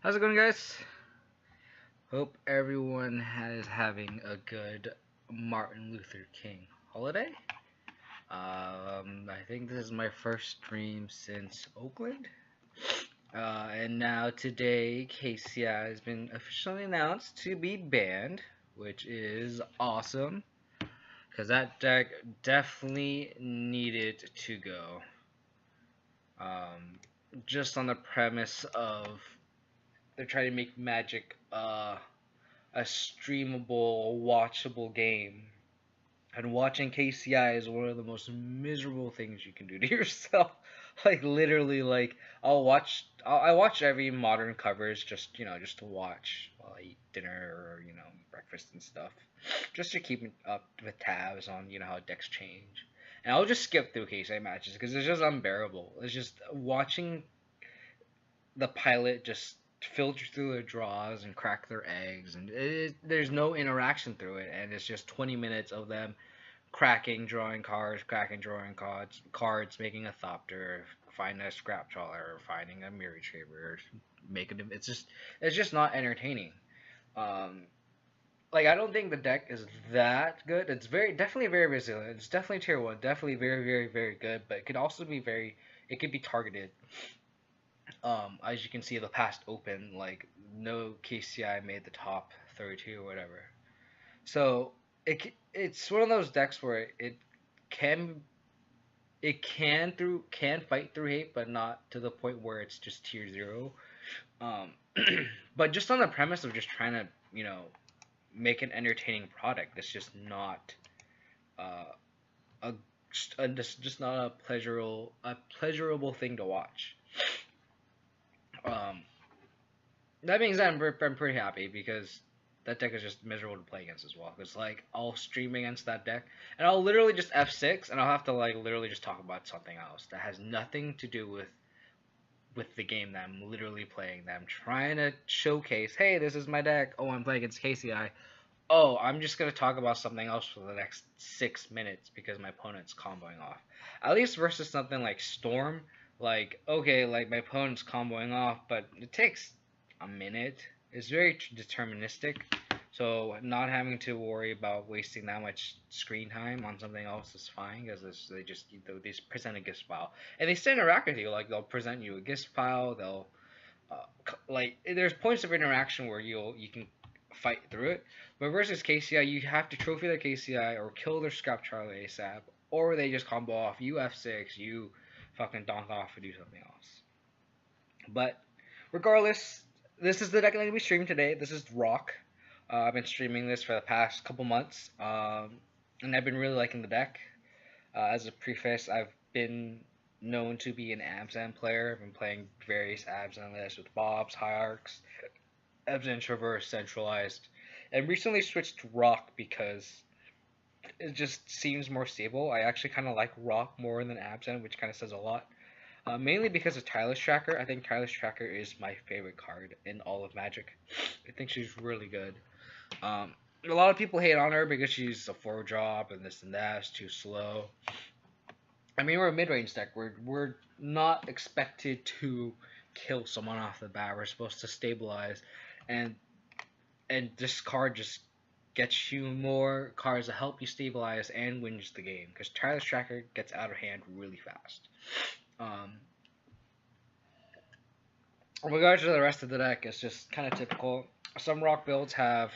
How's it going, guys? Hope everyone is having a good Martin Luther King holiday. I think this is my first stream since Oakland. And now today, KCI has been officially announced to be banned, which is awesome because that deck definitely needed to go. Um, just on the premise of they're trying to make Magic a streamable, watchable game. And watching KCI is one of the most miserable things you can do to yourself. Like literally, like I watch every modern covers just to watch while I eat dinner or breakfast and stuff, just to keep up with tabs on how decks change. And I'll just skip through KCI matches because it's just unbearable. It's just watching the pilot just filter through their draws and crack their eggs, and there's no interaction through it, and it's just 20 minutes of them cracking, drawing cards, making a Thopter, finding a Scrap Trawler, finding a Mirror Retriever, making them. It's just not entertaining. Um, like I don't think the deck is that good. It's definitely very resilient. It's definitely tier one, definitely very very very good, but it could also be it could be targeted. As you can see, the past open, like no KCI made the top 32 or whatever. So it's one of those decks where can can fight through hate, but not to the point where it's just tier zero. Um, but just on the premise of just trying to make an entertaining product, it's just not uh, just not a pleasurable thing to watch. Um, that being said, I'm pretty happy because that deck is just miserable to play against as well. Because like I'll stream against that deck and I'll literally just F6 and I'll have to like literally just talk about something else that has nothing to do with the game that I'm literally playing. That I'm trying to showcase. Hey, this is my deck. Oh, I'm playing against KCI. Oh, I'm just gonna talk about something else for the next 6 minutes because my opponent's comboing off. At least versus something like Storm, like okay, like my opponent's comboing off, but it takes a minute. It's very deterministic, so not having to worry about wasting that much screen time on something else is fine because they present a gift file and they still interact with you. Like they'll present you a gift file. They'll like there's points of interaction where you can fight through it. But versus KCI, you have to trophy their KCI or kill their Scrap Charlie ASAP, or they just combo off. You F6, you fucking donk off and do something else. But regardless, this is the deck I'm going to be streaming today. This is Rock. I've been streaming this for the past couple months, and I've been really liking the deck. As a preface, I've been known to be an Abzan player. I've been playing various Abzan lists with Bobs, Hierarchs, Abzan Traverse, Centralized, and recently switched to Rock because it just seems more stable. I actually kind of like Rock more than Abzan, which kind of says a lot. Mainly because of Tireless Tracker. I think Tireless Tracker is my favorite card in all of Magic. I think she's really good. A lot of people hate on her because she's a 4-drop and this and that. It's too slow. I mean, we're a mid-range deck. We're not expected to kill someone off the bat. We're supposed to stabilize, and this card just gets you more cards to help you stabilize and wins the game because Tireless Tracker gets out of hand really fast. In regards to the rest of the deck, it's just kind of typical. Some Rock builds have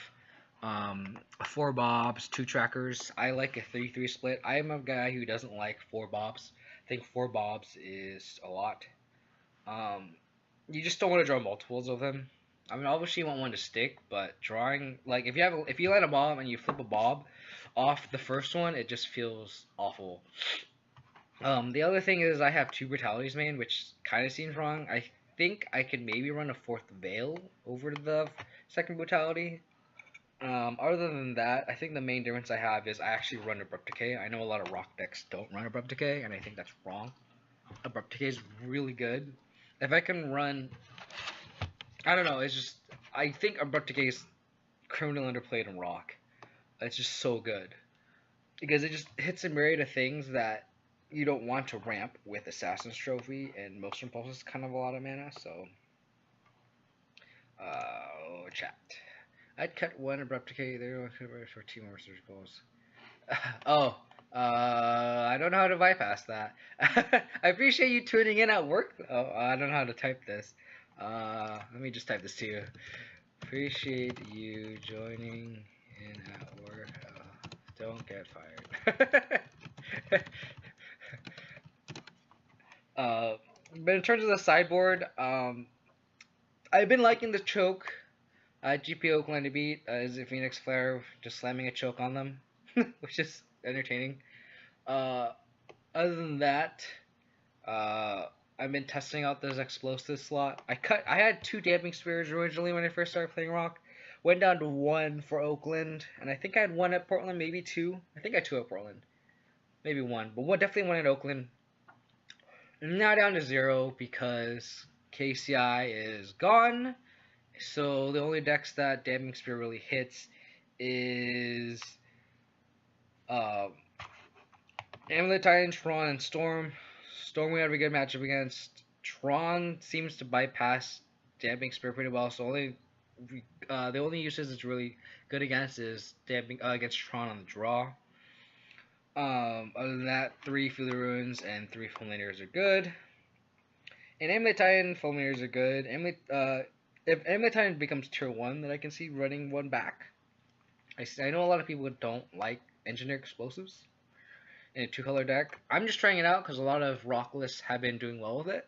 4 Bobs, 2 Trackers. I like a 3-3 split. I am a guy who doesn't like 4 Bobs. I think 4 Bobs is a lot. You just don't want to draw multiples of them. I mean, obviously you want one to stick, but drawing like if you land a Bob and you flip a Bob off the first one, it just feels awful. The other thing is I have 2 Brutalities main, which kind of seems wrong. I think I could maybe run a 4th Veil over the 2nd Brutality. Other than that, I think the main difference I have is I actually run Abrupt Decay. I know a lot of Rock decks don't run Abrupt Decay, and I think that's wrong. Abrupt Decay is really good. If I can run, I don't know, it's just, I think Abrupt Decay is criminally underplayed in Rock. It's just so good. Because it just hits a myriad of things that you don't want to ramp with Assassin's Trophy, and Motion Pulse is kind of a lot of mana, so Chat. I'd cut one abrupt decay there for two more surgicals. Oh, I don't know how to bypass that. I appreciate you tuning in at work. Oh, I don't know how to type this. Let me just type this to you. Appreciate you joining in at work. Don't get fired. uh, but in terms of the sideboard, I've been liking the choke. GP Oakland to beat is a Phoenix Flare just slamming a choke on them, which is entertaining. Uh, Other than that, uh, I've been testing out this explosive slot. I had two damping spears originally when I first started playing Rock. Went down to one for Oakland, and I think I had one at Portland, maybe two. I think I had two at Portland, maybe one, but one definitely one at Oakland. Now down to zero because KCI is gone. So the only decks that damping spear really hits is uh, Amulet Titan, Tron, and Storm. Storm we have a good matchup against. Tron seems to bypass Damping Spear pretty well, so the only uses it's really good against is damping against Tron on the draw. Other than that, 3 Feel the Ruins and 3 Fulminators are good. And Amulet Titan, Fulminators are good. If Amulet Titan becomes tier 1, then I can see running one back. I know a lot of people don't like Engineer Explosives in a 2-color deck. I'm just trying it out because a lot of rock lists have been doing well with it.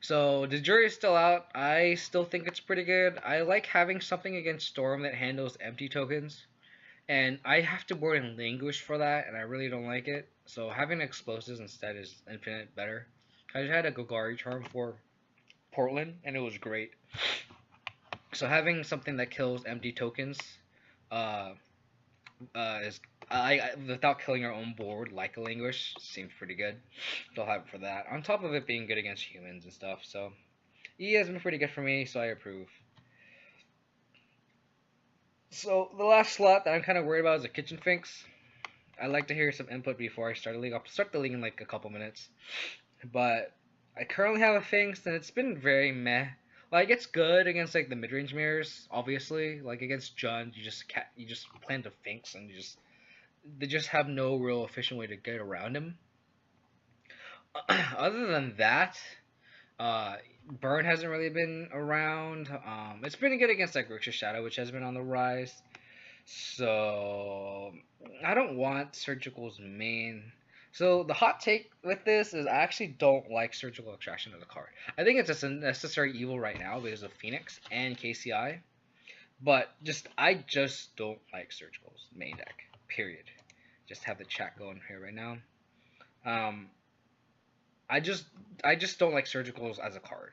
So the jury is still out. I still think it's pretty good. I like having something against Storm that handles empty tokens. And I have to board in Languish for that, and I really don't like it. So having Explosives instead is infinite better. I just had a Golgari Charm for Portland, and it was great. So having something that kills empty tokens is without killing our own board like a Languish seems pretty good. So I'll have it for that. On top of it being good against humans and stuff, so E has been pretty good for me, so I approve. So the last slot that I'm kind of worried about is the Kitchen Finks. I'd like to hear some input before I start the league. I'll start the league in like a couple minutes. But I currently have a Finks, and it's been very meh. Like it's good against like the mid-range mirrors, obviously. Like against Jund, you just plan to Finks, and they just have no real efficient way to get around him. Other than that, Burn hasn't really been around. It's pretty good against like Grixis Shadow, which has been on the rise. So I don't want Surgical's main. So the hot take with this is I actually don't like Surgical Extraction as a card. I think it's just a necessary evil right now because of Phoenix and KCI. But I just don't like Surgical's main deck. Period. Just have the chat going here right now. I just don't like Surgicals as a card.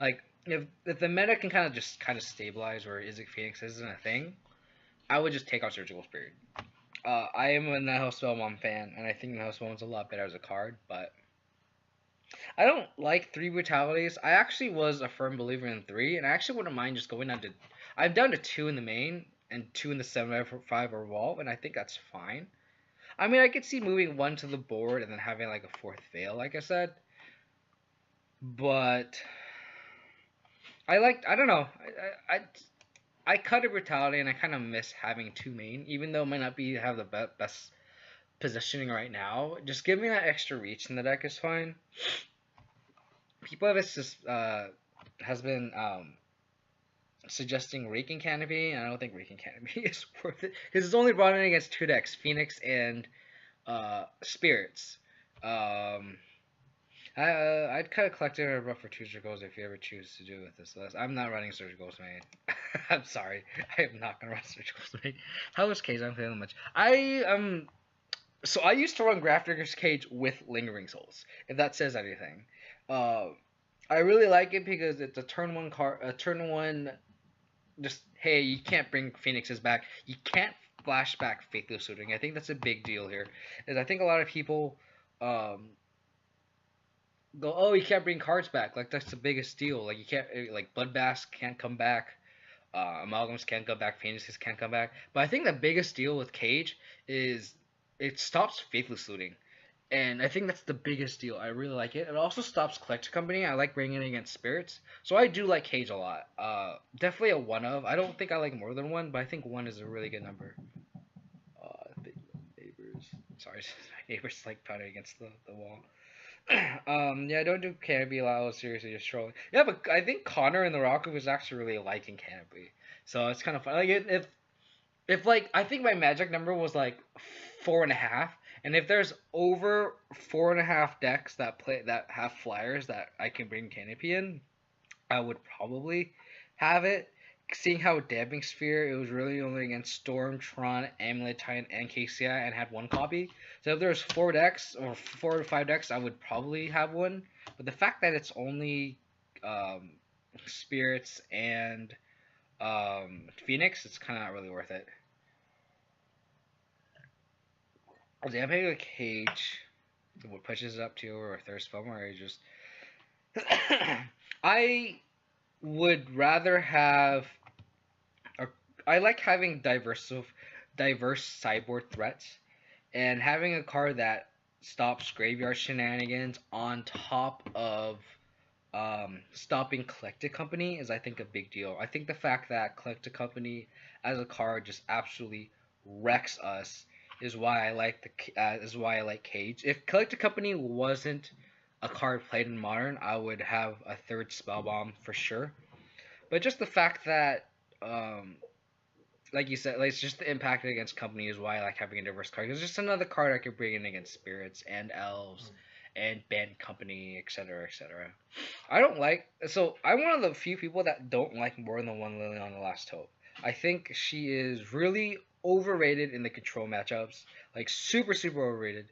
Like if the meta can kind of stabilize where Izzet Phoenix isn't a thing, I would just take out Surgical Spirit. I am a Nihil Spellbomb fan, and I think Nihil Spellbomb's a lot better as a card, but I don't like 3 Brutalities. I actually was a firm believer in 3, and I actually wouldn't mind just going down to... I'm down to 2 in the main, and 2 in the 7/5 Revolve, and I think that's fine. I mean, I could see moving 1 to the board and then having like a 4th Veil, like I said. But I don't know. I cut a Brutality, and I kind of miss having 2 main, even though it might not have the best positioning right now. Just give me that extra reach in the deck is fine. People has been suggesting Raking Canopy, and I don't think Raking Canopy is worth it because it's only brought in against 2 decks, Phoenix and Spirits. I'd cut a collector for 2 Surgicals if you ever choose to do it with this list. I'm not running Surgicals, man. I'm sorry. I am not gonna run Surgicals, man. How is Cage? I'm feeling much. So I used to run Grafdigger's Cage with Lingering Souls, if that says anything. I really like it because it's a turn 1 card, turn 1. Just hey, you can't bring Phoenixes back. You can't flash back Faithless Looting. I think that's a big deal here. Is I think a lot of people go, oh, you can't bring cards back. Like that's the biggest deal. Like you can't, like Bloodbath can't come back. Amalgams can't come back. Phoenixes can't come back. But I think the biggest deal with Cage is it stops Faithless Looting. And I think that's the biggest deal. I really like it. It also stops Collector Company. I like bringing it against Spirits. So I do like Cage a lot. Definitely a one of. I don't think I like more than one, but I think one is a really good number. Big neighbors. Sorry, my neighbor's like pounding against the wall. Yeah, don't do Canopy a lot. Seriously, just trolling. Yeah, but I think Connor and the Rocket was actually really liking Canopy. So it's kind of fun. Like, if like, I think my magic number was like 4.5, and if there's over 4.5 decks that have flyers that I can bring Canopy in, I would probably have it. Seeing how Damping Sphere, it was really only against Storm, Tron, Amulet Titan, and KCI, and had one copy. So if there's 4 decks or 4 to 5 decks, I would probably have one. But the fact that it's only um, Spirits and Phoenix, it's kind of not really worth it. Damping a Cage, what pushes it up to or a Thirst Bummer, or just I would rather have I like having diverse sideboard threats, and having a card that stops graveyard shenanigans on top of stopping Collected Company is, I think, a big deal. I think the fact that Collected Company as a card just absolutely wrecks us is why I like Cage. If Collected Company wasn't a card played in Modern, I would have a third Spellbomb for sure. But just the fact that um, like you said, like, it's just the impact against company is why I like having a diverse card. It's just another card I could bring in against spirits and elves and band company, etc., etc. I don't like so I'm one of the few people that don't like more than one Lily on the Last Hope. I think she is really overrated in the control matchups, like super overrated,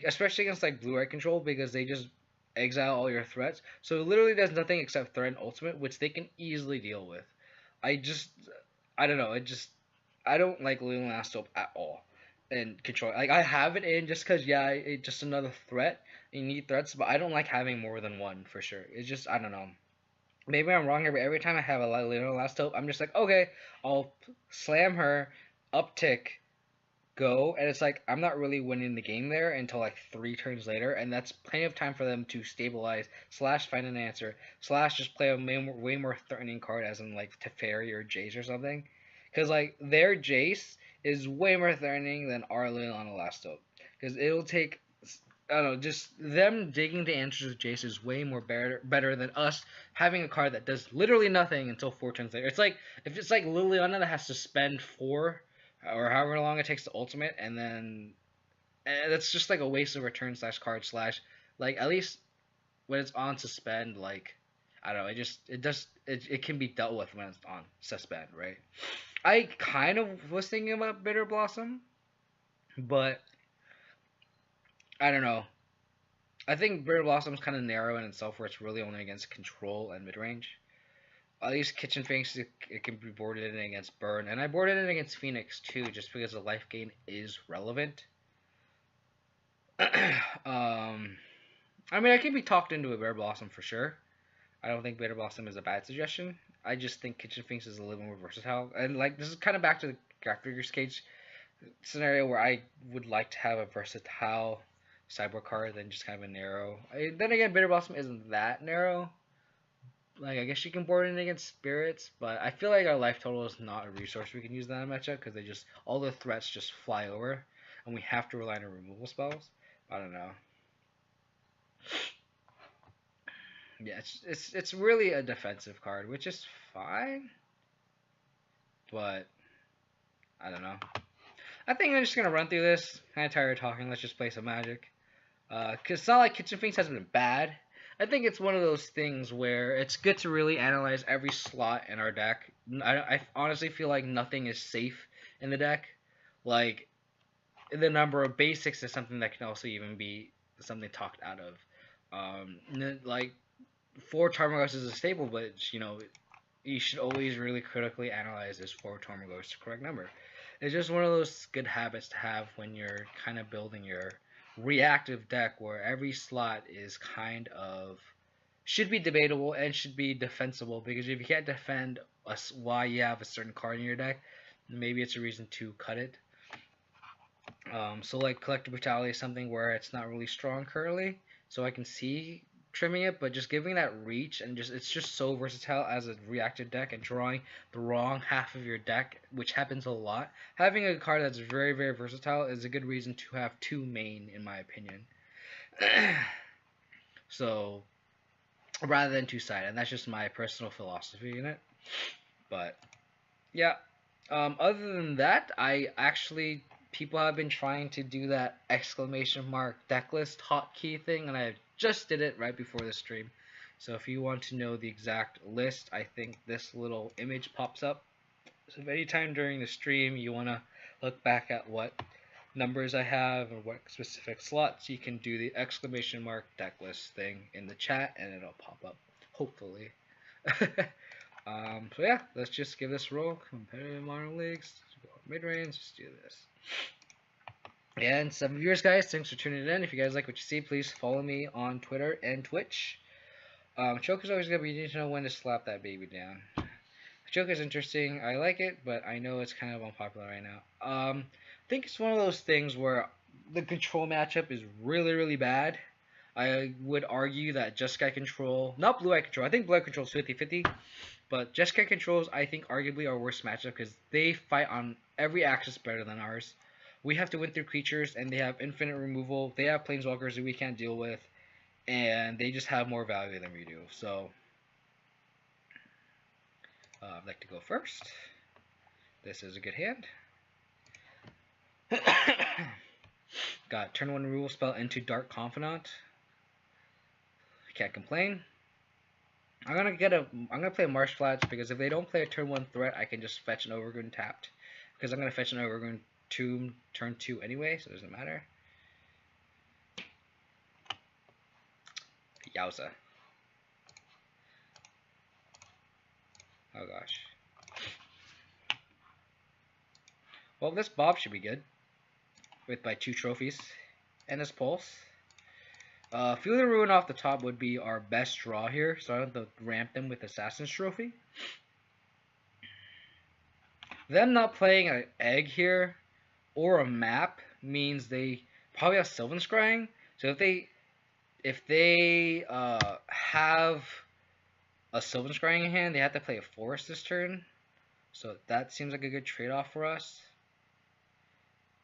especially against like blue eye control because they just exile all your threats. So it literally does nothing except threaten ultimate, which they can easily deal with. I just I don't know. I don't like Lily Last Hope at all. And control, like, I have it in just because, yeah, it's just another threat. You need threats, but I don't like having more than one for sure. It's just, I don't know. Maybe I'm wrong here, but every time I have a Lily Last Hope, I'm just like, okay, I'll slam her, uptick, go, and it's like I'm not really winning the game there until like 3 turns later, and that's plenty of time for them to stabilize slash find an answer slash just play a way more threatening card, as in like Teferi or Jace or something, because like their Jace is way more threatening than our Lily on the Last Hope, because it'll take. I don't know, just them digging the answers with Jace is way more better than us having a card that does literally nothing until 4 turns later. It's like if it's like Liliana that has to spend 4 or however long it takes to ultimate, and then that's just like a waste of return slash card slash, like, at least when it's on suspend, like, I don't know, it can be dealt with when it's on suspend, right? I kind of was thinking about Bitter Blossom, but I don't know. I think Bitter Blossom's kind of narrow in itself, where it's really only against control and mid range. At least Kitchen Finks, it can be boarded in against Burn, and I boarded it against Phoenix too, just because the life gain is relevant. I mean, I can be talked into a Bitter Blossom for sure. I don't think Bitter Blossom is a bad suggestion. I just think Kitchen Finks is a little more versatile, and like this is kind of back to the Grafdigger's Cage scenario where I would like to have a versatile sideboard card than just kind of a narrow. Then again, Bitter Blossom isn't that narrow. Like, I guess you can board it against spirits, but I feel like our life total is not a resource we can use that matchup because all the threats just fly over, and we have to rely on removal spells. I don't know. Yeah, it's really a defensive card, which is fine, but I don't know. I think I'm just gonna run through this. Kind of tired of talking. Let's just play some Magic. Cause it's not like Kitchen Finks has been bad. I think it's one of those things where it's good to really analyze every slot in our deck. I honestly feel like nothing is safe in the deck. Like, the number of basics is something that can also even be something talked out of. Like, 4 Tarmogoyfs is a staple, but you should always really critically analyze this 4 Tarmogoyfs the correct number. It's just one of those good habits to have when you're kind of building your reactive deck, where every slot is kind of should be debatable and should be defensible, because if you can't defend why you have a certain card in your deck, maybe it's a reason to cut it. So like Collective Brutality is something where it's not really strong currently, so I can see trimming it, but just giving that reach and just it's just so versatile as a reactive deck and drawing the wrong half of your deck, which happens a lot. Having a card that's very, very versatile is a good reason to have two main, in my opinion. So rather than two sided, and that's just my personal philosophy in it. But yeah, other than that, I actually people have been trying to do that exclamation mark deck list hotkey thing, and I just did it right before the stream. So if you want to know the exact list, I think this little image pops up. So if anytime during the stream you want to look back at what numbers I have or what specific slots, you can do the exclamation mark deck list thing in the chat and it'll pop up, hopefully. So yeah, let's just give this a roll. Competitive modern leagues, mid range, just do this. And 7 viewers, guys, thanks for tuning in. If you guys like what you see, please follow me on Twitter and Twitch. Choker's always gonna be, you need to know when to slap that baby down. Joker's interesting. I like it, but I know it's kind of unpopular right now. I think it's one of those things where the control matchup is really, really bad. I would argue that Jeskai control, not Blue Eye control. I think Blue Eye control is 50-50, but Jeskai controls I think arguably our worst matchup because they fight on every axis better than ours. We have to win through creatures, and they have infinite removal. They have planeswalkers that we can't deal with, and they just have more value than we do. So I'd like to go first. This is a good hand. Got turn 1 removal spell into Dark Confidant. Can't complain. I'm gonna play Marsh Flats because if they don't play a turn 1 threat, I can just fetch an Overgrown tapped. Because I'm gonna fetch an Overgrown Tomb turn 2 anyway, so it doesn't matter. Yowza. Oh gosh. Well, this Bob should be good. With my 2 trophies. And this Pulse. Feel the Ruin off the top would be our best draw here, so I don't have to ramp them with Assassin's Trophy. Them not playing an egg here or a map means they probably have Sylvan Scrying. So if they have a Sylvan Scrying in hand, they have to play a Forest this turn. So that seems like a good trade-off for us.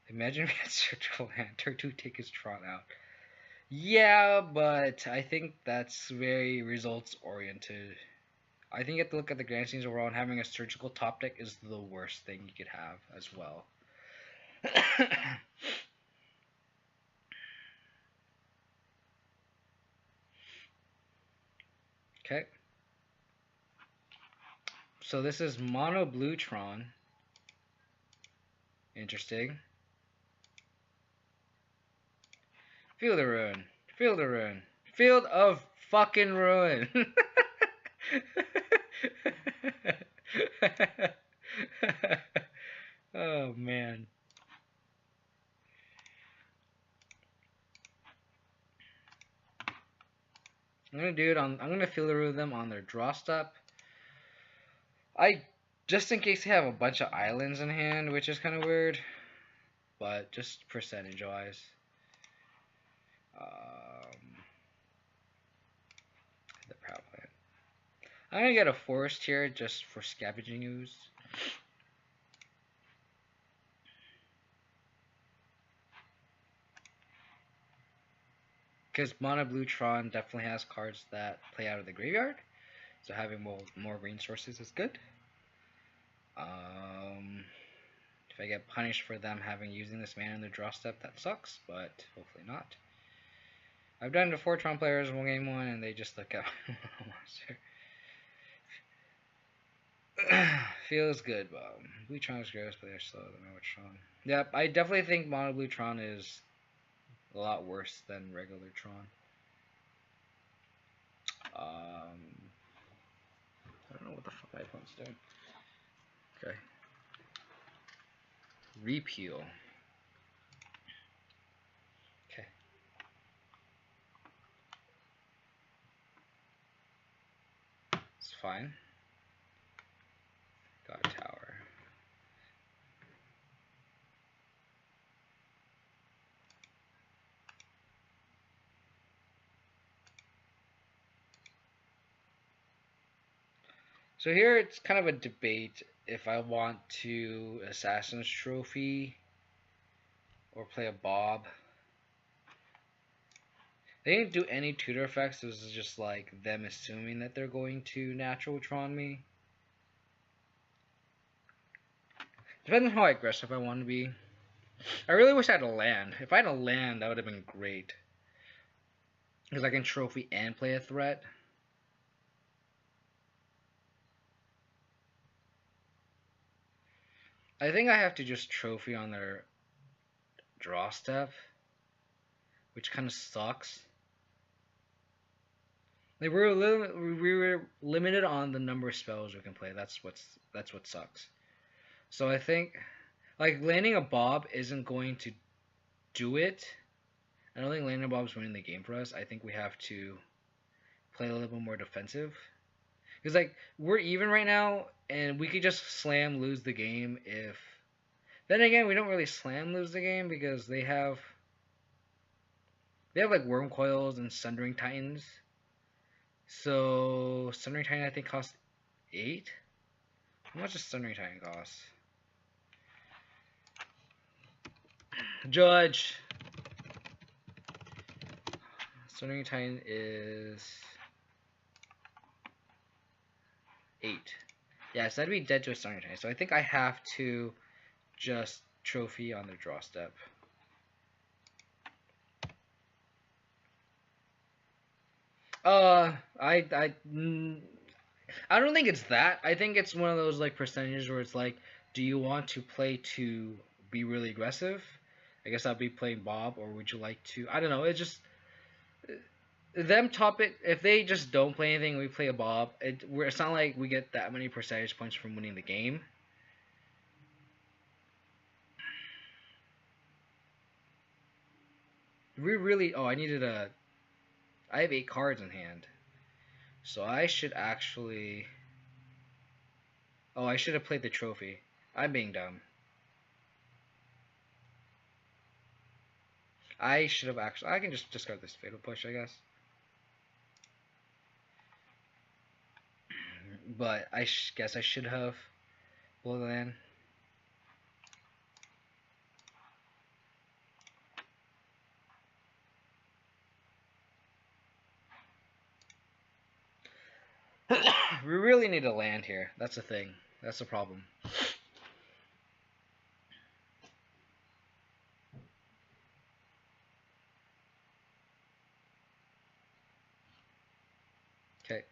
Imagine if we had Surgical Hand, turn 2 take his Tron out. Yeah, but I think that's very results oriented. I think you have to look at the grand scenes overall, and having a surgical top deck is the worst thing you could have as well. Okay. So this is Mono Blue Tron. Interesting. Field of Ruin. Field of Ruin. Field of fucking Ruin. Oh man. I'm gonna do it on. I'm gonna Field of Ruin them on their draw step. Just in case they have a bunch of islands in hand, which is kind of weird, but just percentage wise. The Proud Plant. I'm gonna get a forest here just for scavenging ooze. Because Mono Blue Tron definitely has cards that play out of the graveyard, so having more green sources is good. If I get punished for them using this mana in their draw step, that sucks, but hopefully not. I've done it to 4 Tron players in game 1, and they just look at monster. Feels good, but Blue Tron is gross, but they're slower than which Tron. Yep, I definitely think Mono Blue Tron is a lot worse than regular Tron. I don't know what the fuck my opponent's doing. Okay. Repeal. Okay. It's fine. Got a tower. So here it's kind of a debate if I want to Assassin's Trophy or play a Bob. They didn't do any tutor effects. It was just like them assuming that they're going to natural Tron me. Depends on how aggressive I want to be. I really wish I had a land. If I had a land, that would have been great. Because I can trophy and play a threat. I think I have to just trophy on their draw step, which kind of sucks. Like we were limited on the number of spells we can play. That's what sucks. So I think like landing a Bob isn't going to do it. I don't think landing a Bob's winning the game for us. I think we have to play a little bit more defensive. Because like we're even right now, and we could just slam lose the game if. Then again, we don't really slam lose the game because they have like worm coils and sundering titans. So sundering titan I think costs 8. How much does sundering titan cost? Judge. Sundering titan is 8. Yeah, so that'd be dead to a sundering titan. So I think I have to just trophy on the draw step. I don't think it's that. I think it's one of those like percentages where it's like, do you want to play to be really aggressive? I guess I'll be playing Bob, or would you like to? I don't know. It's just them top it. If they just don't play anything, we play a Bob. It's not like we get that many percentage points from winning the game. We really. Oh, I needed a. I have 8 cards in hand, so I should actually. Oh, I should have played the trophy. I'm being dumb. I should have actually. I can just discard this fatal push, I guess. But I guess I should have blown the land. We really need a land here. That's the thing. That's the problem. Okay.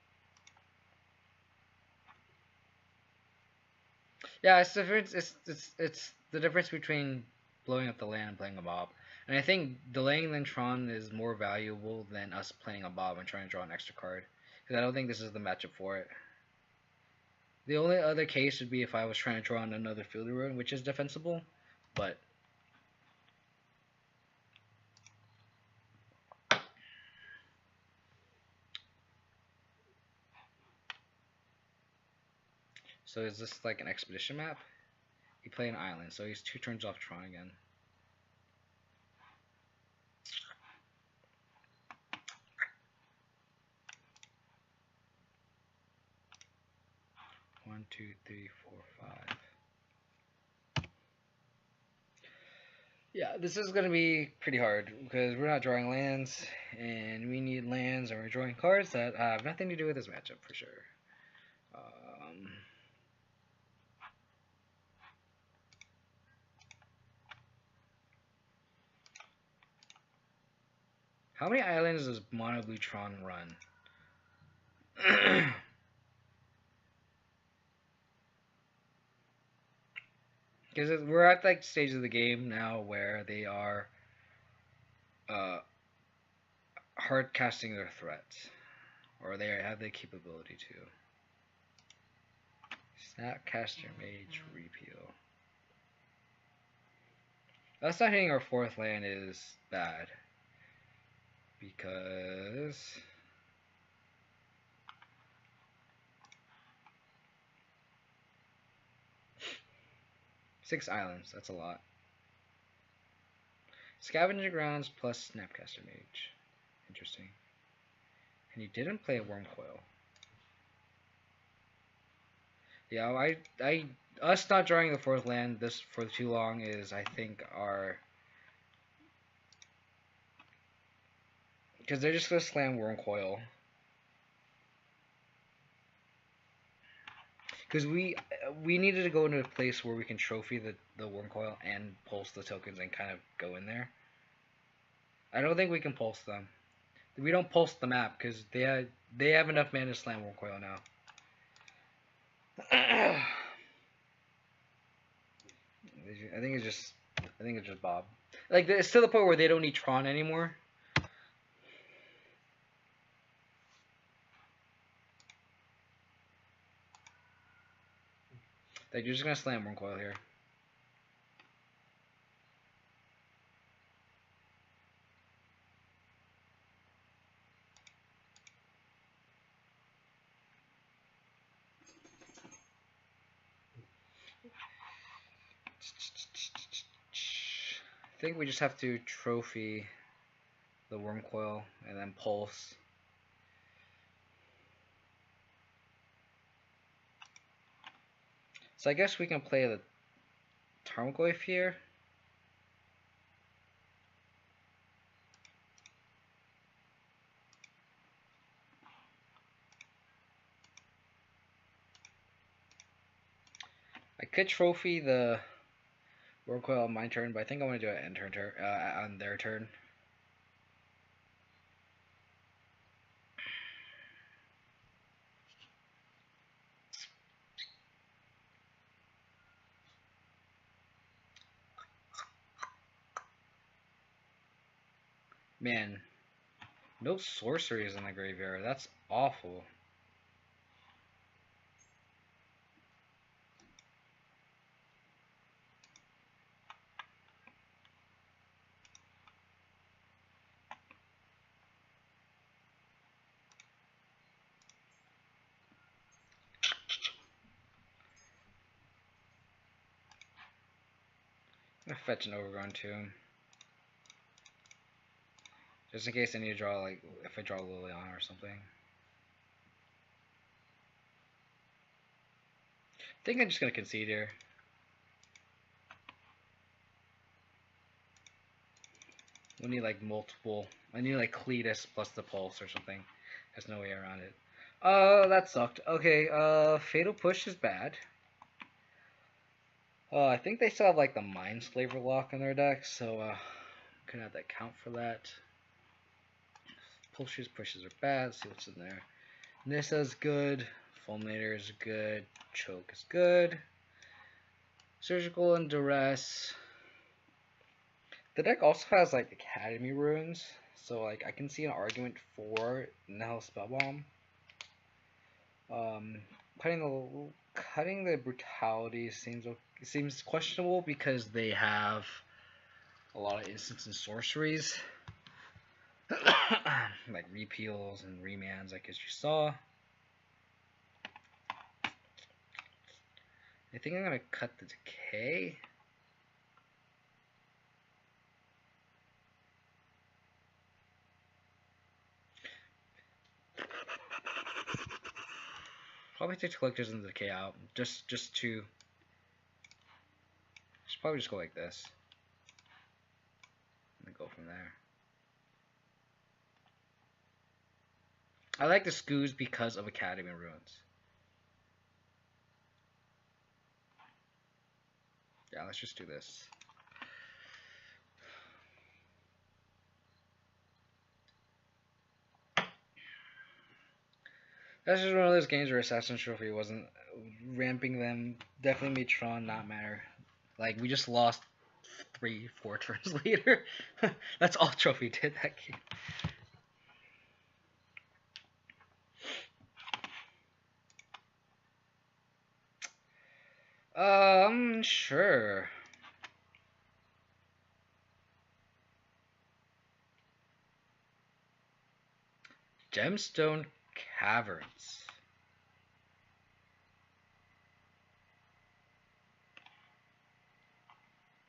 Yeah, it's the difference. It's the difference between blowing up the land and playing a Bob. And I think delaying the Tron is more valuable than us playing a Bob and trying to draw an extra card. Because I don't think this is the matchup for it. The only other case would be if I was trying to draw on another fielder rune, which is defensible, but so is this like an expedition map? He played an island, so he's 2 turns off Tron again. One, two, three, four, 5. Yeah, this is going to be pretty hard because we're not drawing lands, and we need lands, and we're drawing cards that have nothing to do with this matchup for sure. How many islands does Mono Blue Tron run? Because we're at like stage of the game now where they are hard casting their threats, or they have the capability to. Snapcaster Mage Repeal. Us not hitting our 4th land is bad because six islands, that's a lot. Scavenger Grounds plus Snapcaster Mage. Interesting. And you didn't play a Worm Coil. Yeah, us not drawing the fourth land this for too long is, I think, our because they're just gonna slam Worm Coil. Because we needed to go into a place where we can trophy the Worm Coil and pulse the tokens and kind of go in there. I don't think we can pulse them. We don't pulse the map because they have enough mana to slam Worm Coil now. I think it's just Bob. Like it's to the point where they don't need Tron anymore. Like you're just gonna slam Worm Coil here. I think we just have to trophy the Worm Coil and then pulse. So I guess we can play the Tarmogoyf here. I could trophy the Worm Coil on my turn, but I think I want to do it on their turn. Man, no sorceries in the graveyard. That's awful. I'm gonna fetch an Overgrown Tomb. Just in case I need to draw, like, if I draw Liliana or something. I think I'm just gonna concede here. We need like multiple. I need like Cletus plus the Pulse or something. There's no way around it. That sucked. Okay, Fatal Push is bad. I think they still have like the Mindslaver lock in their deck, so gonna have that count for that. Pushes are bad. Let's see what's in there. Nissa's good. Fulminator is good. Choke is good. Surgical and Duress. The deck also has like Academy runes, so like I can see an argument for Nihil Spellbomb. Cutting the brutality seems questionable because they have a lot of instants and sorceries, like repeals and remands, like as you saw. I think I'm gonna cut the decay. Probably take Collectors and the decay out, just to. Should probably just go like this, and then go from there. I like the Scoos because of Academy runes. Yeah, let's just do this. That's just one of those games where Assassin's Trophy wasn't ramping them. Definitely made Tron not matter. Like we just lost 3-4 turns later. That's all Trophy did that game. Sure. Gemstone Caverns.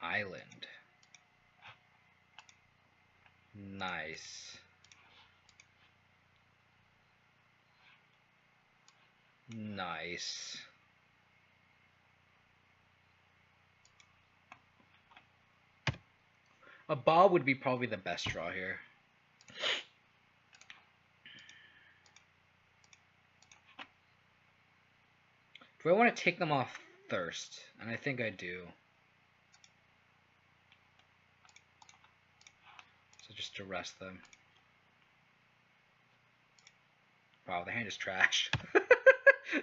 Island. Nice. Nice. A Bob would be probably the best draw here. Do I want to take them off Thirst? And I think I do. So just to rest them. Wow, the hand is trash.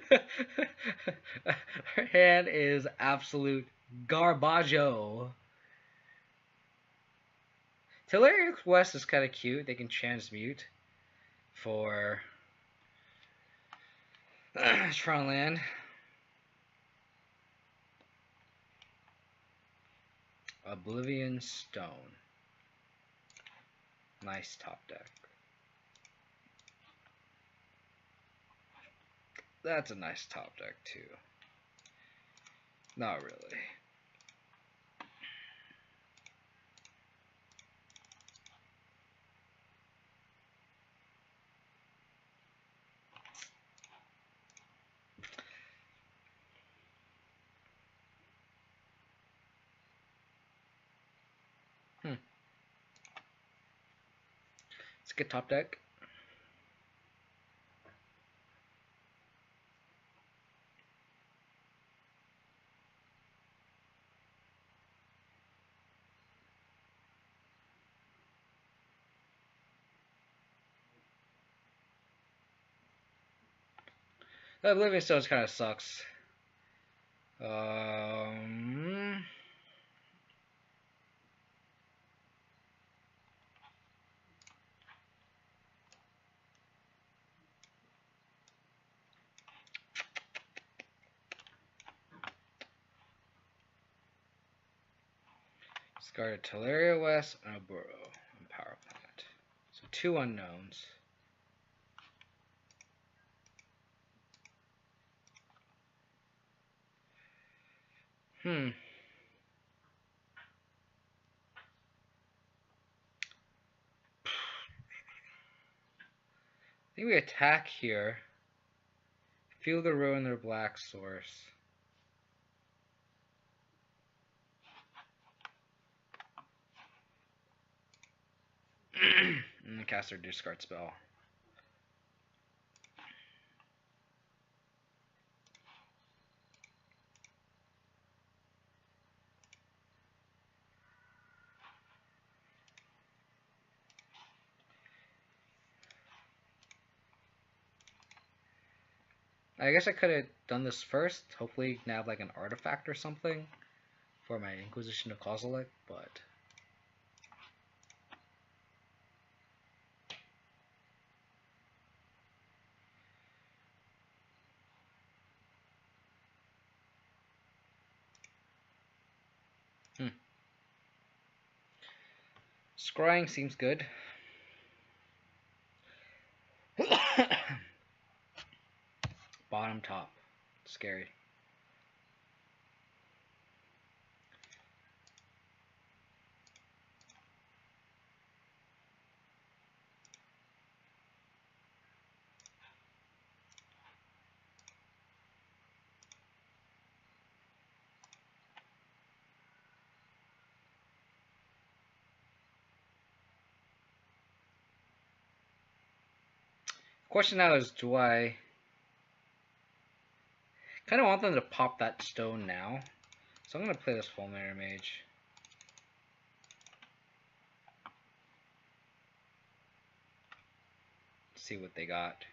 Her hand is absolute garbaggio. Tillery West is kind of cute. They can transmute for Tron Land. Oblivion Stone. Nice top deck. That's a nice top deck too. Not really. Let's get top deck. That Oblivion Stones kind of sucks. Discarded Teleria West and a Burrow and Power Plant. So 2 unknowns. I think we attack here. Feel the ruin their black source. And cast their discard spell. I guess I could have done this first. Hopefully nab like an artifact or something for my Inquisition of Kozilek, but scrying seems good. Bottom top. Scary. Question now is, do I kind of want them to pop that stone now? So I'm going to play this Fulminator Mage. See what they got.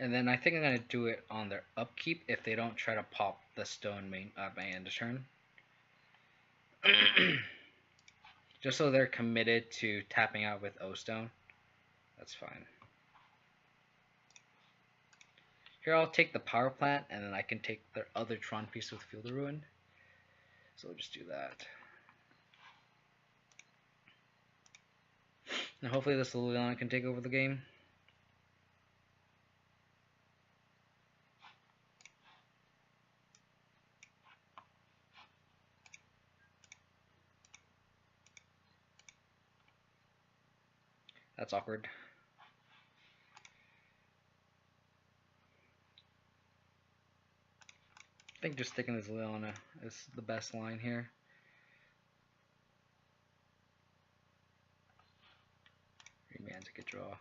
And then I think I'm going to do it on their upkeep if they don't try to pop the stone main my end of turn. Just so they're committed to tapping out with O-Stone. That's fine. Here I'll take the power plant and then I can take their other Tron piece with Field of Ruin. So we'll just do that. And hopefully this Liliana can take over the game. That's awkward. I think just sticking this Leona is the best line here. Man's a good draw.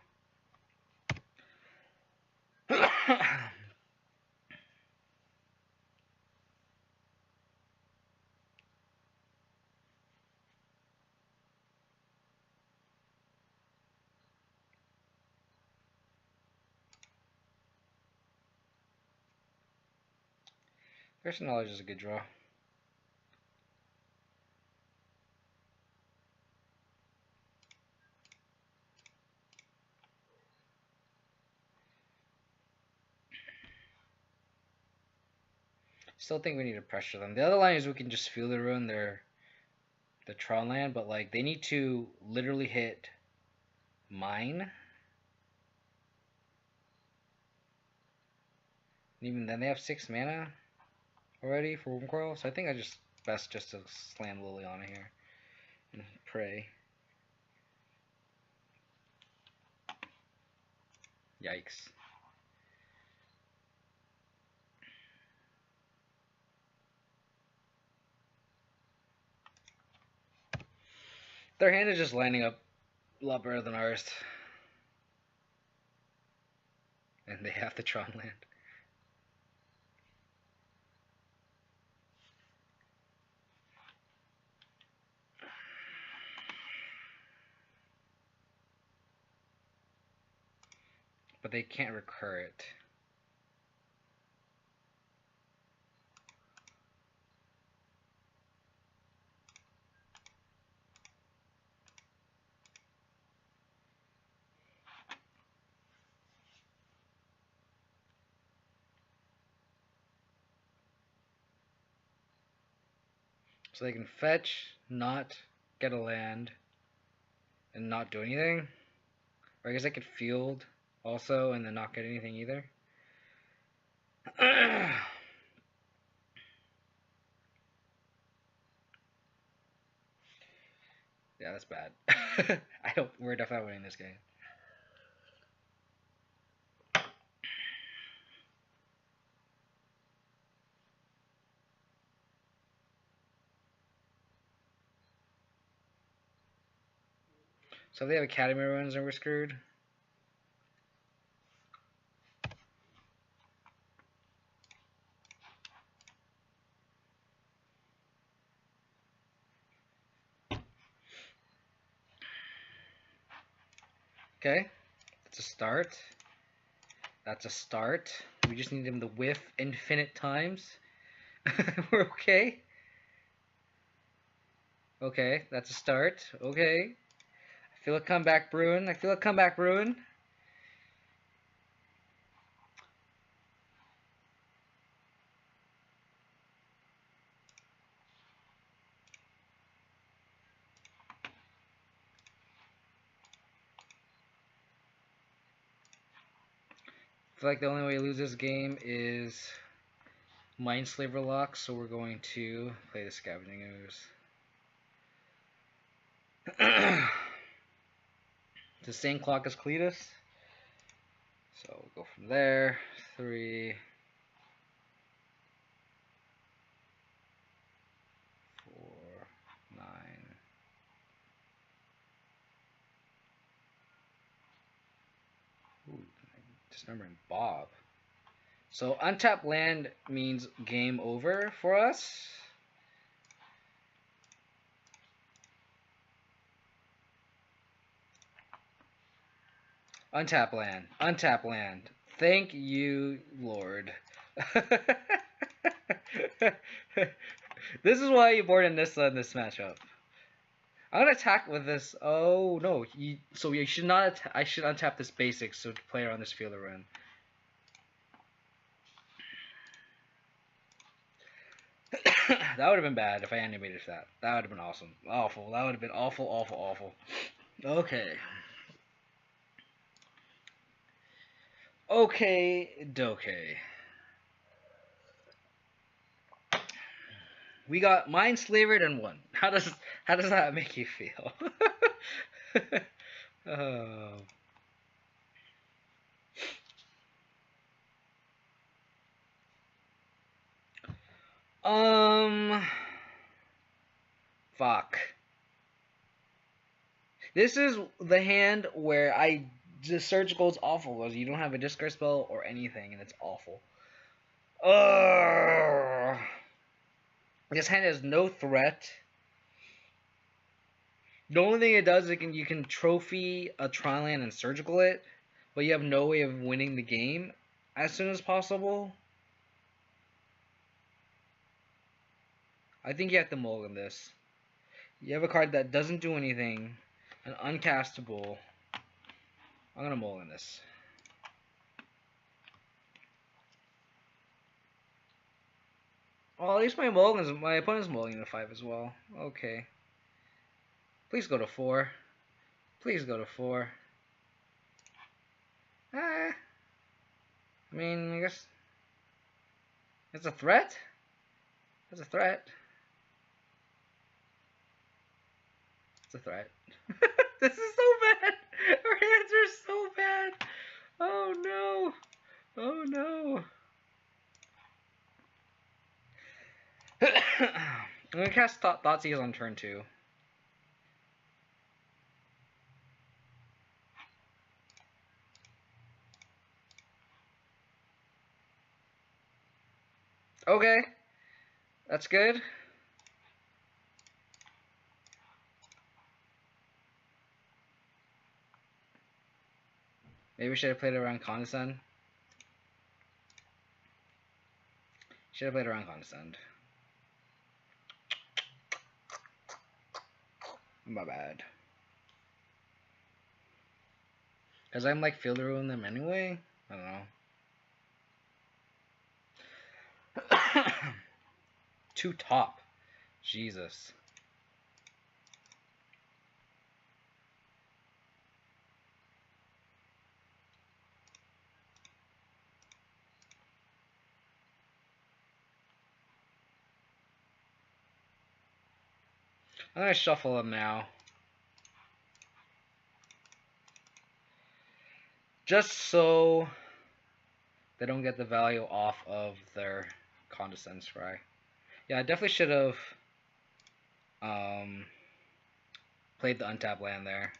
Person knowledge is a good draw. Still think we need to pressure them. The other line is we can just feel the ruin their Tron land, but like they need to literally hit mine. And even then they have 6 mana already for Wurmcoil, so I think I just best just to slam Liliana here and pray. Yikes. Their hand is just lining up a lot better than ours. And they have the Tron land. But they can't recur it. So they can fetch, not get a land, and not do anything. Or I guess I could field also and then not get anything either. Yeah, that's bad. We're definitely winning this game. So if they have Academy runs and we're screwed. Okay, that's a start. That's a start. We just need him to whiff infinite times. We're okay. Okay, that's a start. Okay. I feel a comeback brewing. I feel a comeback brewing. I feel like the only way to lose this game is Mindslaver lock, so we're going to play the Scavenging Ooze. It's the same clock as Cletus. So we'll go from there. 3, 4, 9. Ooh, dismembering Bob. So untapped land means game over for us. Untap land. Untap land. Thank you, Lord. This is why you boarded Nissa in this matchup. I'm gonna attack with this. Oh no! So you should not. I should untap this basic so to play around this fielder run. That would have been bad if I animated that. That would have been awesome. Awful. That would have been awful, awful, awful. Okay. Okay, dokay. We got Mind Slavered and won. How does that make you feel? Oh. Um. Fuck. This is the hand where the surgical is awful because you don't have a discard spell or anything, and it's awful. Ugh. This hand has no threat. The only thing it does is you can trophy a Triland and surgical it, but you have no way of winning the game as soon as possible. I think you have to mulligan this. You have a card that doesn't do anything, an uncastable. I'm gonna mulligan this. Well, at least my opponent's mulligan to 5 as well. Okay. Please go to 4. Please go to 4. Ah. I mean, I guess it's a threat. It's a threat. It's a threat. This is so bad. Our hands are so bad. Oh no. Oh no. I'm gonna cast Thoughtseize on turn 2. Okay. That's good. Maybe we should have played around Condescend. Should have played around Condescend. My bad. Because I'm like filtering them anyway. I don't know. 2 top. Jesus. I'm gonna shuffle them now. Just so they don't get the value off of their Condescend Scry. Yeah, I definitely should have played the untapped land there.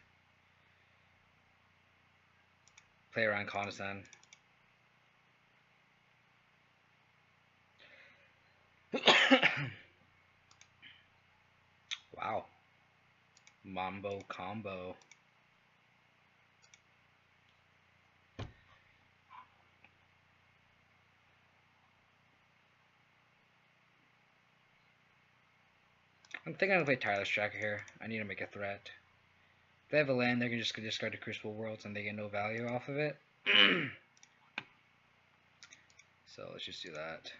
Play around Condescend. Wow. Mambo combo. I'm thinking I'm gonna play Tireless Tracker here. I need to make a threat. If they have a land, they can just discard the Crucible Worlds and they get no value off of it. So let's just do that.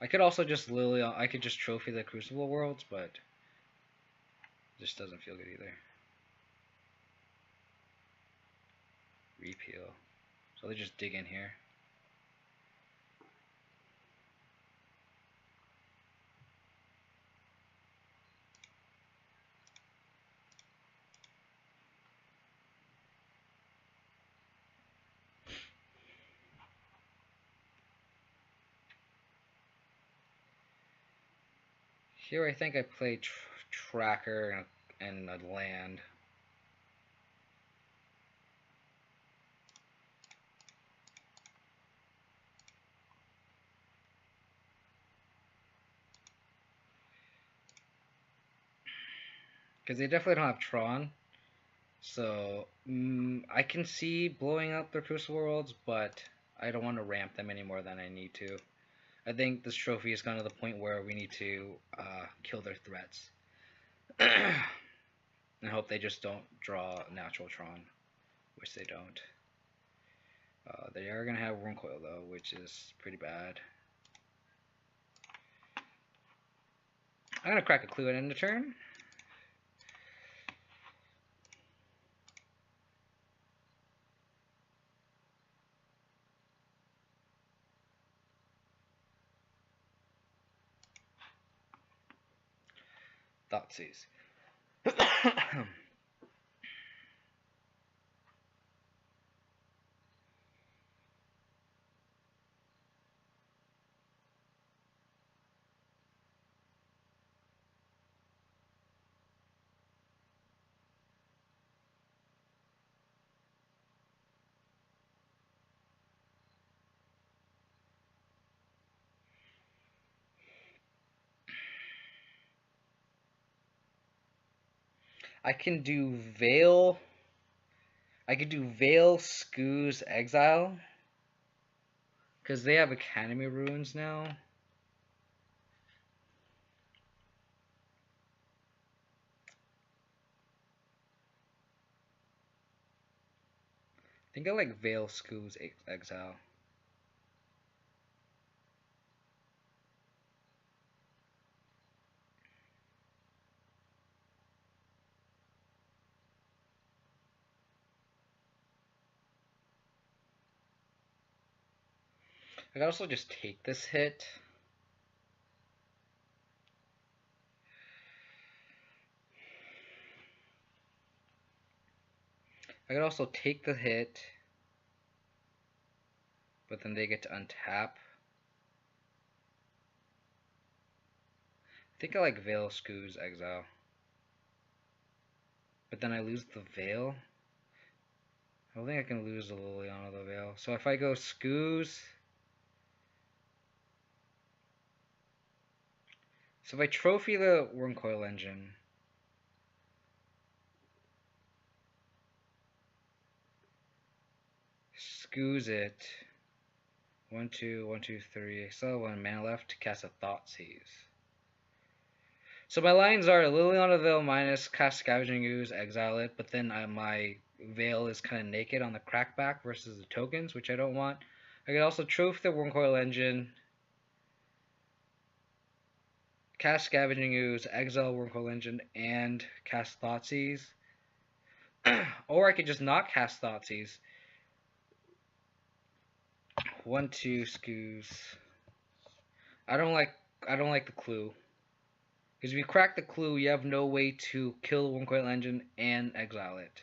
I could also just I could just trophy the Crucible Worlds, but it just doesn't feel good either. Repeal. So they just dig in here. Here I think I play Tracker and a land. Because they definitely don't have Tron. So I can see blowing up their Crucible Worlds, but I don't want to ramp them any more than I need to. I think this trophy is kind of the point where we need to kill their threats. And hope they just don't draw natural Tron, which they don't. They are going to have Wurmcoil though, which is pretty bad. I'm going to crack a clue at end of turn. Thoughtseize. I can do Veil. I could do Veil, Scooze, Exile. Because they have Academy runes now. I think I like Veil, Scooze, Exile. I could also just take this hit. I could also take the hit, but then they get to untap. I think I like Veil, Scooze, Exile. But then I lose the Veil. I don't think I can lose the Liliana the Veil. So if I go Scooze. So if I trophy the Wurmcoil Engine. Scooze it. 1, 2, 1, 2, 3. I still have 1 mana left to cast a Thoughtseize. So my lines are Liliana Veil minus cast Scavenging Ooze, exile it, but then my Veil is kind of naked on the crackback versus the tokens, which I don't want. I could also trophy the Wurmcoil Engine, cast Scavenging Ooze, exile Wurmcoil Engine, and cast Thoughtseize. Or I could just not cast Thoughtseize. 1, 2, Scooze. I don't like the clue. Because if you crack the clue, you have no way to kill the Wurmcoil Engine and exile it.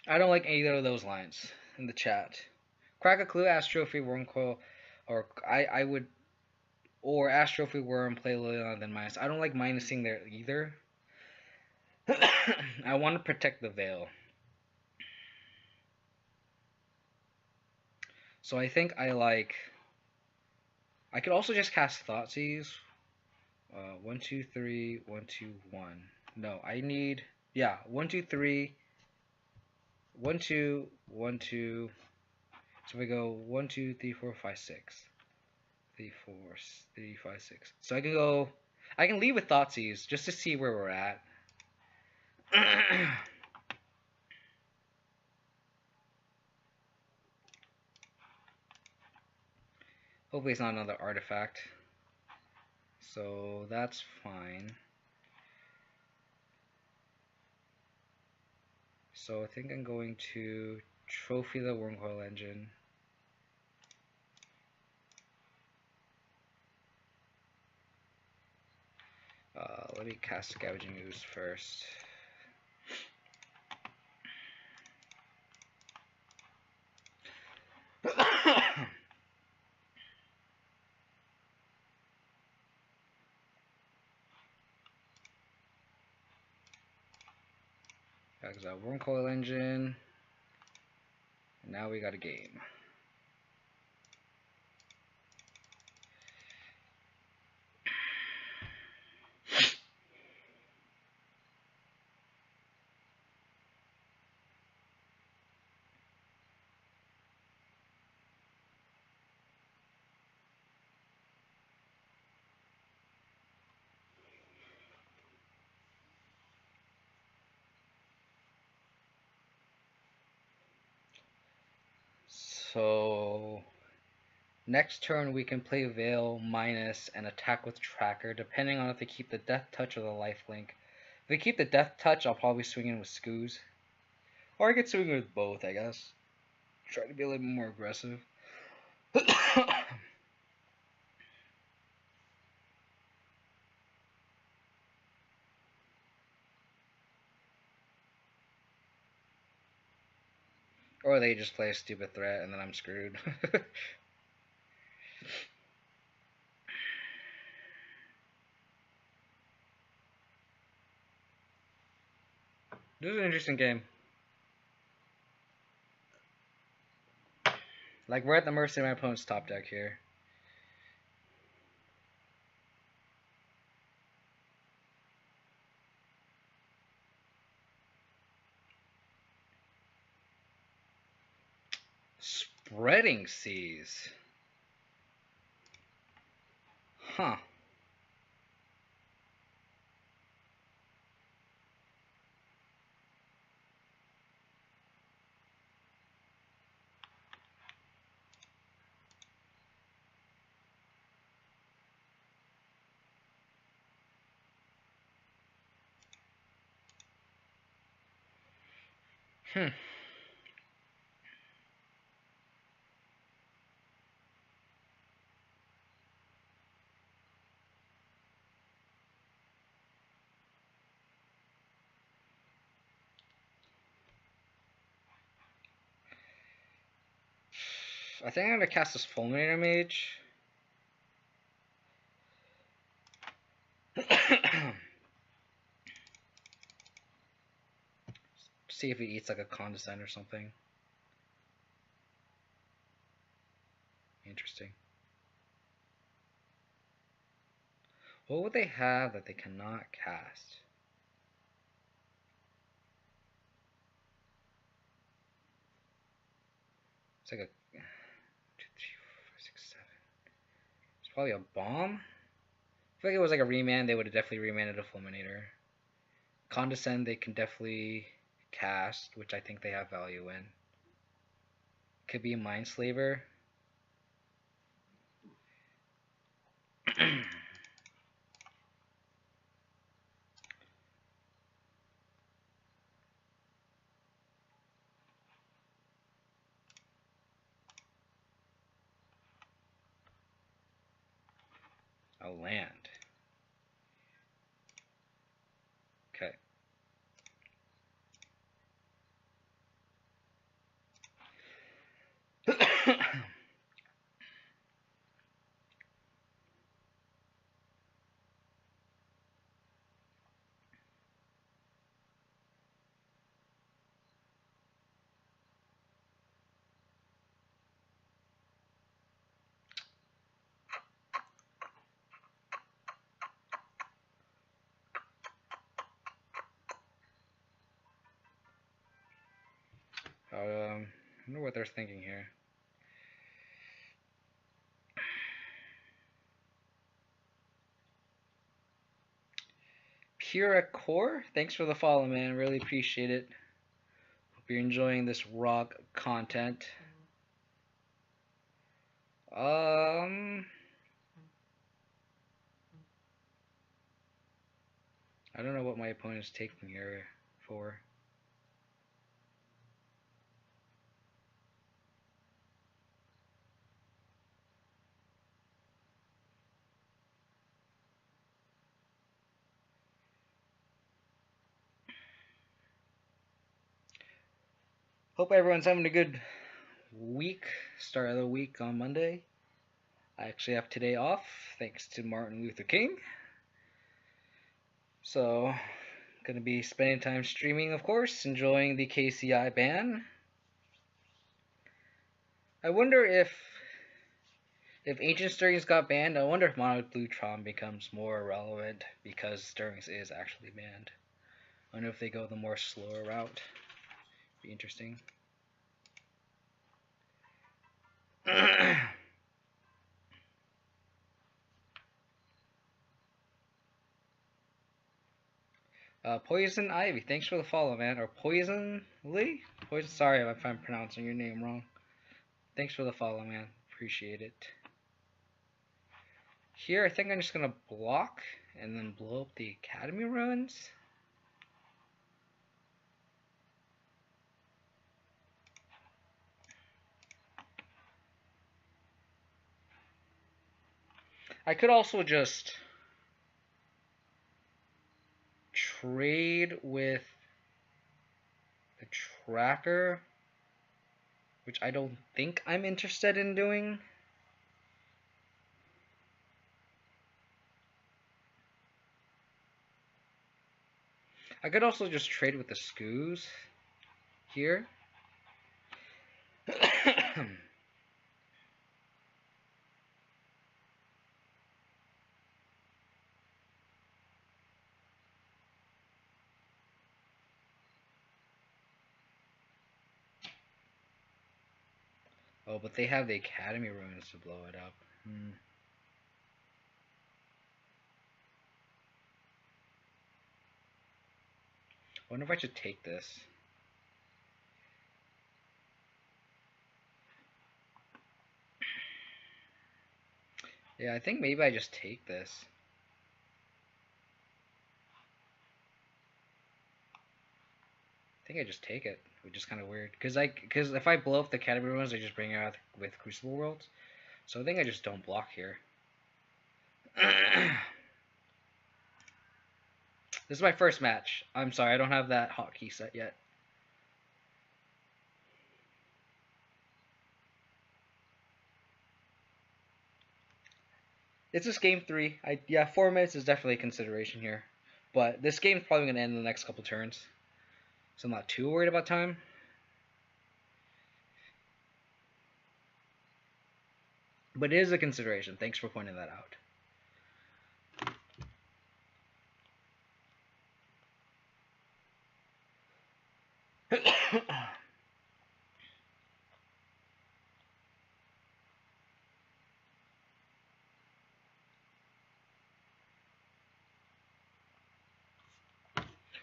I don't like either of those lines in the chat. Crack a clue, ask Trophy Wurmcoil, or I would, or ask Trophy Worm, play Liliana, then minus. I don't like minusing there either. I want to protect the Veil. So I think I could also just cast Thoughtseize. 1, 2, 3, 1, 2, 1. No, I need, yeah, 1, 2, 3, 1, 2, 1, 2. So we go 1, 2, 3, 4, 5, 6. 3, 4, 3, 5, 6. So I can leave with Thoughtseize just to see where we're at. Hopefully it's not another artifact. So that's fine. So I think I'm going to trophy the Wurmcoil Engine. Let me cast Scavenging Ooze first. Exile Wurmcoil Engine. And now we got a game. So next turn we can play Veil minus and attack with Tracker, depending on if they keep the Death Touch or the Lifelink. If they keep the Death Touch, I'll probably swing in with Scooze. Or I could swing with both, I guess. Try to be a little bit more aggressive. Or they just play a stupid threat and then I'm screwed. This is an interesting game. Like, we're at the mercy of my opponent's top deck here. Spreading Seas. Huh. Hmm. I think I'm gonna cast this Fulminator Mage. See if he eats like a Condescend or something. Interesting. What would they have that they cannot cast? It's like a 2, 3, 4, 5, 6, 7. It's probably a bomb. I feel like it was like a remand. They would have definitely remanded a Fulminator. Condescend they can definitely cast, which I think they have value in. Could be a Mindslaver. A land. Okay. I wonder what they're thinking here. Pura Core, thanks for the follow, man. Really appreciate it. Hope you're enjoying this rock content. I don't know what my opponent's taking here for. Hope everyone's having a good week. Start of the week on Monday. I actually have today off, thanks to Martin Luther King. So, gonna be spending time streaming, of course, enjoying the KCI ban. I wonder if Ancient Stirrings got banned, I wonder if Mono Blue Tron becomes more relevant because Stirrings is actually banned. I wonder if they go the more slower route. Be interesting. Poison Ivy, thanks for the follow, man. Or Poison Lee? Poison, sorry if I'm pronouncing your name wrong. Thanks for the follow, man. Appreciate it. Here, I think I'm just gonna block and then blow up the Academy ruins. I could also just trade with the tracker, which I don't think I'm interested in doing. I could also just trade with the Scoos here. Oh, but they have the Academy ruins to blow it up. I wonder if I should take this. Yeah, I think maybe I just take this. I think I just take it, which is kind of weird. Because if I blow up the Academy ruins, I just bring it out with Crucible Worlds. So I think I just don't block here. This is my first match. I'm sorry, I don't have that hotkey set yet. It's just game 3. Yeah, 4 minutes is definitely a consideration here. But this game's probably going to end in the next couple turns. So I'm not too worried about time. But it is a consideration. Thanks for pointing that out.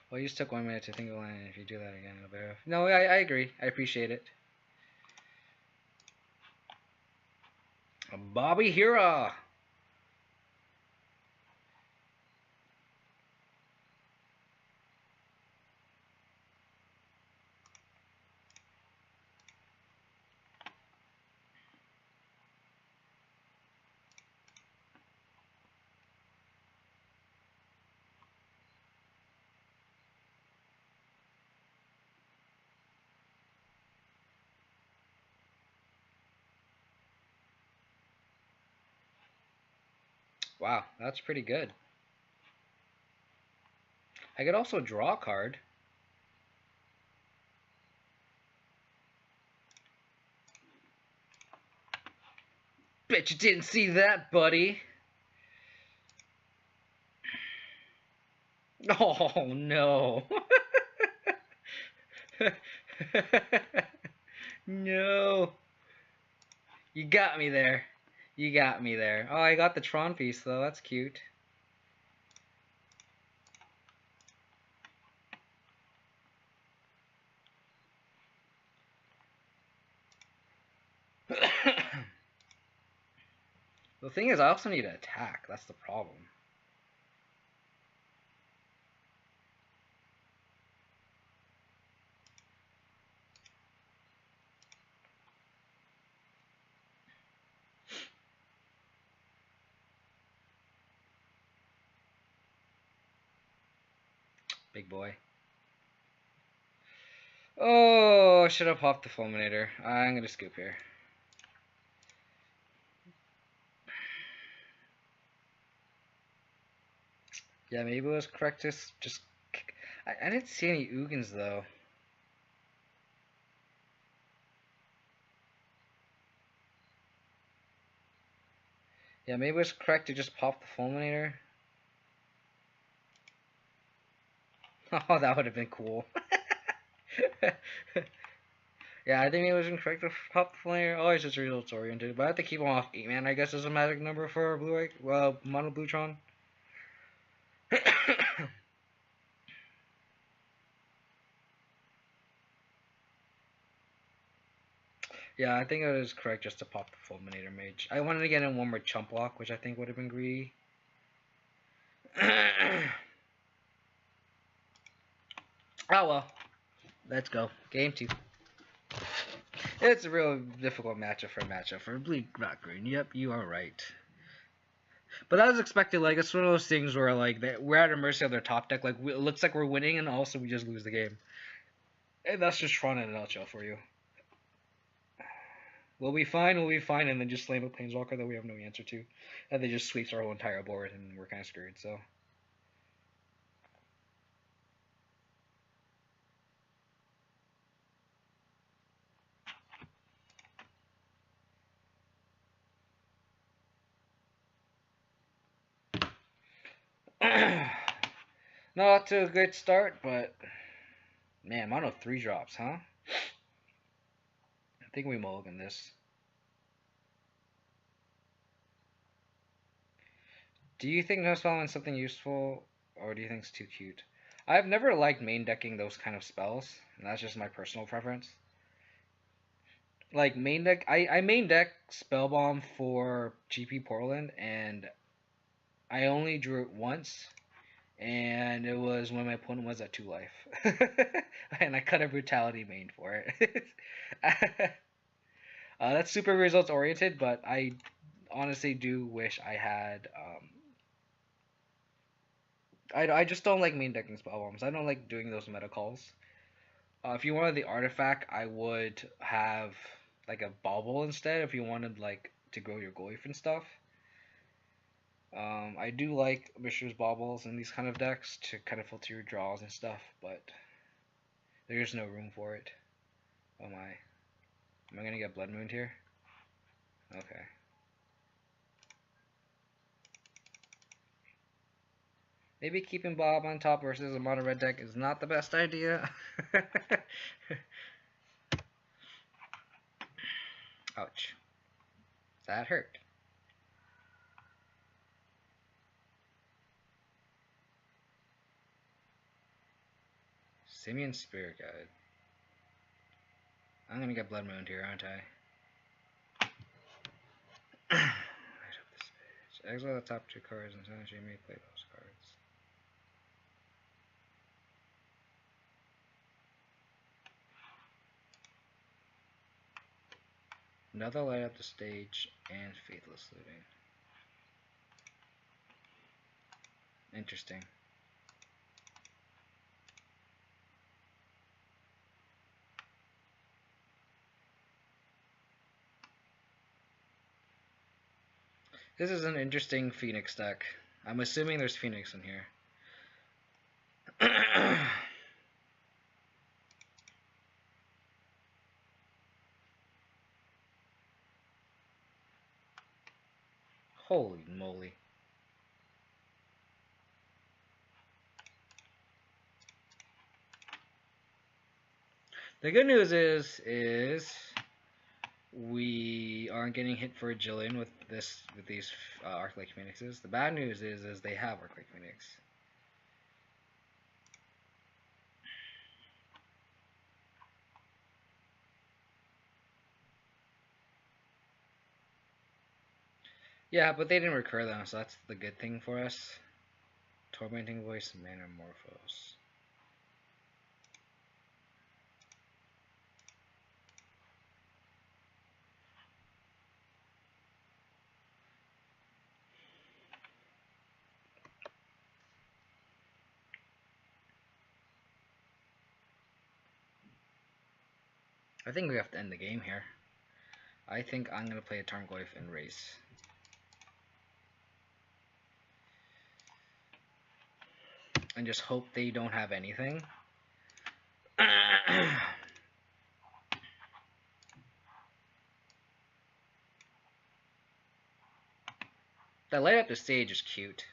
Well, you just took 1 minute to think of land. If you do that again, it'll be... No, I agree. I appreciate it. Bobby Hira. Wow, that's pretty good. I could also draw a card. Bet you didn't see that, buddy. Oh, no. No. You got me there. You got me there. Oh, I got the Tron piece, though. That's cute. The thing is, I also need to attack. That's the problem. Big boy. Oh, I should have popped the Fulminator. I'm going to scoop here. Yeah, maybe it was correct to just... I didn't see any Ugins, though. Yeah, maybe it was correct to just pop the Fulminator. Oh, that would have been cool. Yeah, I think it was incorrect to pop the Fulminator. Always just results oriented. But I have to keep him off 8 man, I guess, is a magic number for Blue Mono Bluetron. Yeah, I think it was correct just to pop the Fulminator Mage. I wanted to get in one more Chump Block, which I think would have been greedy. Oh well. Let's go. Game 2. It's a real difficult matchup for Blue Rock Green. Yep, you are right. But that was expected. Like, it's one of those things where, like, we're at the mercy of their top deck. Like, it looks like we're winning, and also we just lose the game. And that's just Tron in a nutshell for you. We'll be fine, and then just slam a Planeswalker that we have no answer to. And they just sweeps our whole entire board, and we're kind of screwed, so... Not to a great start, but... Man, mono 3 drops, huh? I think we mulligan this. Do you think no spell is something useful, or do you think it's too cute? I've never liked main decking those kind of spells, and that's just my personal preference. Like main deck, I main deck Spellbomb for GP Portland, and I only drew it once, and it was when my opponent was at 2 life, and I cut a Brutality main for it. That's super results oriented, but I honestly do wish I had. I just don't like main decking Spellbombs. I don't like doing those meta calls. If you wanted the artifact, I would have like a bauble instead. If you wanted like to grow your Goyf and stuff. I do like Mishra's Baubles in these kind of decks to kind of filter your draws and stuff, but there's no room for it. Oh my. Am I gonna get Blood Moon here? Okay. Maybe keeping Bob on top versus a mono red deck is not the best idea. Ouch. That hurt. Simeon Spirit Guide. I'm gonna get Blood Moon here, aren't I? Right up this page. Exile the top 2 cards and sentence you may play those cards. Another light up the stage and Faithless Looting. Interesting. This is an interesting Phoenix deck. I'm assuming there's Phoenix in here. Holy moly. The good news is we aren't getting hit for Jillian with these Arclight Phoenixes. The bad news is they have Arclight Phoenix. Yeah, but they didn't recur them, so that's the good thing for us. Tormenting Voice and Manamorphose. I think we have to end the game here. I think I'm going to play a Tarmogoyf and race. And just hope they don't have anything. That light up the stage is cute.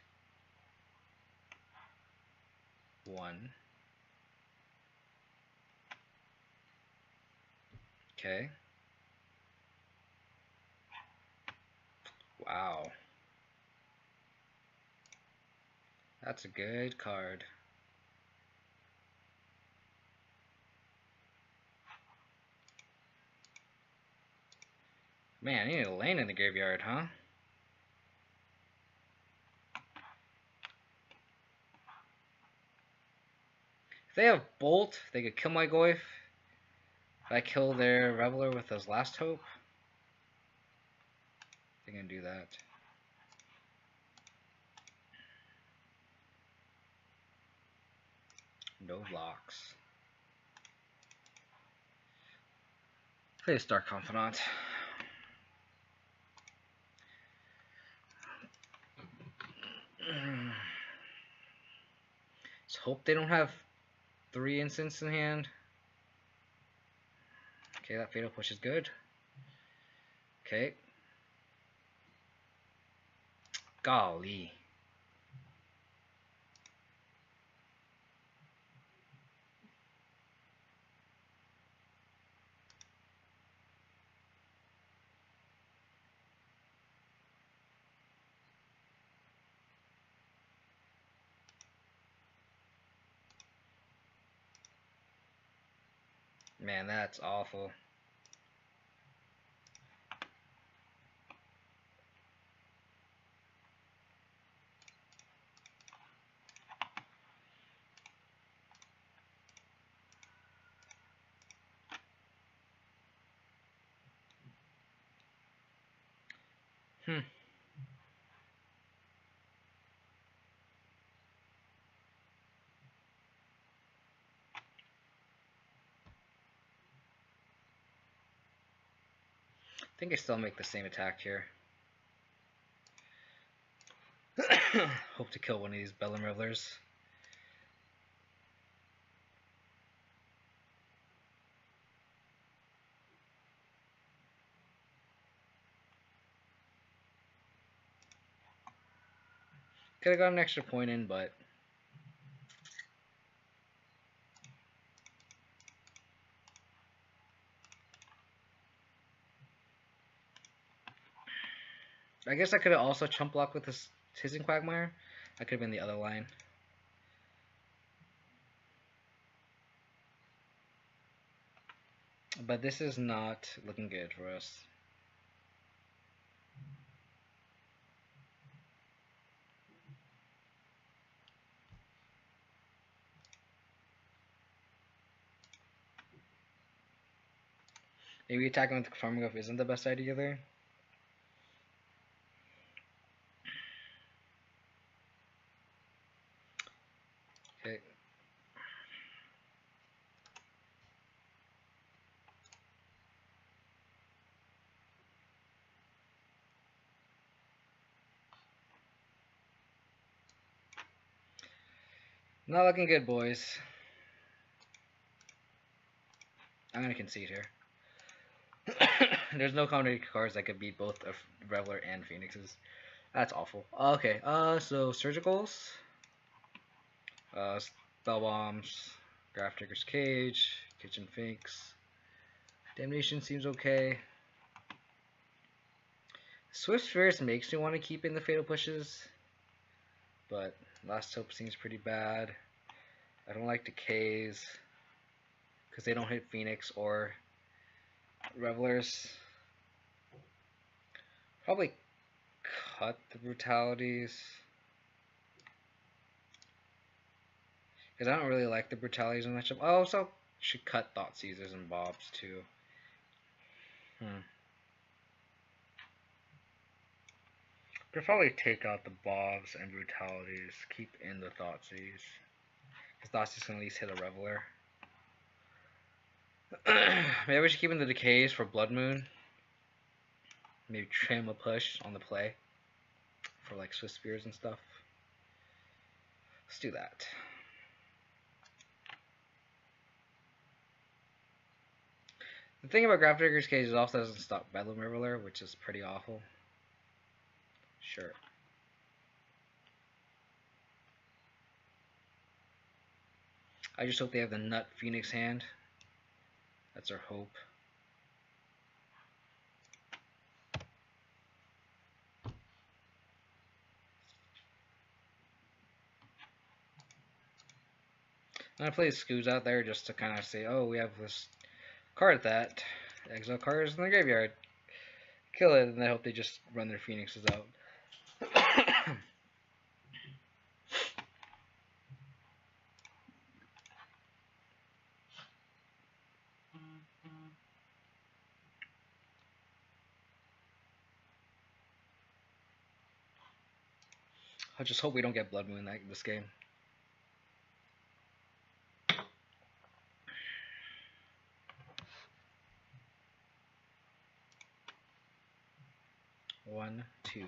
1. Okay. Wow. That's a good card. Man, I need a lane in the graveyard, huh? If they have Bolt, they could kill my Goyf. If I kill their Reveler with his Last Hope, they can do that. No blocks. Play a Star Confidant. Let's hope they don't have 3 instants in hand. Okay, that Fatal Push is good. Okay. Golly. Man, that's awful. Hmm. I think I still make the same attack here. Hope to kill one of these Bellum Revelers. Could have got an extra point in, but I guess I could have also chump blocked with this Hissing Quagmire. That could have been the other line. But this is not looking good for us. Maybe attacking with Farming isn't the best idea there. Okay. Not looking good, boys. I'm gonna concede here. There's no combination cards that could beat both a Reveler and Phoenixes. That's awful. Okay, so Surgicals, Spell Bombs, Grafdigger's Cage, Kitchen Finks. Damnation seems okay. Swift Spirits makes me want to keep in the Fatal Pushes, but Last Hope seems pretty bad. I don't like Decays because they don't hit Phoenix or Revelers. Probably cut the Brutalities because I don't really like the Brutalities in matchup. Oh, so should cut Thought Seizers and Bobs too. Could probably take out the Bobs and Brutalities, keep in the Thoughtseize. Because Thoughtseize can at least hit a Reveler. Maybe we should keep in the Decays for Blood Moon. Maybe trim a push on the play for like Swift Spears and stuff. Let's do that. The thing about Grafdigger's Cage is also doesn't stop Bedlam Reveler, which is pretty awful. Sure. I just hope they have the Nut Phoenix hand. That's our hope. I'm gonna play Scoos out there just to kind of say, oh, we have this card that exile cards in the graveyard. Kill it, and I hope they just run their Phoenixes out. I just hope we don't get Blood Moon this game. One, two.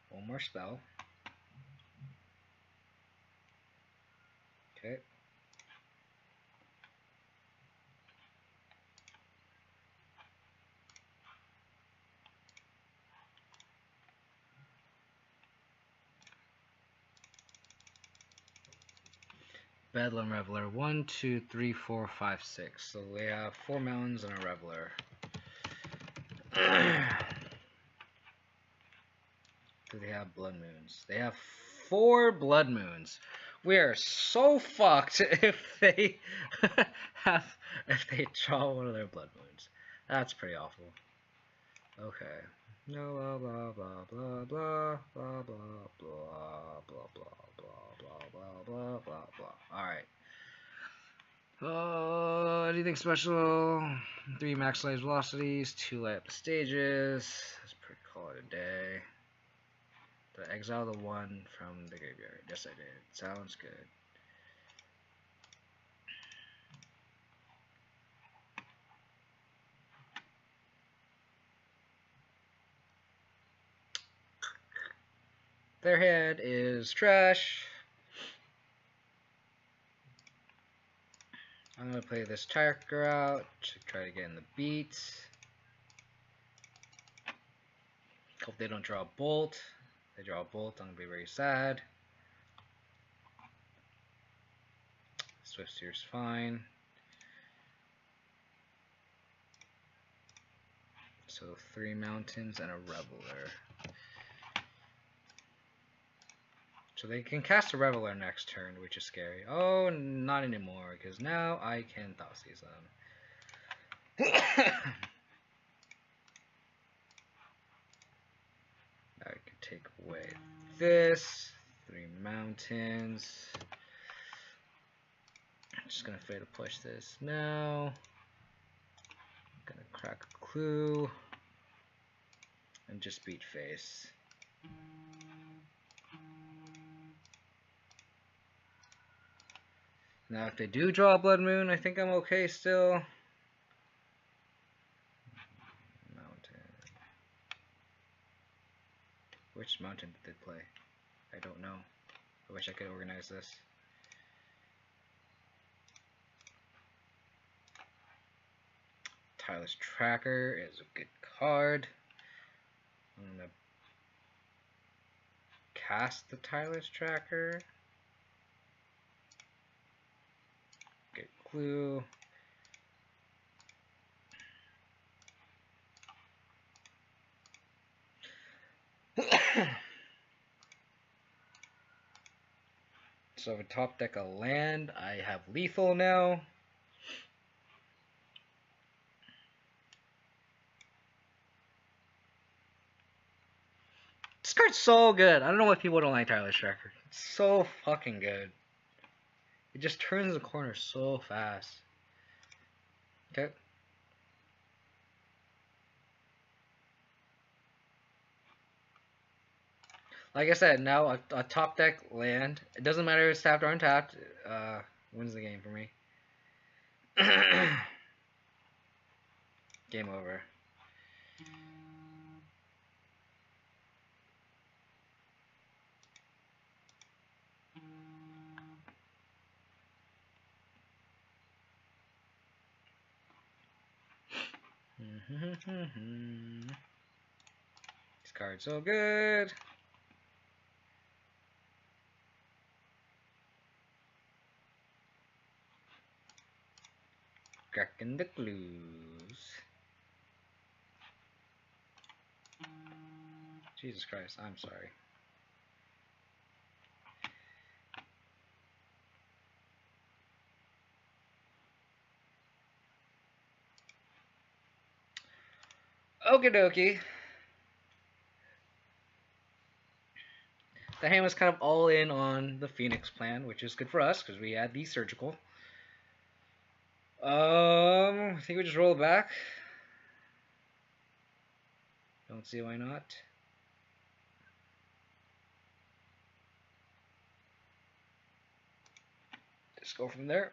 One more spell. Okay. Bedlam Reveler. 1, 2, 3, 4, 5, 6. So we have 4 mountains and a Reveler. Do they have Blood Moons? They have 4 Blood Moons. We're so fucked if they if they draw one of their blood moons. That's pretty awful. Okay. No blah blah blah blah blah blah blah blah blah blah blah blah blah blah blah. Alright. Anything special? 3 maximized velocities, 2 light up stages. Let's pretty call it a day. Did I exile the 1 from the graveyard? Yes, I did. Sounds good. Their head is trash. I'm going to play this Tiger out to try to get in the beat. Hope they don't draw a bolt. If they draw a bolt, I'm going to be very sad. Swiftspear's fine. So 3 mountains and a reveler. So they can cast a reveler next turn, which is scary. Oh, not anymore, because now I can Thoughtseize them. I can take away this. 3 mountains. I'm just gonna fail to push this now. I'm gonna crack a clue and just beat face. Now if they do draw a blood moon, I think I'm okay still. Mountain. Which mountain did they play? I don't know. I wish I could organize this. Tireless Tracker is a good card. I'm gonna cast the Tireless Tracker. Get clue. So if I top deck a land, I have lethal now. This card's so good. I don't know why people don't like Tireless Tracker. It's so fucking good. It just turns the corner so fast. Okay. Like I said, now a top deck land. It doesn't matter if it's tapped or untapped. Wins the game for me. Game over. This card's so good. Cracking the clues. Jesus Christ, I'm sorry. Okie dokie. The hand was kind of all in on the Phoenix plan, which is good for us because we had the surgical. I think we just roll it back. Don't see why not. Just go from there.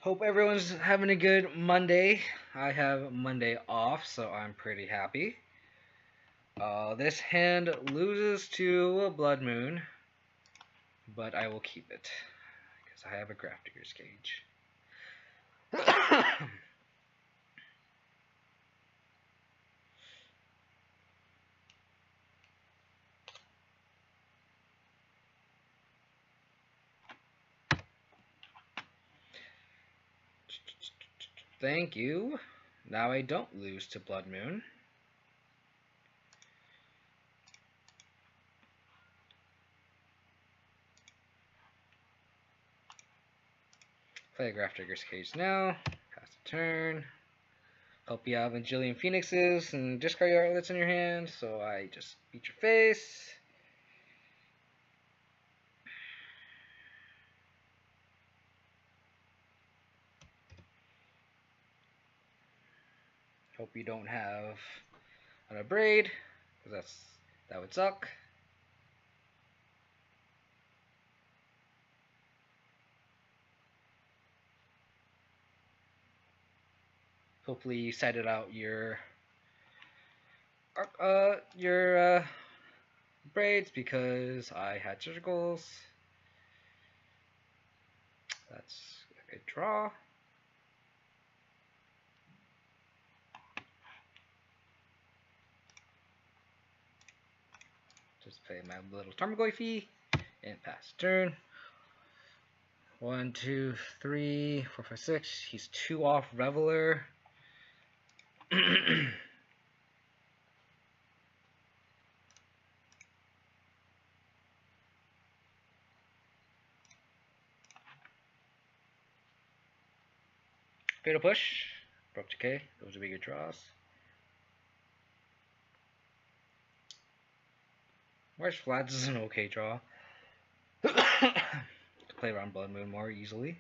Hope everyone's having a good Monday. I have Monday off, so I'm pretty happy. This hand loses to a Blood Moon, but I will keep it because I have a Grafdigger's Cage. thank you. Now I don't lose to Blood Moon. Play a Graph Digger's Cage now. Pass the turn. Help you out with Jillian Phoenixes and discard your artlets in your hand, so I just beat your face. Hope you don't have an Abrade, because that would suck. Hopefully you cited out your braids, because I had surgicals. That's a good draw. Just play my little Tarmogoyf and pass turn. 1, 2, 3, 4, 5, 6. He's 2 off Reveler. Fatal Push. Broke Decay. Those would be good draws. Where's Flats is an okay draw. To play around Blood Moon more easily.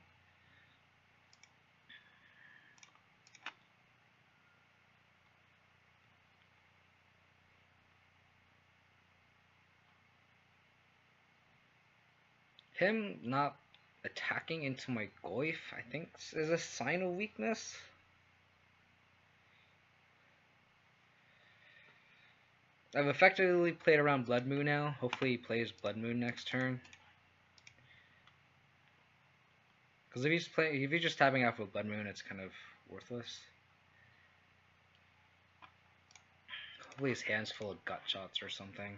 Him not attacking into my Goyf, I think, is a sign of weakness. I've effectively played around Blood Moon now. Hopefully he plays Blood Moon next turn. Because if he's just tapping out with Blood Moon, it's kind of worthless. Hopefully his hand's full of gut shots or something.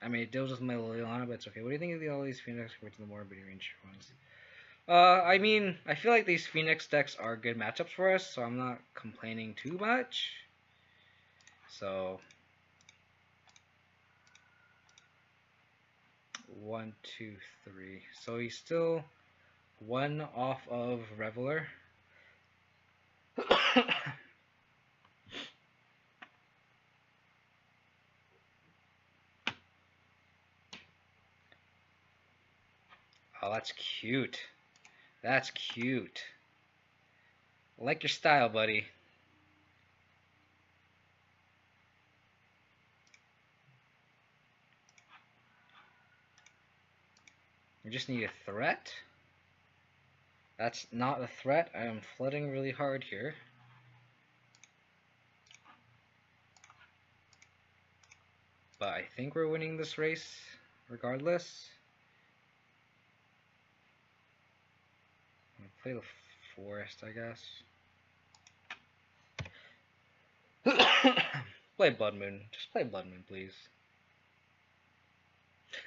I mean, it deals with my Liliana, but it's okay. What do you think of all these Phoenix compared to the more range ones? I mean, I feel like these Phoenix decks are good matchups for us, so I'm not complaining too much. So 1, 2, 3. So he's still 1 off of Reveler. Oh, that's cute. That's cute. I like your style, buddy. We just need a threat. That's not a threat. I am flooding really hard here. But I think we're winning this race regardless. I'm gonna play the forest, I guess. Play Blood Moon. Just play Blood Moon, please.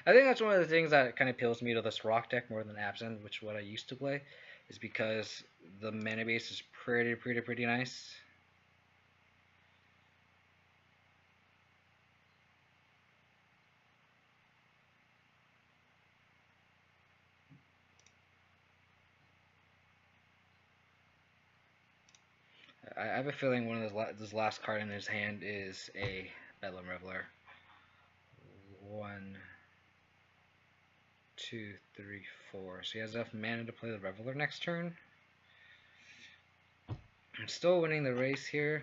I think that's one of the things that kind of appeals to me to this rock deck more than Absinthe, which is what I used to play, is because the mana base is pretty nice. I have a feeling one of this last card in his hand is a Bedlam Reveler. 1, 2, 3, 4. So he has enough mana to play the Reveler next turn. I'm still winning the race here.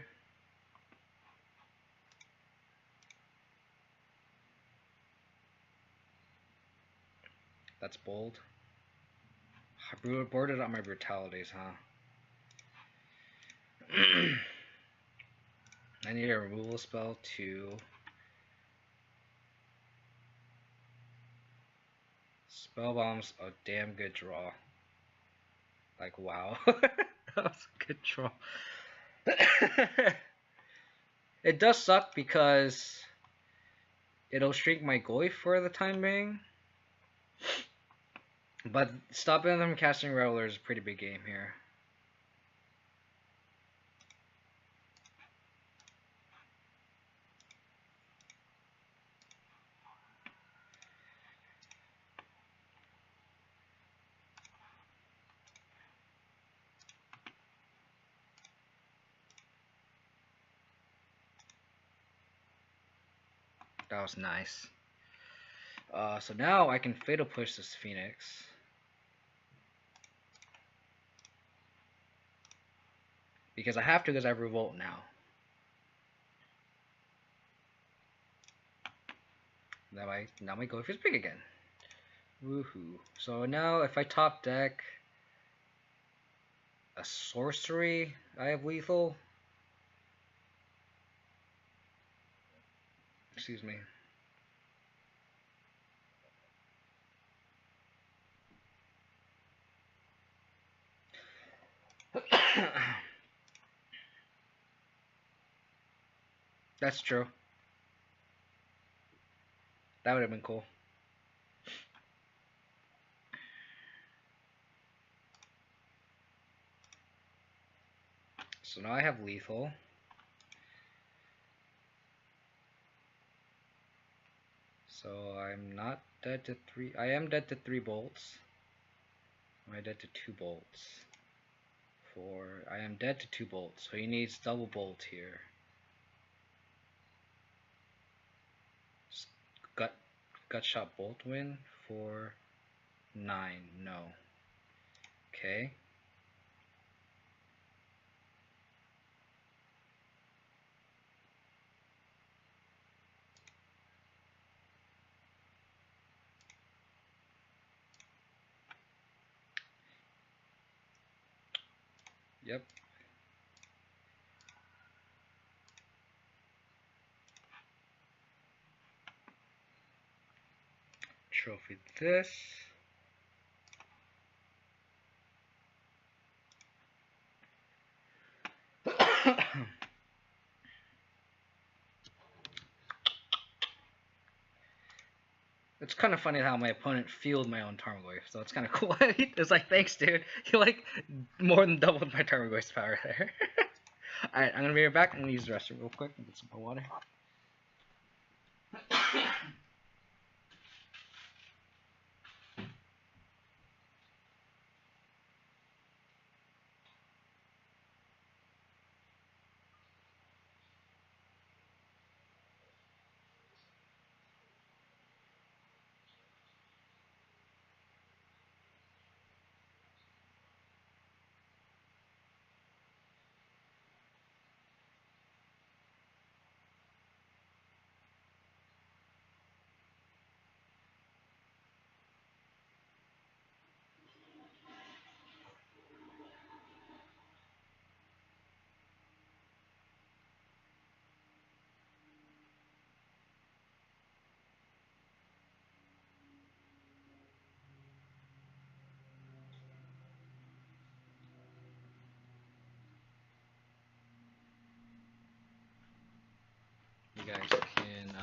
That's bold. I boarded on my brutalities, huh? I need a removal spell to Spellbomb's a damn good draw. Like, wow. That was a good draw. It does suck because it'll shrink my Goyf for the time being. But stopping them from casting Reveler is a pretty big game here. That was nice. So now I can fatal push this Phoenix. Because I have to, because I have Revolt now. Now my Goldfish big again. Woohoo. So now if I top deck a sorcery, I have lethal. Excuse me. That's true. That would have been cool. So now I have lethal. So I'm not dead to 3. I am dead to 3 bolts. Am I dead to 2 bolts? 4. I am dead to 2 bolts. So he needs double bolt here. Gut shot bolt win for 9. No. Okay. Yep. Trophy this. It's kind of funny how my opponent fielded my own Tarmogoyf, so it's kind of cool. It's like, thanks, dude. You like more than doubled my Tarmogoyf's power there. Alright, I'm gonna be right back. I'm gonna use the restroom real quick and get some more water. You guys can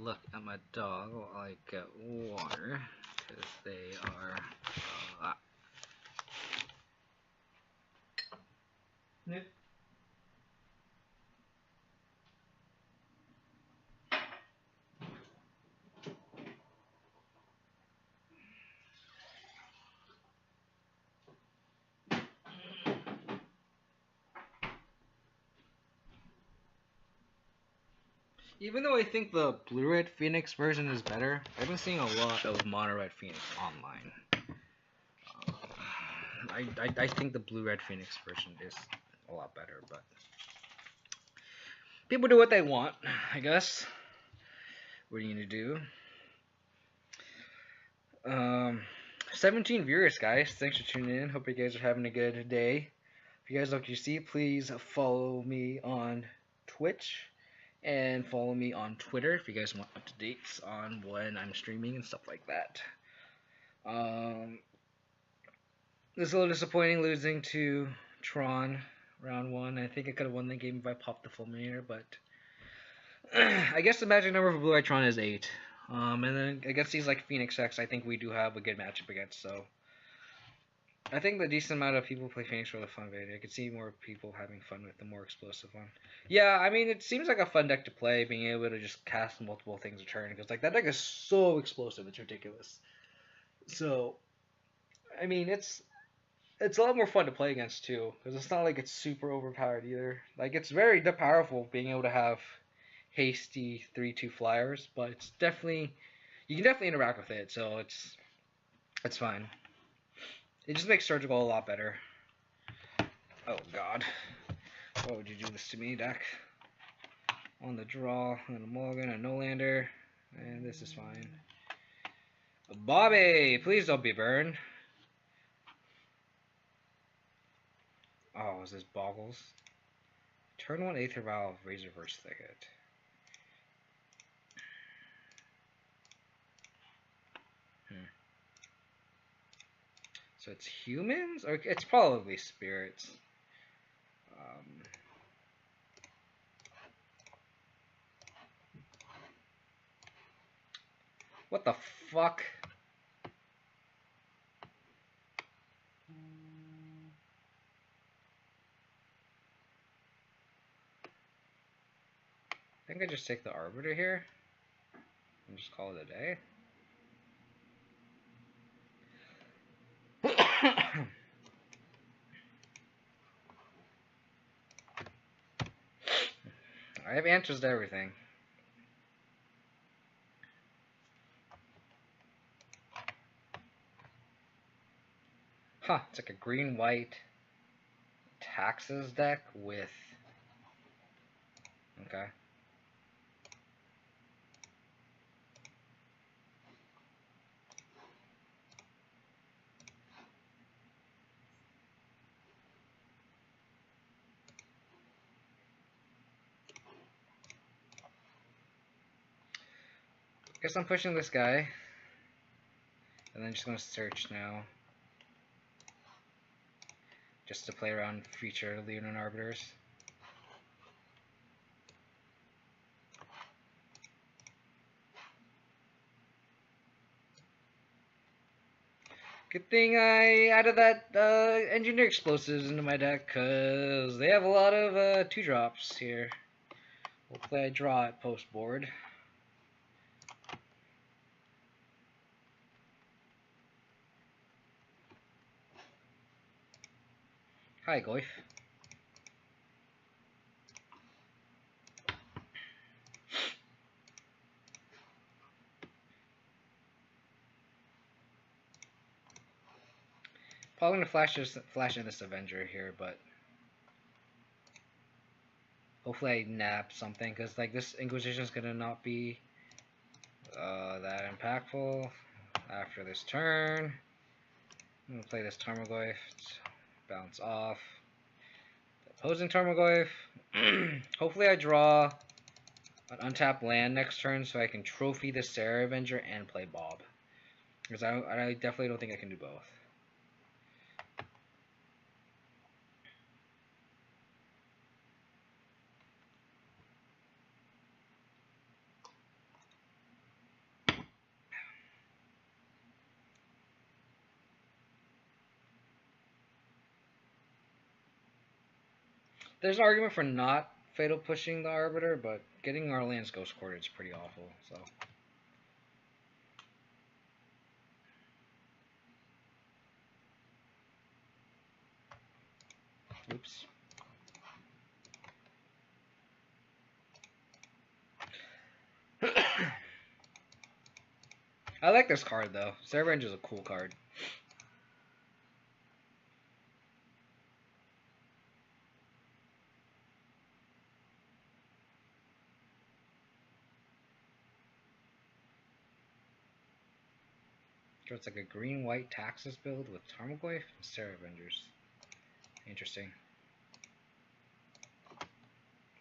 look at my dog while I get water, because they are Nick. Even though I think the blue-red Phoenix version is better, I've been seeing a lot of mono-red Phoenix online. I think the blue-red Phoenix version is a lot better, but people do what they want, I guess. What are you gonna do? 17 viewers, guys. Thanks for tuning in. Hope you guys are having a good day. If you guys like what you see, please follow me on Twitch and follow me on Twitter if you guys want up-to-dates on when I'm streaming and stuff like that. It's a little disappointing losing to Tron round 1. I think I could have won the game if I popped the Fulminator, but I guess the magic number for Blue Eye Tron is 8. And then against these like Phoenix X, I think we do have a good matchup against, so I think the decent amount of people play Phoenix for the fun of it. I could see more people having fun with the more explosive one. Yeah, I mean, it seems like a fun deck to play, being able to just cast multiple things a turn, because like that deck is so explosive, it's ridiculous. So, I mean, it's a lot more fun to play against too, because it's not like it's super overpowered either. Like, it's very powerful being able to have hasty 3/2 flyers, but it's definitely you can definitely interact with it, so it's fine. It just makes surgical a lot better. Oh god, why would you do this to me, deck? On the draw, and a mulligan, a no-lander, and this is fine. Bobby, please don't be burned. Oh, is this Boggles? Turn 1 Aether Valve, Razorverse Thicket. So it's humans? Or it's probably spirits. What the fuck? I think I just take the Arbiter here and just call it a day. I have answers to everything. Huh, it's like a green-white taxes deck with... Okay. Guess I'm pushing this guy. And then just going to search now. Just to play around future Leonin Arbiters. Good thing I added that Engineer Explosives into my deck, because they have a lot of 2-drops here. Hopefully I draw it post-board. Hi, Goif. Probably gonna flash in this Avenger here, but hopefully I nab something, because like this Inquisition is gonna not be that impactful after this turn. I'm gonna play this Tarmogoyf, bounce off. Opposing Tarmogoyf. Hopefully I draw an untapped land next turn so I can trophy the Sarah Avenger and play Bob. Because I definitely don't think I can do both. There's an argument for not fatal pushing the Arbiter, but getting our lands Ghost Quartered is pretty awful, so. Oops. I like this card though. Sarah Avenger is a cool card. So it's like a green-white Taxes build with Tarmogoyf and Sarah Avengers. Interesting.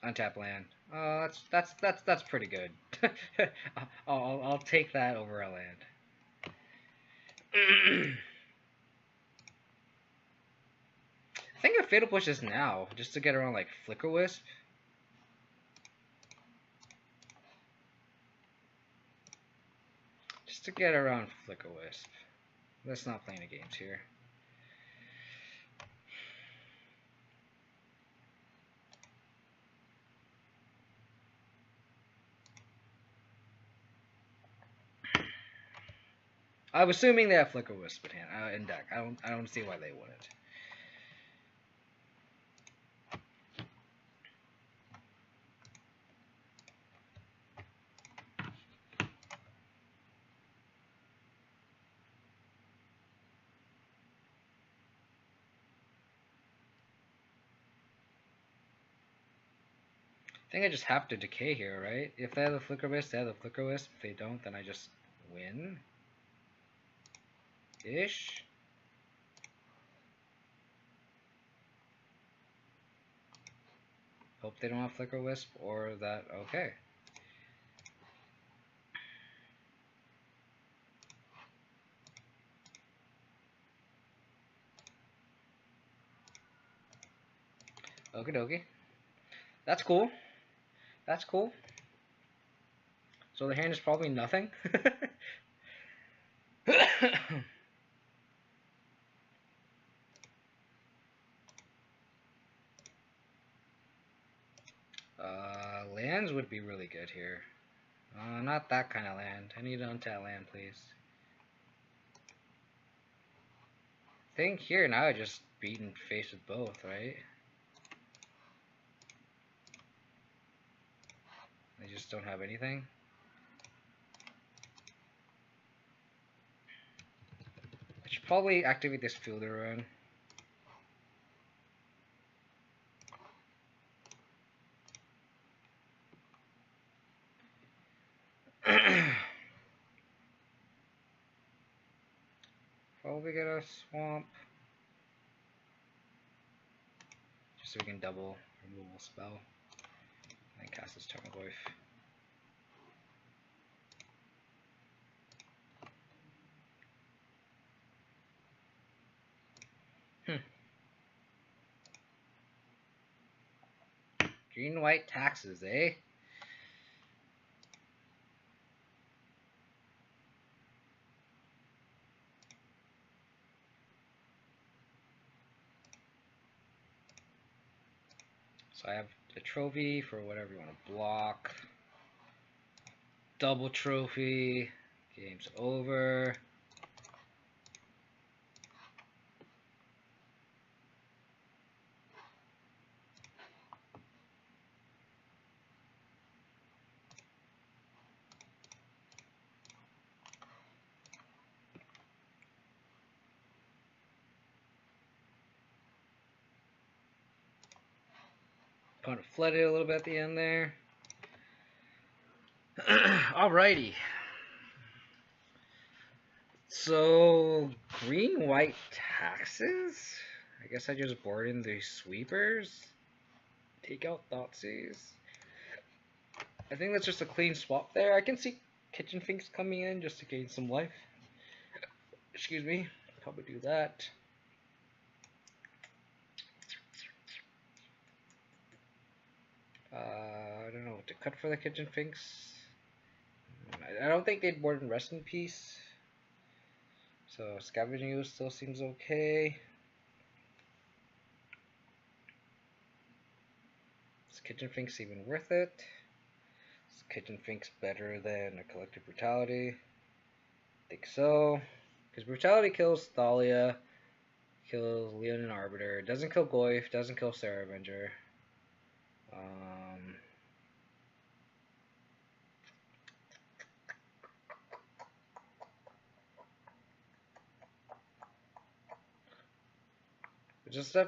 Untap land. Oh, that's pretty good. I'll take that over a land. I think I fatal push this now just to get around like Flicker Wisp. Just to get around Flicker Wisp. Let's not play any games here. I'm assuming they have Flicker Wisp in deck. I don't see why they wouldn't. think I just have to decay here, right? If they have the Flicker Wisp, they have the Flicker Wisp. If they don't, then I just win. Ish. Hope they don't have Flicker Wisp or that. Okay. Okie dokie. That's cool. That's cool. So the hand is probably nothing. Lands would be really good here. Not that kind of land. I need an untap land, please. I think here now I just beat in face with both, right? I just don't have anything. I should probably activate this fielder run. Probably get a swamp. Just so we can double removal spell. And cast this Tarmogoyf. Green white taxes, eh? So I have a trophy for whatever you want to block. Double trophy. Game's over. Opponent flooded a little bit at the end there. Alrighty. So, green white taxes? I guess I just board in the sweepers. Take out Thoughtseize. I think that's just a clean swap there. I can see Kitchen Finks coming in just to gain some life. Excuse me. Probably do that. I don't know what to cut for the Kitchen Finks. I don't think they'd board in Rest in Peace. So Scavenging Ooze still seems okay. Is Kitchen Finks even worth it? Is Kitchen Finks better than a Collective Brutality? I think so. Because Brutality kills Thalia, kills Leonin Arbiter, doesn't kill Goyf, doesn't kill Sarah Avenger.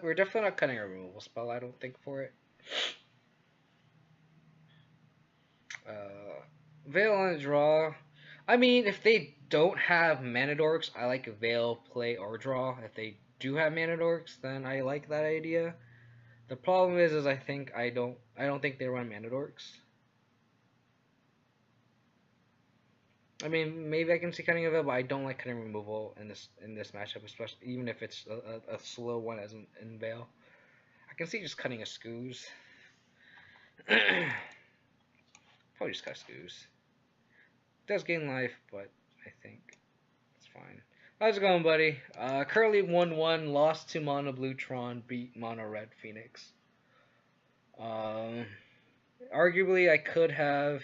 We're definitely not cutting a removal spell, I don't think, for it. Veil on a draw. I mean, if they don't have mana dorks, I like Veil, play, or draw. If they do have mana dorks, then I like that idea. The problem is I don't think they run mana dorks. I mean, maybe I can see cutting a Veil, but I don't like cutting removal in this matchup, especially even if it's a slow one as in Veil. I can see just cutting a Scooze. Probably just cut Scooze. Does gain life, but I think it's fine. How's it going, buddy? Currently 1-1, lost to Mono Blue Tron, beat Mono Red Phoenix. Arguably, I could have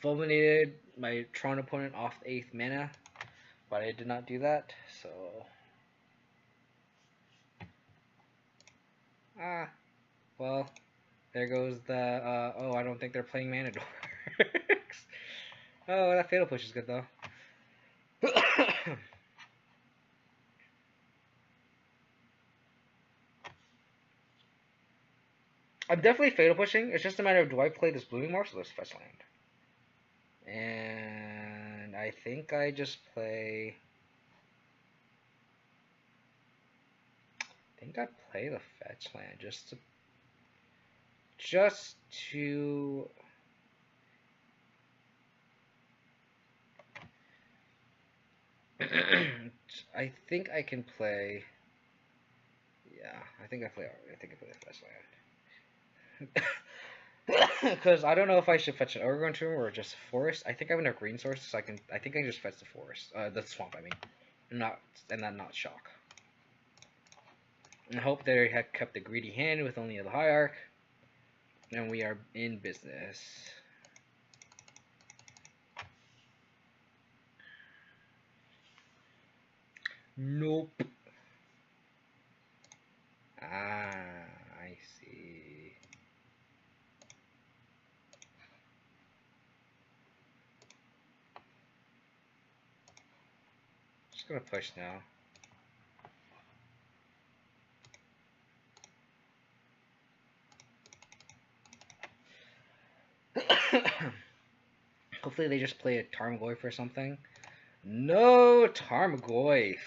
fulminated my Tron opponent off the 8th mana, but I did not do that, so... well, there goes the, oh, I don't think they're playing mana dorks. Oh, that Fatal Push is good, though. I'm definitely fatal pushing. It's just a matter of do I play this blooming marsh or this fetch land? And I think I just play. I think I play the fetch land just to. I think I can play. Yeah, I think I play the fetch land. Because I don't know if I should fetch an Overgrown Tomb or just a forest. I think I have enough green sources, so I think I can just fetch the forest, the swamp. I mean, and then not shock. And hope they had kept the greedy hand with only the hierarch, and we are in business. Nope. Ah, I see. Just gonna push now. Hopefully they just play a Tarmogoyf or something. No Tarmogoyf.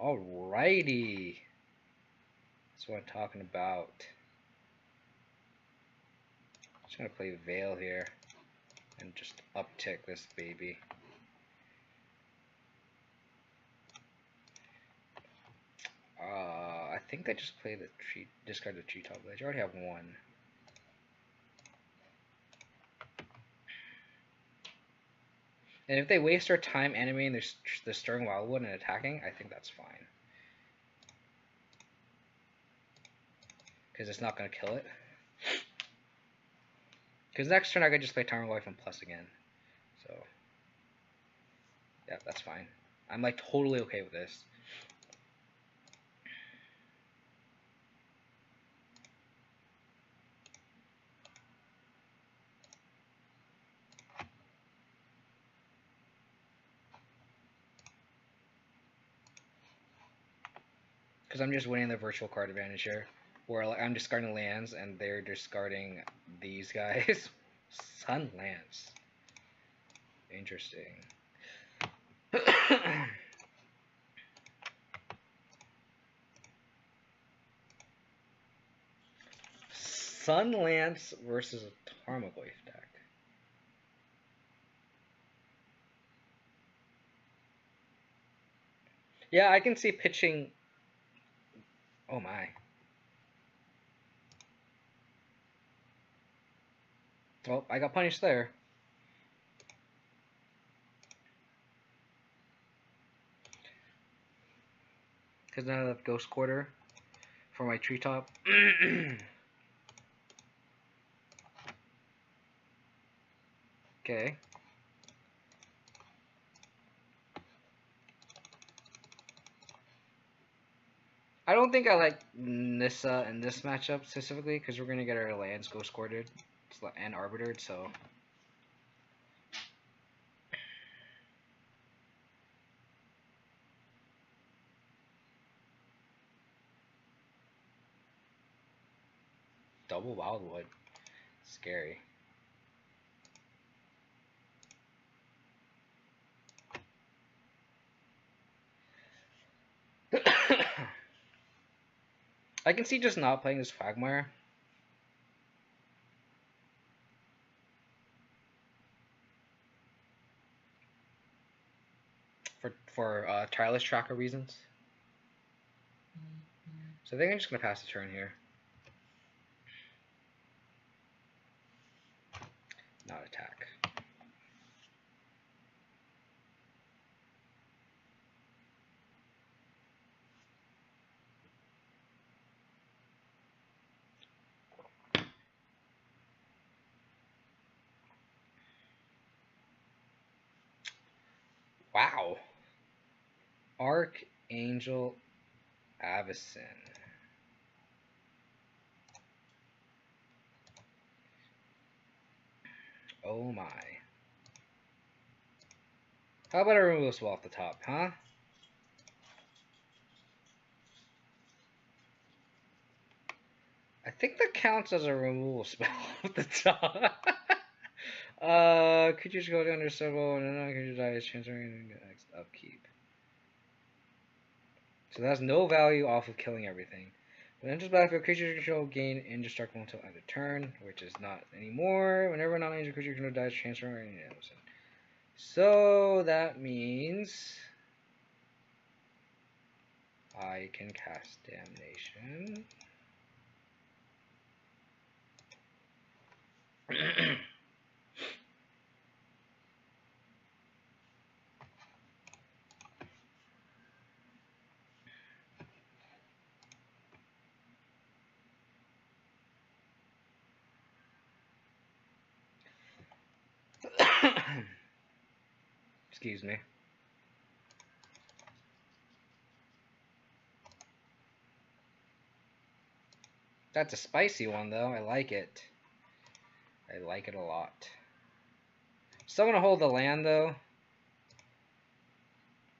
Alrighty. That's what I'm talking about. Just gonna play Veil here and just uptick this baby. I think I just play the tree, discard the treetop village. I already have one. And if they waste their time animating the Stirring Wildwood and attacking, I think that's fine. Because it's not going to kill it. Because next turn I could just play Tarmogoyf and plus again. So, yeah, that's fine. I'm like totally okay with this. Because I'm just winning the virtual card advantage here. Where I'm discarding lands and they're discarding these guys. Sun lands. Interesting. Sun Lance versus a Tarmogoyf deck. Yeah, I can see pitching. Oh my. Well, I got punished there. Because now I have Ghost Quarter for my treetop. Okay. I don't think I like Nissa in this matchup specifically because we're going to get our lands Ghost Quartered and Arbitered, so. Double Wildwood. Scary. I can see just not playing this Quagmire. For tireless tracker reasons. So I think I'm just going to pass the turn here. Not attack. Wow. Archangel Avacyn. Oh my. How about I remove this wall off the top, huh? I think the counts as a removal spell off the top. Creatures go under several and another creature dies, transferring the next upkeep. So that's no value off of killing everything. When enters battlefield, creatures control gain indestructible until end of turn, which is not anymore. Whenever a non-injured creature control dies, transferring. So that means I can cast Damnation. Excuse me. That's a spicy one, though. I like it. I like it a lot. Still gonna hold the land, though.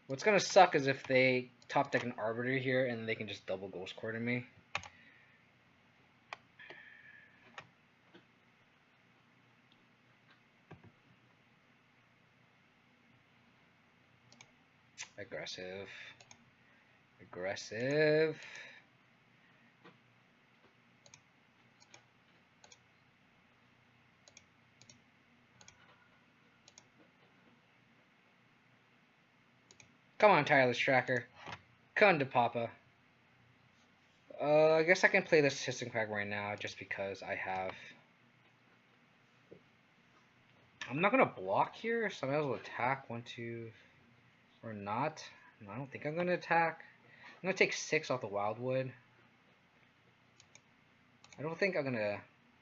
What's gonna suck is if they top deck an Arbiter here and they can just double Ghost Quarter me. Aggressive. Aggressive. Come on, Tireless Tracker. Come to Papa. I guess I can play this Hissing Crag right now just because I have... I'm not going to block here, so I might as well attack. 1, 2... Or not. No, I don't think I'm going to attack. I'm going to take 6 off the Wildwood. I don't think I'm going to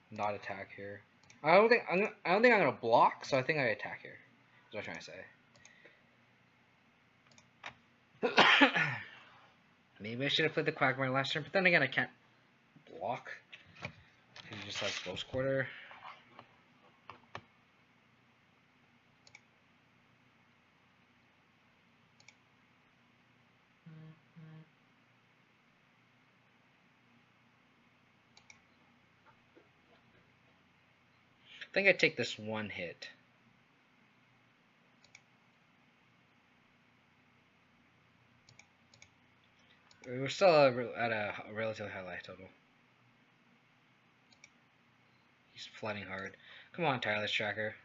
not attack here. I don't think I'm going to block, so I think I attack here. That's what I'm trying to say. Maybe I should have played the Quagmire last turn, but then again, I can't block. He just has Ghost Quarter. I think I take this one hit. We're still at a relatively high life total. He's flooding hard. Come on, Tireless Tracker.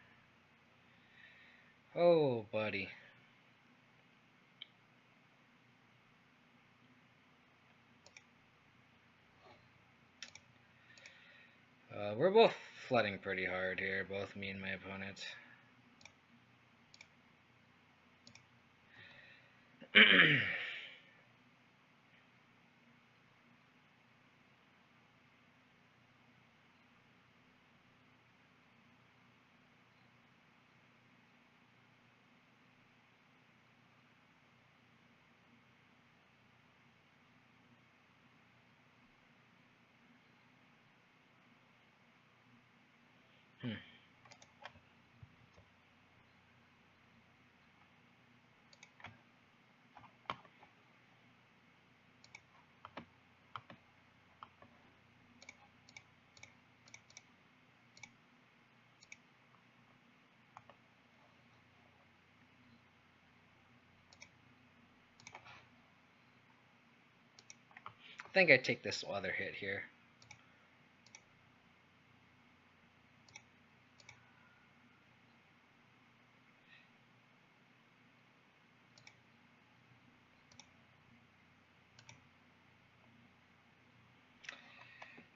Oh, buddy. We're both flooding pretty hard here, both me and my opponent. I think I take this other hit here.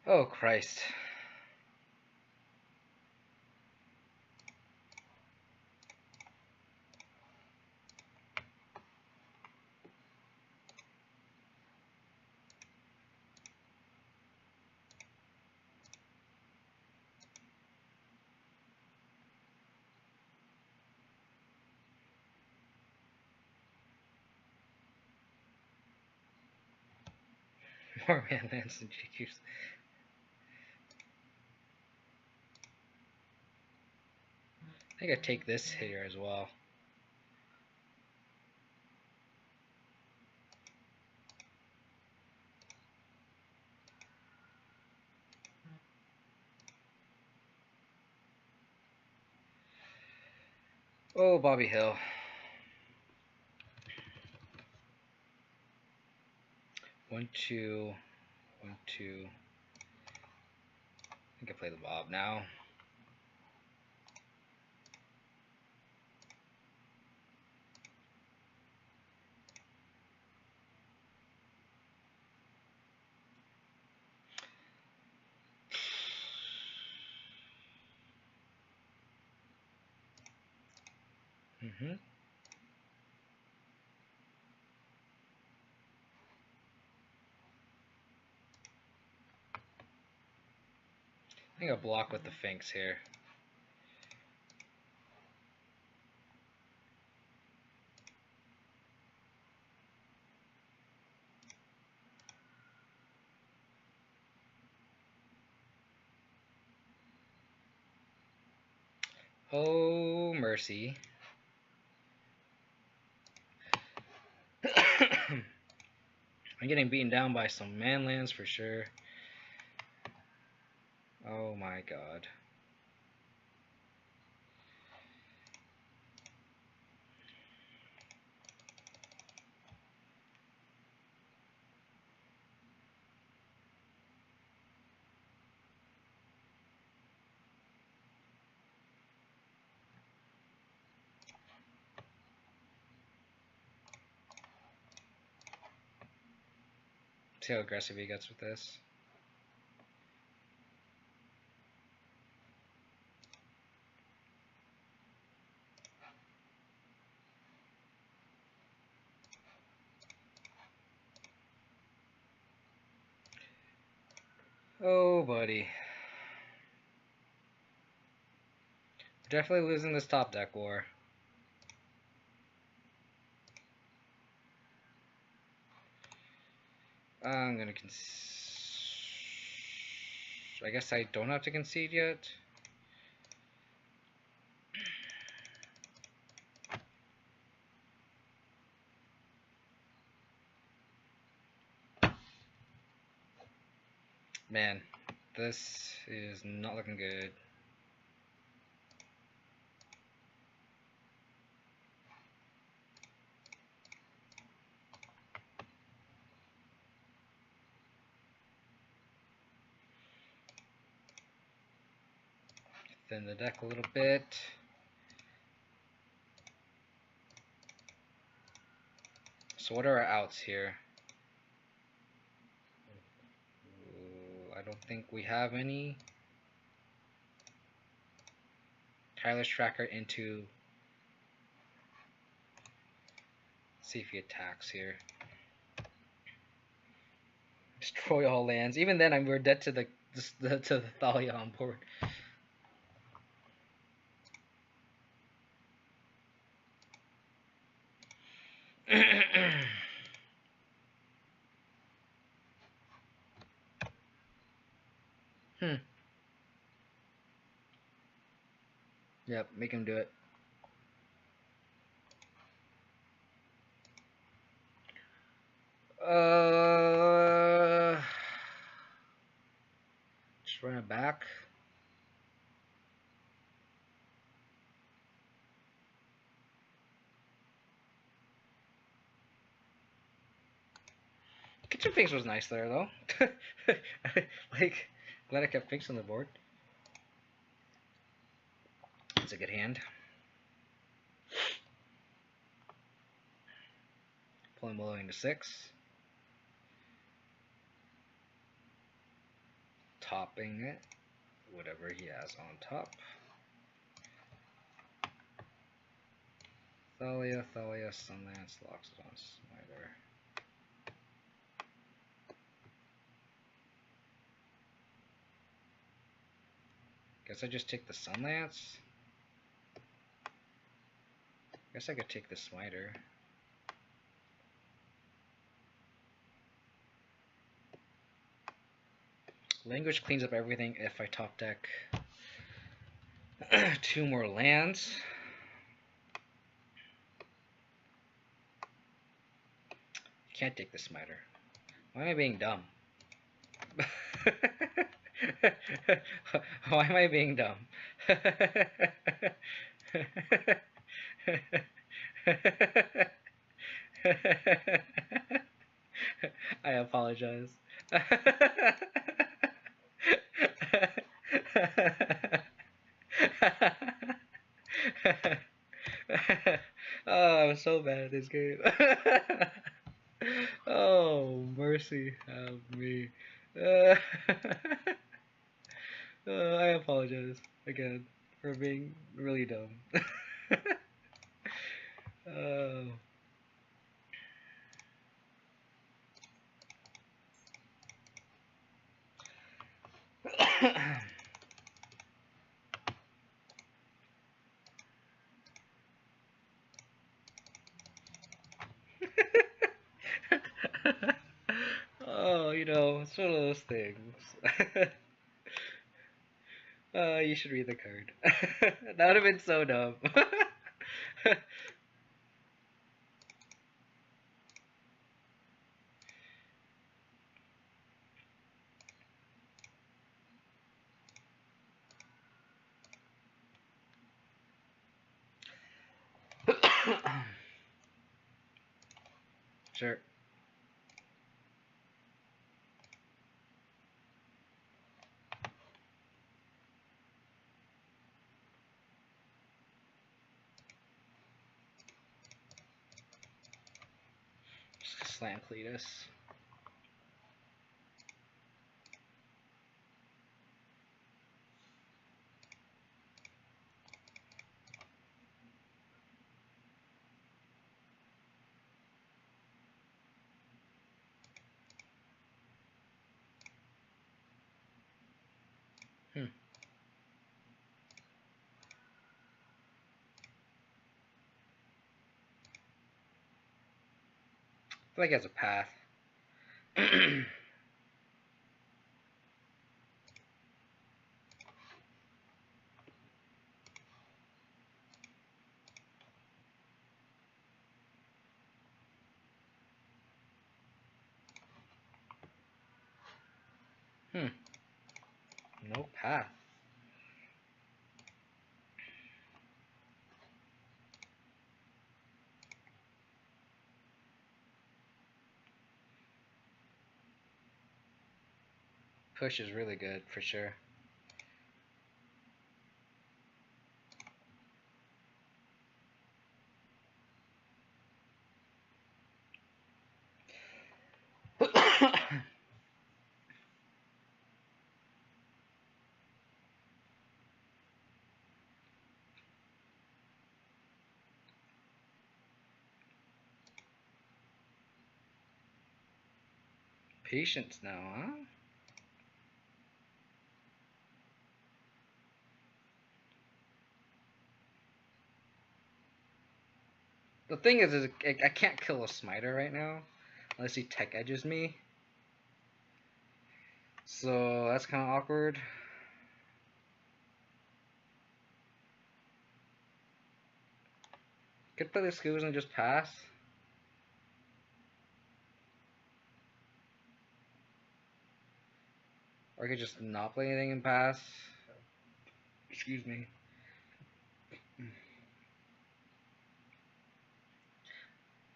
Oh, Christ. More man lands than GQs. I think I take this here as well. Oh, Bobby Hill. One, two, one, two. I think I play the Bob now. Mm-hmm. I think I'll block with the Finks here. Oh, mercy. I'm getting beaten down by some manlands for sure. Oh my god. See how aggressive he gets with this. Oh, buddy. We're definitely losing this top deck war. I'm gonna I guess I don't have to concede yet. Man, this is not looking good. Thin the deck a little bit. So what are our outs here? Ooh, I don't think we have any. Tyler's Tracker into... See if he attacks here. Destroy all lands. Even then, we're dead to the Thalia on board. Yep, make him do it. Just run it back. Kitchen Finks was nice there, though. Like, glad I kept Finks on the board. That's a good hand. Pulling Willow into 6. Topping it. Whatever he has on top. Thalia, Sunlance, locks it on Smiter. Guess I just take the Sunlance. Guess I could take the Smiter. Language cleans up everything if I top deck 2 more lands. Can't take the Smiter. Why am I being dumb? Why am I being dumb? I apologize. Oh, I'm so bad at this game. Oh, mercy have me. Uh, I apologize again for being really dumb. Oh. Oh, it's one of those things. You should read the card. That would have been so dumb. Sure. Slam Cletus. Hmm. I feel like it has a path. Hmm. No path. Push is really good for sure. Patience now, huh? The thing is I can't kill a Smiter right now unless he tech edges me. So that's kind of awkward. Could play the Scoos and just pass. Or I could just not play anything and pass. Excuse me.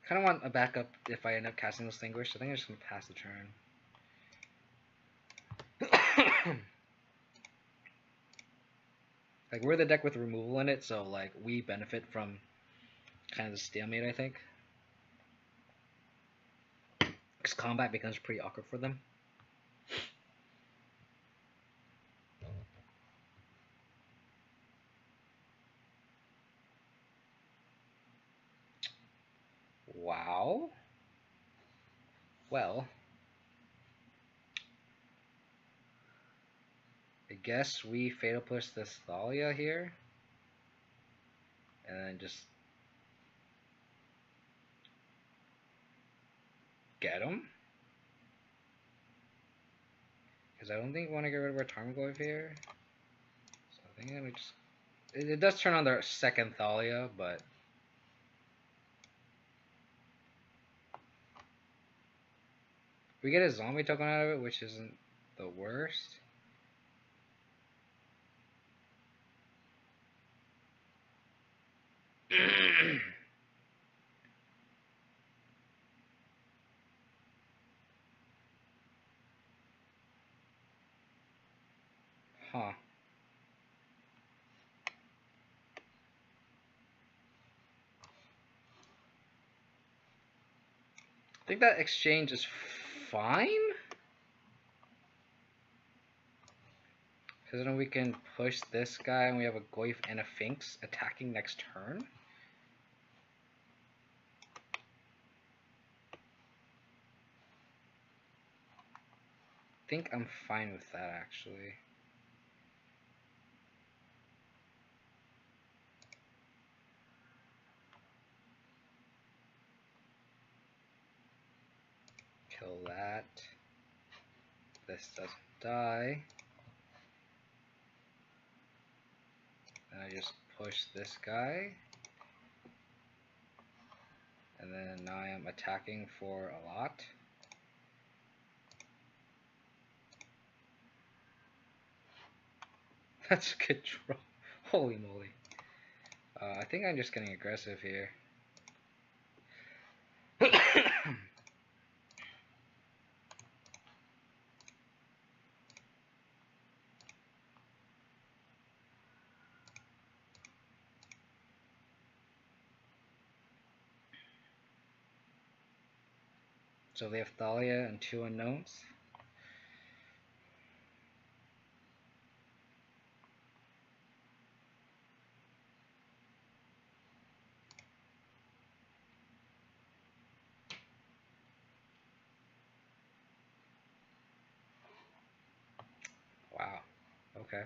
Kind of want a backup if I end up casting Distinguished. I think I'm just going to pass the turn. Like, we're the deck with removal in it, so, like, we benefit from kind of the stalemate, I think. Because combat becomes pretty awkward for them. Wow. Well, I guess we Fatal Push this Thalia here. And then just get him. Because I don't think we want to get rid of our Tarmogoyf here. So I think I'm gonna just... It does turn on their second Thalia, but... We get a zombie token out of it, which isn't the worst. think that exchange is fine. Because then we can push this guy and we have a Goyf and a Finks attacking next turn. I think I'm fine with that actually. Kill that. This doesn't die. And I just push this guy. And then now I am attacking for a lot. That's a good draw. Holy moly. I think I'm just getting aggressive here. So they have Thalia and 2 unknowns. Wow. Okay.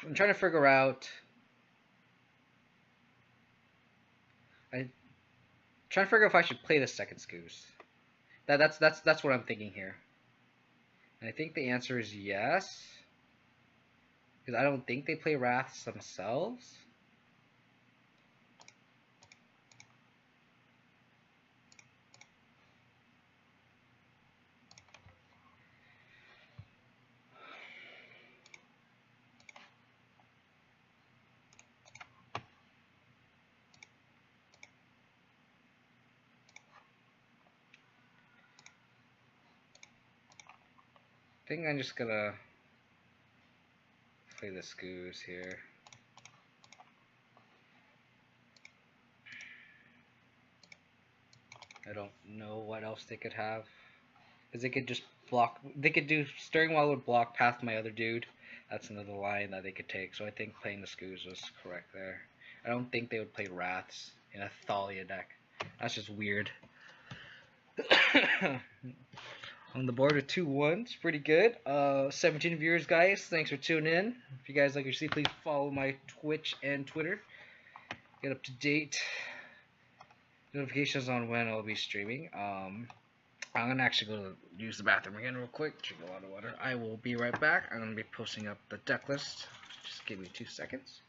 I'm trying to figure out. I'm trying to figure out if I should play the second Scoos. That's what I'm thinking here. And I think the answer is yes. Because I don't think they play Wraths themselves. I think I'm just gonna play the Scoos here. I don't know what else they could have. Because they could just block. They could do Stirring Wild would block past my other dude. That's another line that they could take. So I think playing the Scoos was correct there. I don't think they would play Wraths in a Thalia deck. That's just weird. On the board with 2-1s, pretty good. 17 viewers, guys. Thanks for tuning in. If you guys like your see, please follow my Twitch and Twitter. Get up to date notifications on when I'll be streaming. I'm gonna actually go to use the bathroom again real quick. Drink a lot of water. I will be right back. I'm gonna be posting up the deck list. Just give me 2 seconds.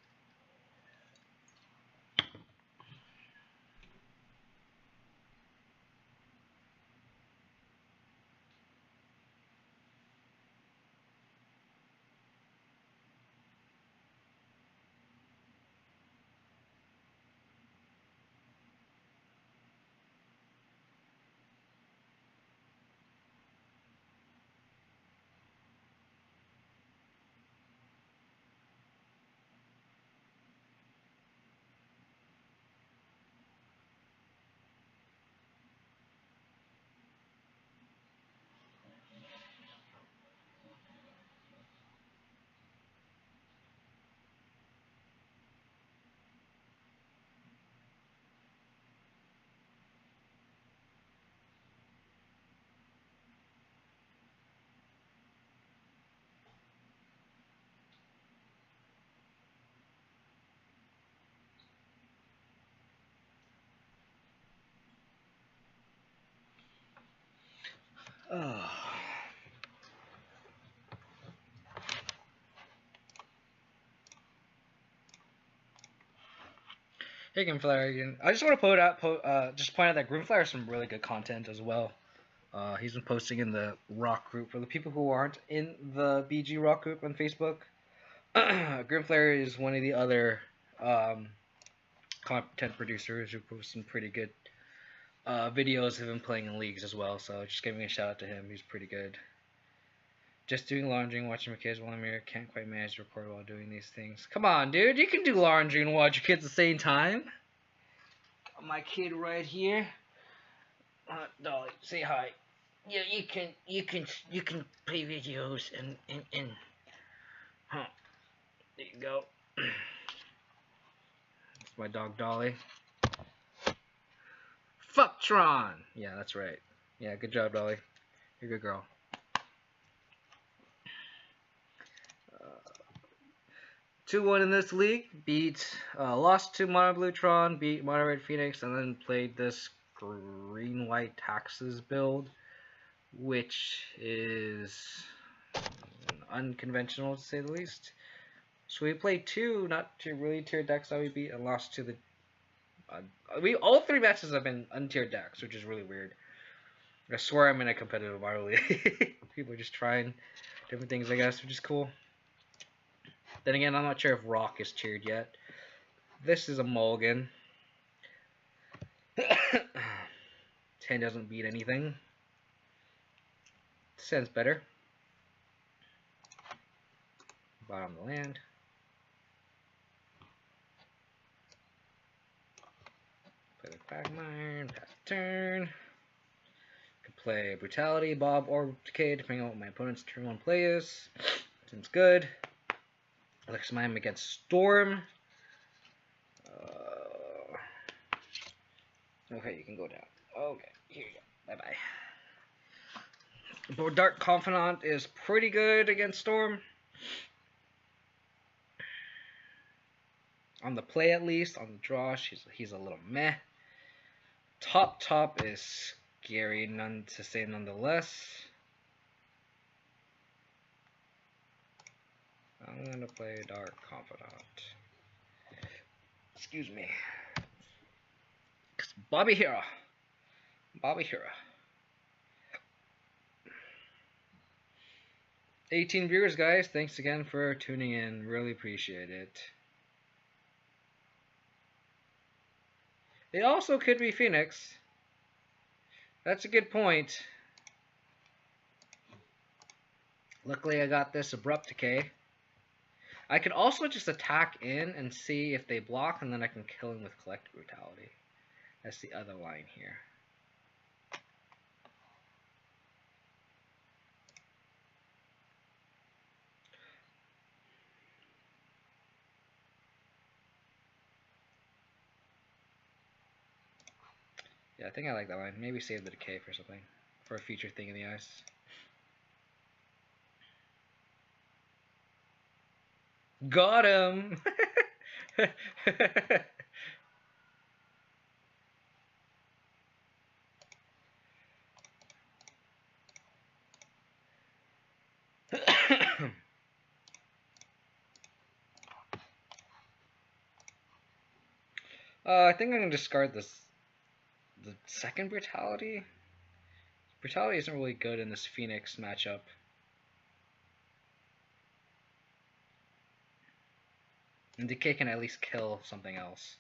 Oh. Hey, Grimflyer again. I just want to just point out that Grimflyer has some really good content as well. He's been posting in the rock group. For the people who aren't in the BG rock group on Facebook, Grimflyer is one of the other content producers who posts some pretty good videos of him playing in leagues as well. So just giving a shout out to him. He's pretty good. Just doing laundry and watching my kids while I'm here. Can't quite manage to record while doing these things. Come on, dude. You can do laundry and watch your kids at the same time. My kid right here. Dolly, say hi. Yeah, you can play videos and huh. There you go. It's my dog Dolly. Fuck Tron. Yeah, that's right. Yeah, good job, Dolly. You're a good girl. 2-1 in this league. Lost to Mono Blue Tron, beat Mono Red Phoenix, and then played this green white taxes build, which is unconventional to say the least. So we played two not too really tiered decks that we beat and lost to the. All three matches have been untiered decks, which is really weird. I swear I'm in a competitive Mario League. People are just trying different things, I guess, which is cool. Then again, I'm not sure if Rock is tiered yet. This is a mulligan. 10 doesn't beat anything. Sounds better. Bottom of the land. Play the Quagmire, pass the turn. Could play Brutality, Bob, or Decay, depending on what my opponent's turn 1 play is. Seems good. Alex Mime against Storm. Okay, you can go down. Okay, here you go. Bye-bye. Dark Confidant is pretty good against Storm. On the play, at least. On the draw, he's a little meh. Top is scary, none to say nonetheless. I'm gonna play Dark Confidant. Excuse me. Bobby Hero. 18 viewers, guys. Thanks again for tuning in. Really appreciate it. It also could be Phoenix. That's a good point. Luckily, I got this Abrupt Decay. I could also just attack in and see if they block, and then I can kill him with Collective Brutality. That's the other line here. Yeah, I think I like that line. Maybe save the Decay for something. For a future thing in the ice. Got him! I think I'm going to discard the second Brutality. Brutality isn't really good in this Phoenix matchup. And Decay can at least kill something else.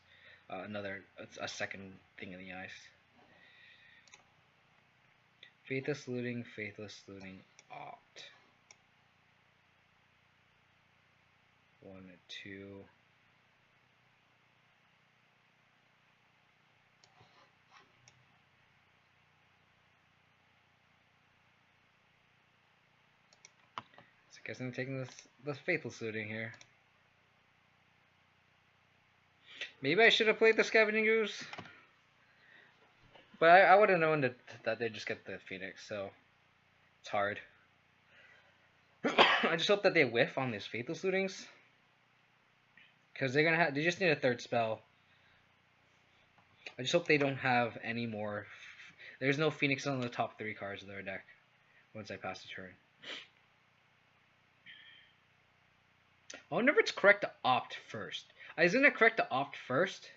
A second thing in the ice. Faithless Looting, Opt. 1 and 2. So I guess I'm taking the Faithless Looting here. Maybe I should have played the Scavenging Goose. But I would have known that they'd just get the Phoenix, so it's hard. I just hope that they whiff on these Faithless Lootings. Because they just need a third spell. I just hope they don't have any more. There's no Phoenix on the top 3 cards of their deck once I pass the turn. I wonder if it's correct to opt first. Isn't it correct to opt first?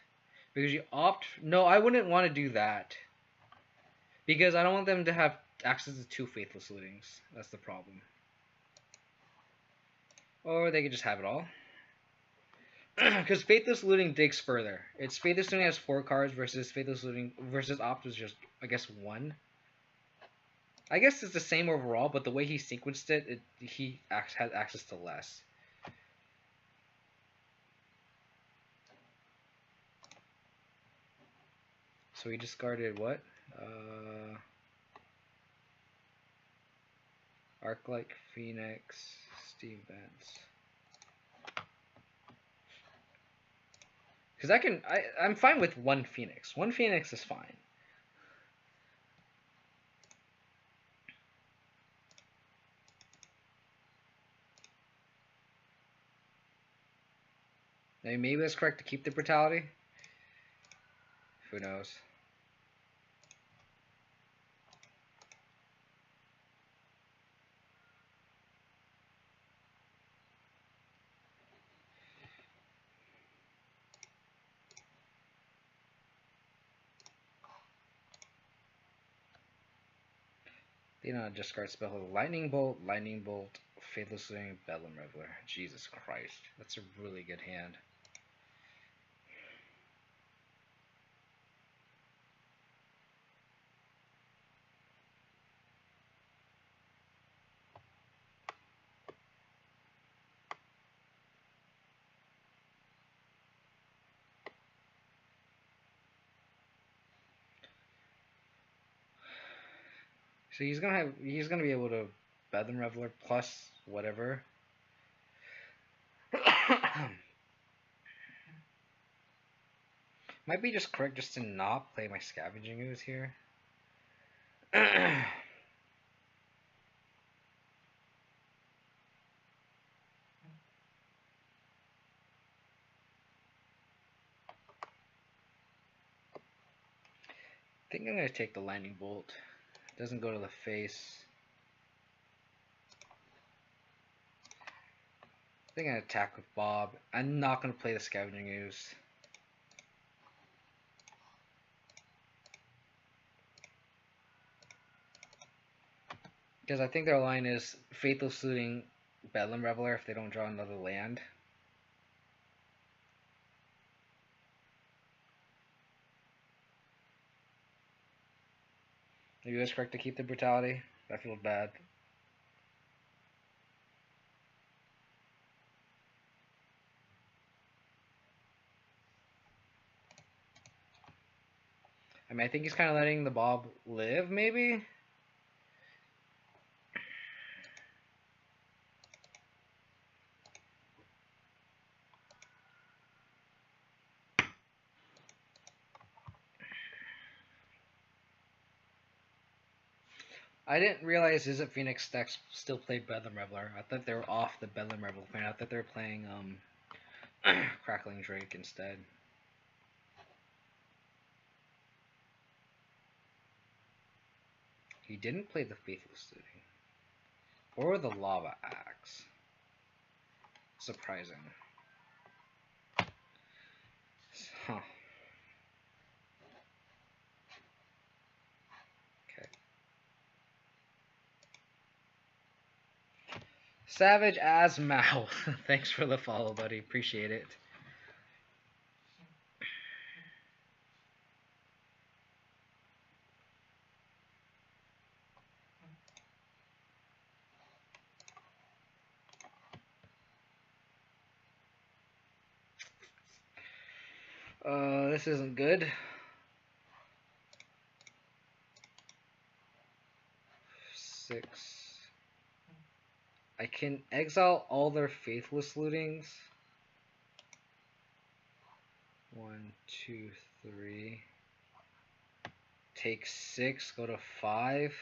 Because you opt. No, I wouldn't want to do that. Because I don't want them to have access to two Faithless Lootings. That's the problem. Or they could just have it all. Because Faithless Looting digs further. It's Faithless Looting has 4 cards versus Faithless Looting versus Opt was just, I guess, 1. I guess it's the same overall, but the way he sequenced it, he had access to less. So he discarded what? Arclight, Phoenix, Steve Vance. Because I'm fine with 1 Phoenix. 1 Phoenix is fine. Maybe it's correct to keep the brutality. Who knows? They don't discard spell. Lightning Bolt, Faithless Looting, Bedlam Reveler. Jesus Christ. That's a really good hand. So he's gonna be able to Bedlam Reveler plus whatever. Might be just correct just to not play my Scavenging Ooze here. I think I'm gonna take the Lightning Bolt. Doesn't go to the face. I think I'm gonna attack with Bob. I'm not gonna play the Scavenging Ooze. Because I think their line is Faithless Looting Bedlam Reveler if they don't draw another land. Maybe that's correct to keep the brutality. That feels bad. I mean, I think he's kind of letting the Bob live, maybe? I didn't realize Izzet Phoenix decks still played Bedlam Reveler. I thought they were off the Bedlam Reveler plan. I thought they were playing Crackling Drake instead. He didn't play the Faithless Looting. Or the Lava Axe. Surprising. Huh. Okay. Savage as Mao. Thanks for the follow, buddy. Appreciate it. This isn't good. 6. I can exile all their Faithless Lootings. 1, 2, 3. Take 6, go to 5.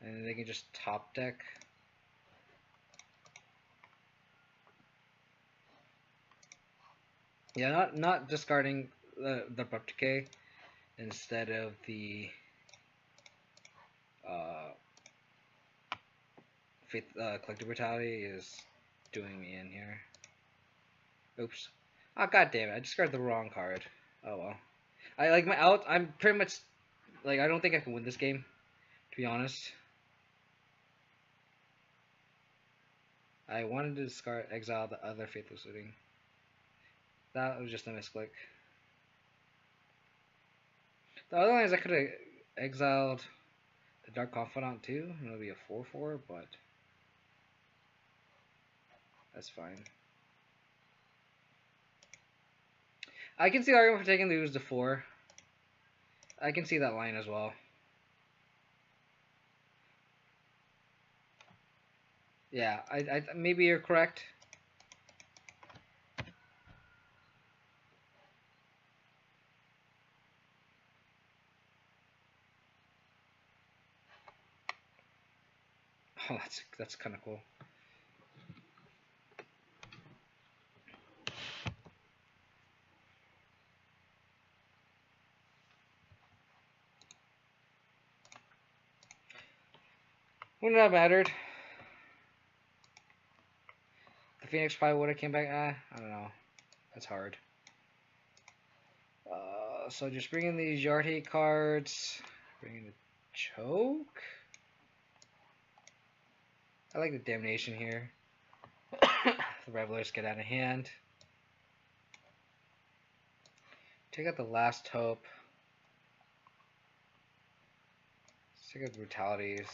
And then they can just top deck. Yeah, not discarding the Abrupt Decay instead of the Collective Brutality is doing me in here. Oops. Oh, god damn it. I just got the wrong card. Oh well. I like my out. I'm pretty much like I don't think I can win this game, to be honest. I wanted to discard exile the other Faithless Looting. That was just a misclick. The other one is I could have exiled the Dark Confidant too, and it'll be a 4/4, but that's fine. I can see the argument for taking the ooze to 4. I can see that line as well. Yeah, I maybe you're correct. Oh, that's kind of cool. Wouldn't have mattered. The Phoenix probably would have came back. I don't know. That's hard. So just bring in these yard hate cards. Bring in the choke. I like the damnation here. The revelers get out of hand. Take out the last hope. Let's take out the brutalities.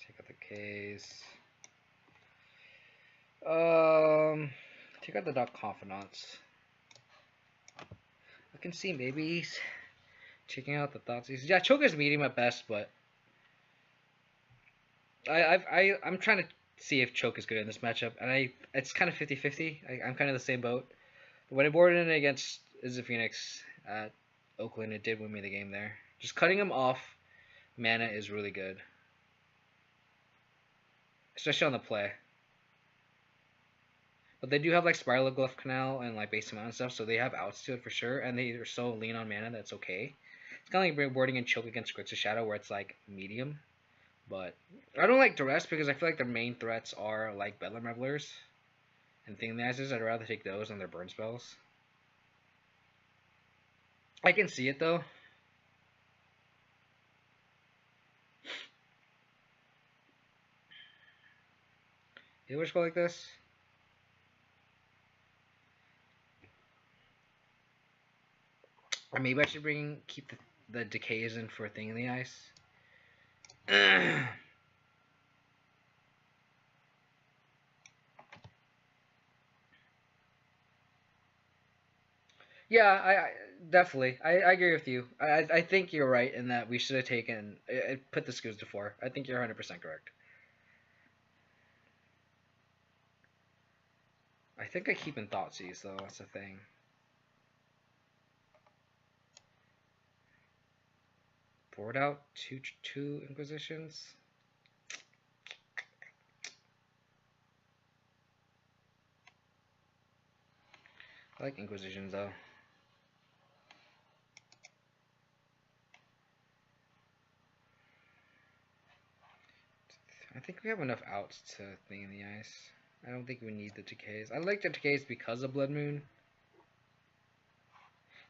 Take out the K's. Take out the Dark Confidants. I can see maybe checking out the thoughts. Yeah, choke is medium at best, but I'm trying to see if choke is good in this matchup, and it's kind of 50-50. I'm kind of the same boat. But when I boarded in against Izzy Phoenix at Oakland, it did win me the game there. Just cutting him off mana is really good, especially on the play. But they do have like Spiral Glyph Canal and like Base Amount and stuff, so they have outs to it for sure, and they are so lean on mana that's okay. It's kind of like boarding and choke against Grixis Shadow where it's like medium. But I don't like Duress because I feel like their main threats are like Bedlam Revelers and Thing in the Ices. I'd rather take those than their burn spells. I can see it though. You ever go like this? Or maybe I should keep the decays in for a Thing in the Ice. Yeah, I definitely. I agree with you. I think you're right in that we should have taken put the Scoots to 4. I think you're 100% correct. I think I keep in Thoughtseize though. That's the thing. Board out two Inquisitions. I like Inquisitions though. I think we have enough outs to Thing in the Ice. I don't think we need the decays. I like the decays because of Blood Moon.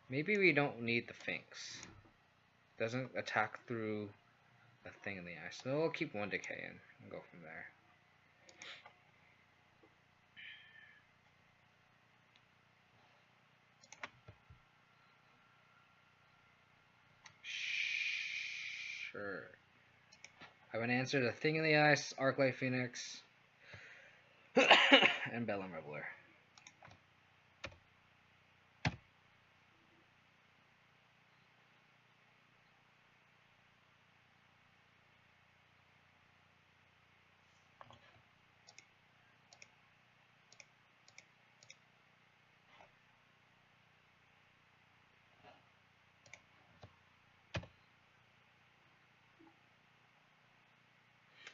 Maybe we don't need the Finks. Doesn't attack through a Thing in the Ice. So we'll keep one decay in and go from there. Sure. I have an answer to Thing in the Ice, Arclight Phoenix, and Bedlam Reveler.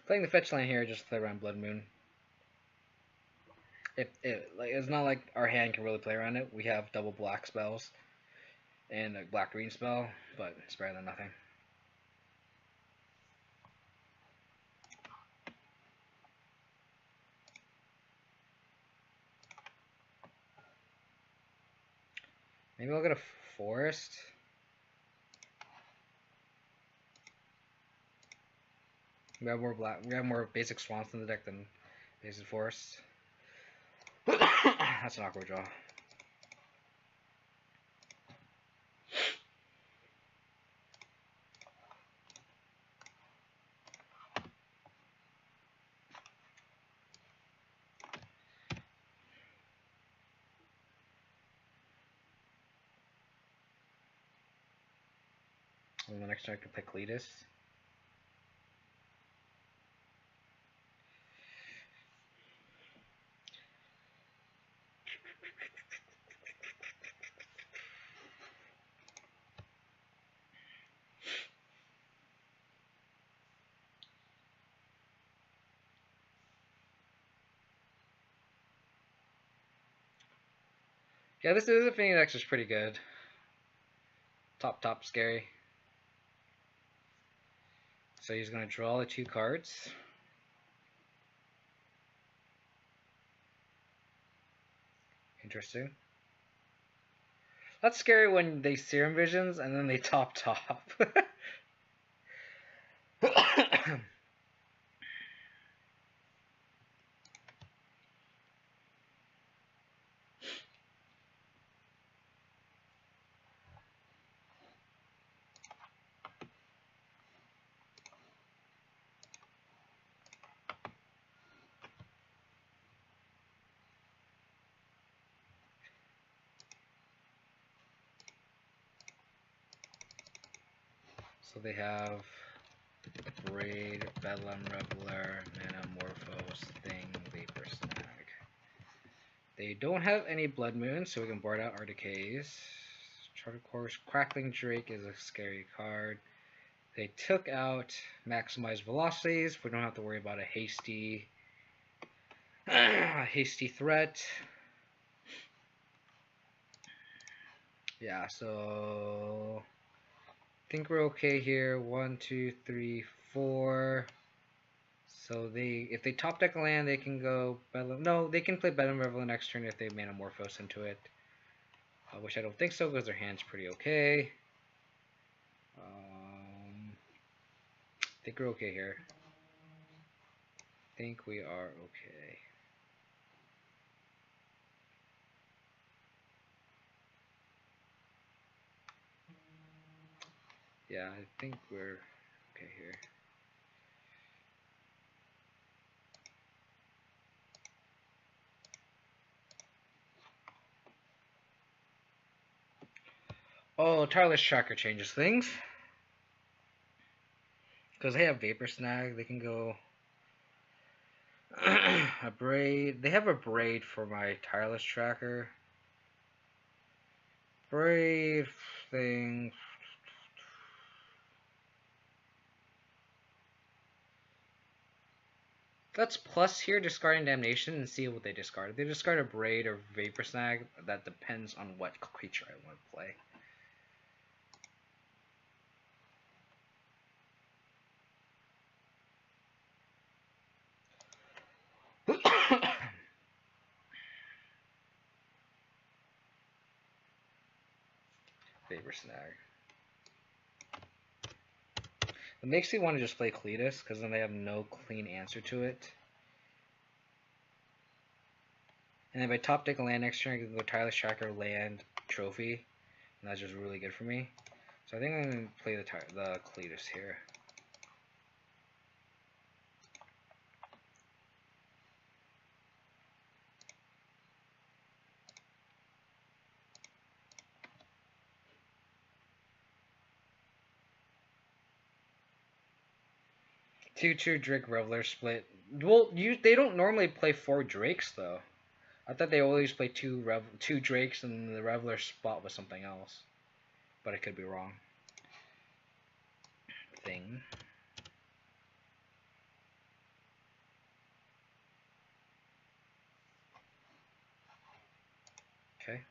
Playing the fetch line here just to play around Blood Moon. It's not like our hand can really play around it. We have double black spells and a black green spell, but it's better than nothing. Maybe I'll get a forest. We have more black. We have more basic swamps in the deck than basic forests. That's an awkward draw. And the next turn I can play Cletus. Yeah, this is a Phoenix is pretty good. Top scary. So he's gonna draw the 2 cards. Interesting. That's scary when they Serum Visions and then they top. So they have Braid, Bedlam Reveler, Manamorphose, Thing, Vapor Snag. They don't have any Blood Moon, so we can board out our decays. Charter Course, Crackling Drake is a scary card. They took out Maximize Velocities. We don't have to worry about a hasty threat. Yeah, so I think we're okay here. 1, 2, 3, 4. So if they top deck a land, they can go Bedlam. No, they can play Bedlam Reveler next turn if they Manamorphose into it. Which I don't think so because their hand's pretty okay. I think we're okay here. I think we are okay. Yeah, I think we're okay here. Oh, Tireless Tracker changes things. Because they have Vapor Snag, they can go a Braid. They have a Braid for my Tireless Tracker. Braid thing. Let's plus here, discarding Damnation, and see what they discard. If they discard a Braid or Vapor Snag, that depends on what creature I want to play. Vapor Snag. It makes me want to just play Cletus, because then they have no clean answer to it. And then if I top deck a land next turn, I can go Tireless Tracker, land, trophy. And that's just really good for me. So I think I'm going to play the Cletus here. Two Drake Reveler split. Well, they don't normally play 4 Drakes though. I thought they always play two Drakes and the Reveler spot was something else. But I could be wrong. Thing. Okay.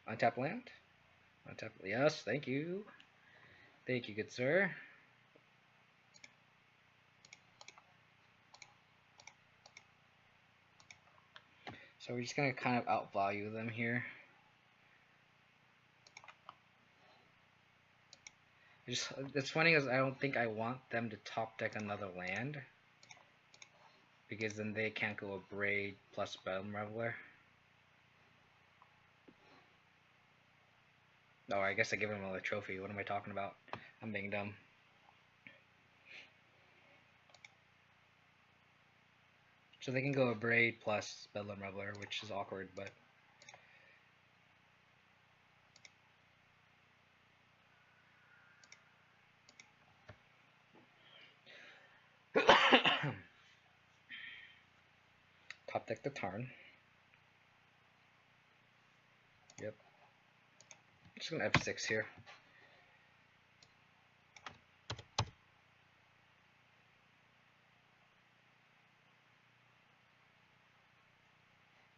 Untap land? Untap. Yes, thank you. Thank you, good sir. So we're just gonna kind of outvalue them here. It's funny because I don't think I want them to top deck another land, because then they can't go a Braid plus Bedlam Reveler. Oh, I guess I give them another trophy. What am I talking about? I'm being dumb. So they can go a Braid plus Bedlam Reveler, which is awkward, but top deck the Tarn. Yep. Just gonna F6 here.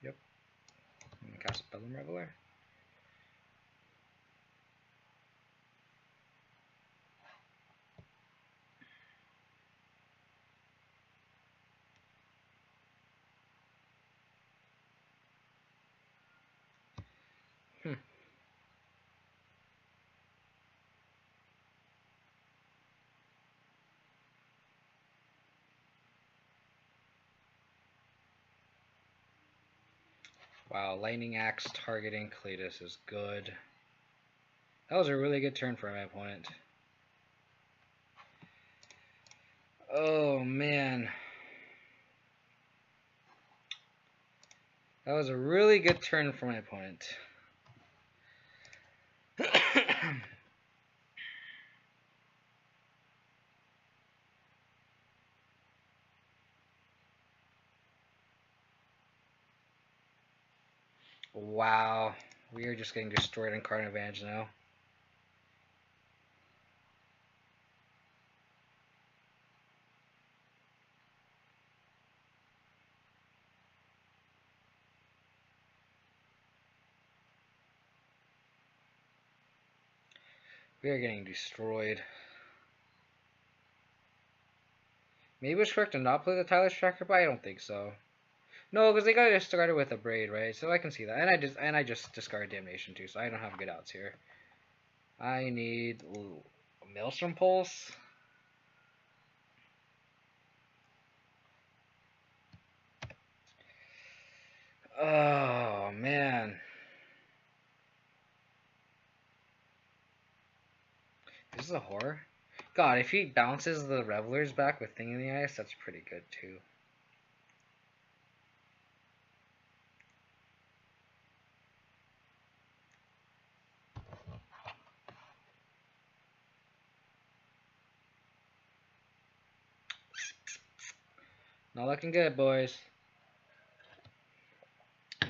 Yep. I'm gonna cast Bedlam Reveler. Wow, Lightning Axe targeting Cletus is good. That was a really good turn for my opponent. Oh man. That was a really good turn for my opponent. Wow. We are just getting destroyed on card advantage now. We are getting destroyed. Maybe it's correct to not play the Tyler's Tracker, but I don't think so. No, because they got discarded with a Braid, right? So I can see that. And I just discard Damnation too, so I don't have good outs here. I need a Maelstrom Pulse. Oh man. This is a horror. God, if he bounces the Revelers back with Thing in the Ice, that's pretty good too. Not looking good, boys.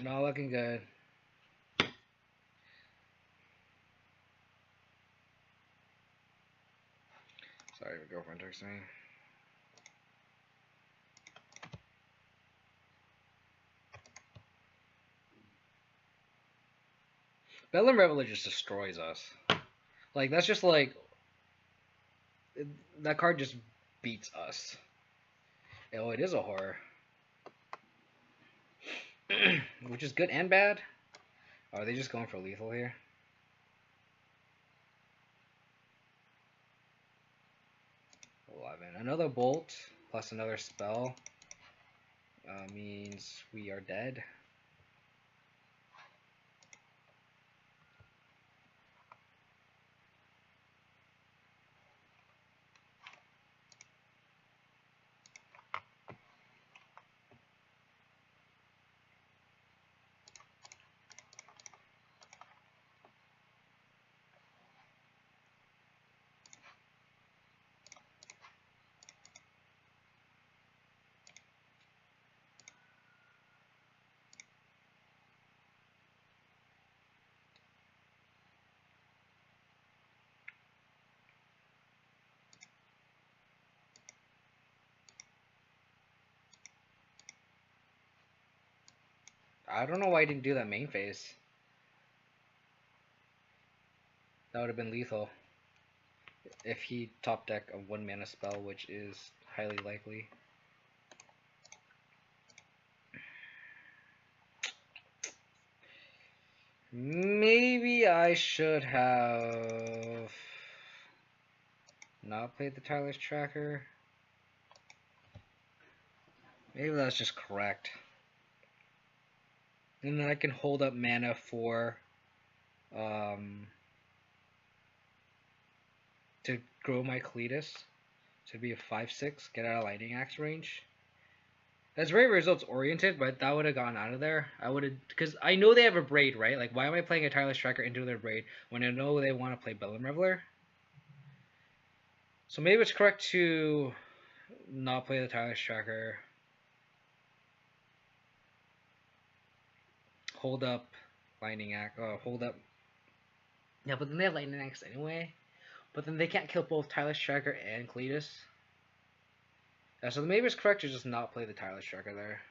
Not looking good. Sorry, my girlfriend texted me. Bedlam Reveler just destroys us. Like, that's just like... that card just beats us. Oh, it is a horror. Which is good and bad. Oh, are they just going for lethal here? 11. Another bolt plus another spell means we are dead. I don't know why I didn't do that main phase. That would have been lethal. If he top deck a 1 mana spell, which is highly likely. Maybe I should have not played the tireless tracker. Maybe that's just correct. And then I can hold up mana for to grow my Cletus to be a 5/6, get out of Lightning Axe range. That's very results oriented, but that would have gone out of there. I would have, because I know they have a braid, right? Like, why am I playing a tireless tracker into their braid when I know they want to play Bellum Reveler? So maybe it's correct to not play the tireless tracker. Hold up Lightning Axe. Hold up. Yeah, but then they have Lightning Axe anyway. But then they can't kill both tireless tracker and Cletus. Yeah, so maybe it's correct to just not play the tireless tracker there.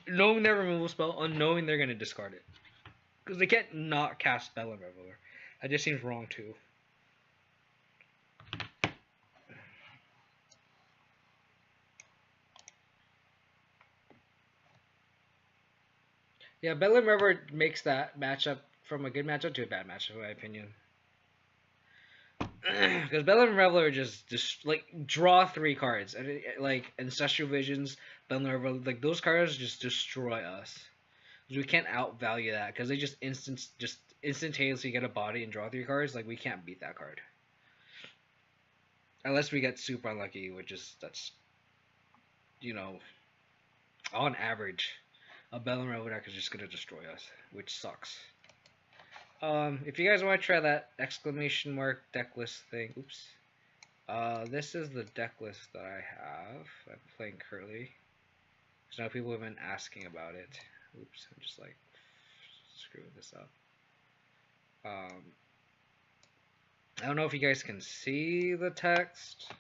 Knowing their removal spell, unknowing they're gonna discard it. Because they can't not cast Bellum Reveler. That just seems wrong too. Yeah, Bellum Reveler makes that matchup from a good matchup to a bad matchup, in my opinion. Because Bellum Reveler just like draw 3 cards, and like Ancestral Visions, Bellum Reveler, like those cards just destroy us. We can't outvalue that because they just instantaneously get a body and draw 3 cards. Like we can't beat that card unless we get super unlucky, which is that's on average, a Bellum Reveler deck is just gonna destroy us, which sucks. If you guys want to try that exclamation mark deck list thing, oops. This is the deck list that I have. I'm playing currently. So now people have been asking about it. Oops, I'm just like screwing this up. I don't know if you guys can see the text.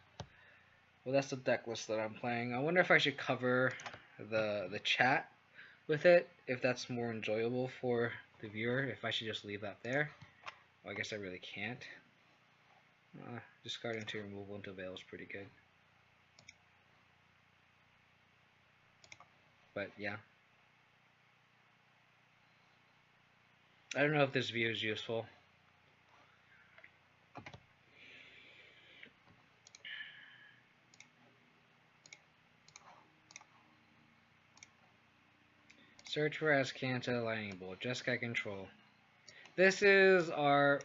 Well, that's the deck list that I'm playing. I wonder if I should cover the chat with it, if that's more enjoyable for the viewer, if I should just leave that there. Well, I guess I really can't. Discard into removal into veil is pretty good. But yeah. I don't know if this view is useful. Search for Azcanta Lightning Bolt. Jeskai Control. This is our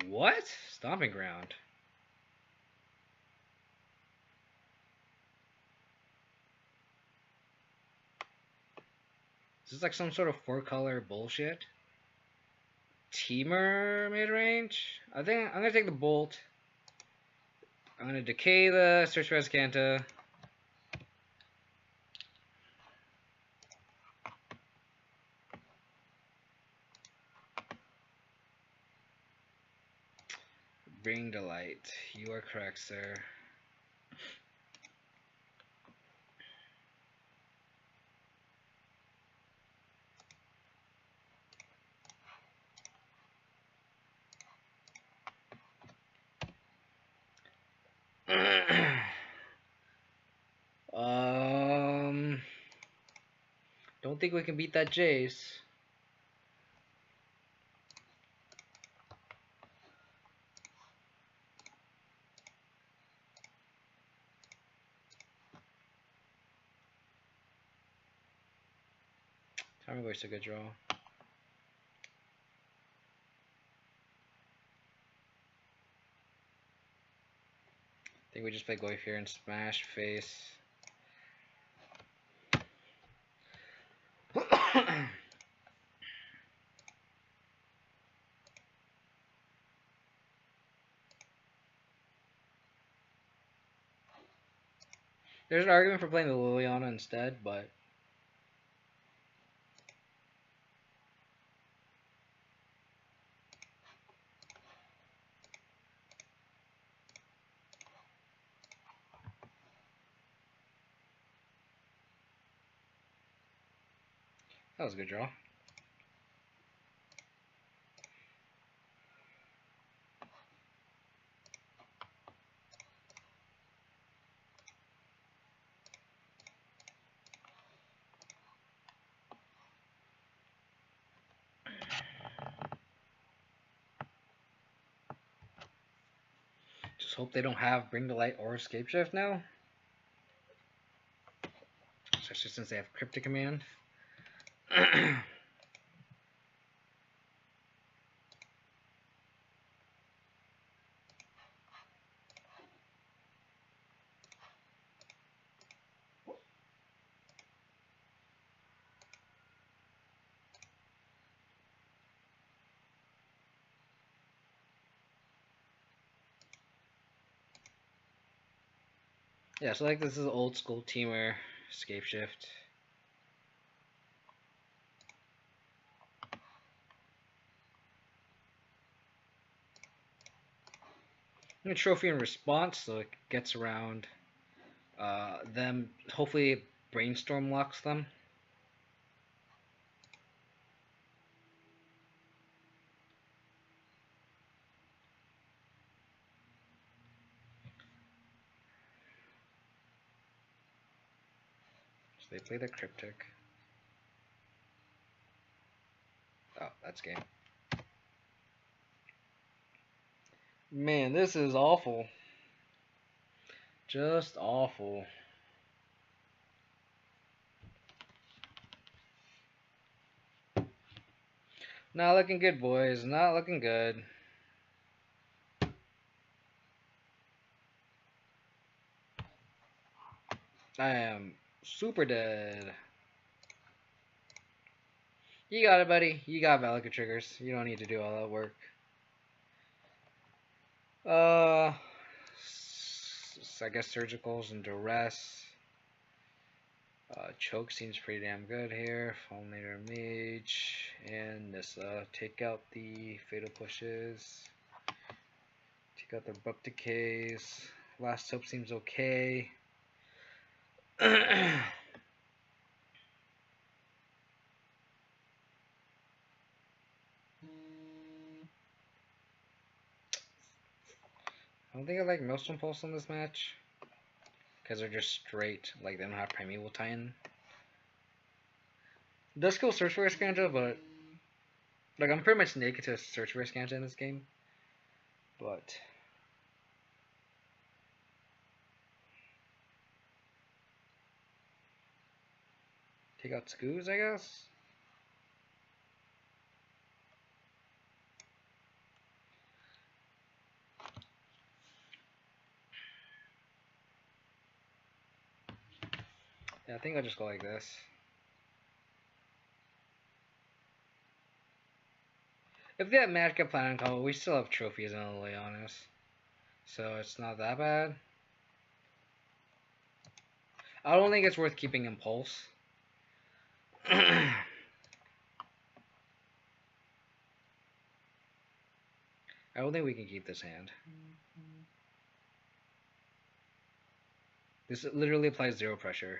what? Stomping Ground. Is this like some sort of 4-color bullshit? Teamer mid-range? I think I'm gonna take the Bolt. I'm gonna decay the Search for Azcanta. Bring the light. You are correct, sir. Don't think we can beat that Jace. Time waste a good draw. I think we just play Goyf here and smash face. There's an argument for playing the Liliana instead, but that was a good draw. hope they don't have Bring the Light or Escape Shift now. Especially since they have Cryptic Command. Yeah, so like this is old school teamer, Escape Shift. And a trophy in response, so it gets around them. Hopefully, Brainstorm locks them. So they play the Cryptic. Oh, that's game. Man, this is awful. Just awful. Not looking good, boys. Not looking good. I am super dead. You got it, buddy. You got Valaka triggers. You don't need to do all that work. I guess surgicals and duress. Choke seems pretty damn good here. Fulminator Mage and Nissa. Take out the fatal pushes. Take out the abrupt decays. Last hope seems okay. I don't think I like Maelstrom Pulse on this match. Because they're just straight, like they don't have Primeval tie-in. It does kill Search for Escanta, but like I'm pretty much naked to Search for Escanta in this game. But take out Scoos, I guess. Yeah, I think I'll just go like this. If they have Magic Planet combo, we still have trophies in Leonis. So it's not that bad. I don't think it's worth keeping Impulse. I don't think we can keep this hand. This literally applies 0 pressure.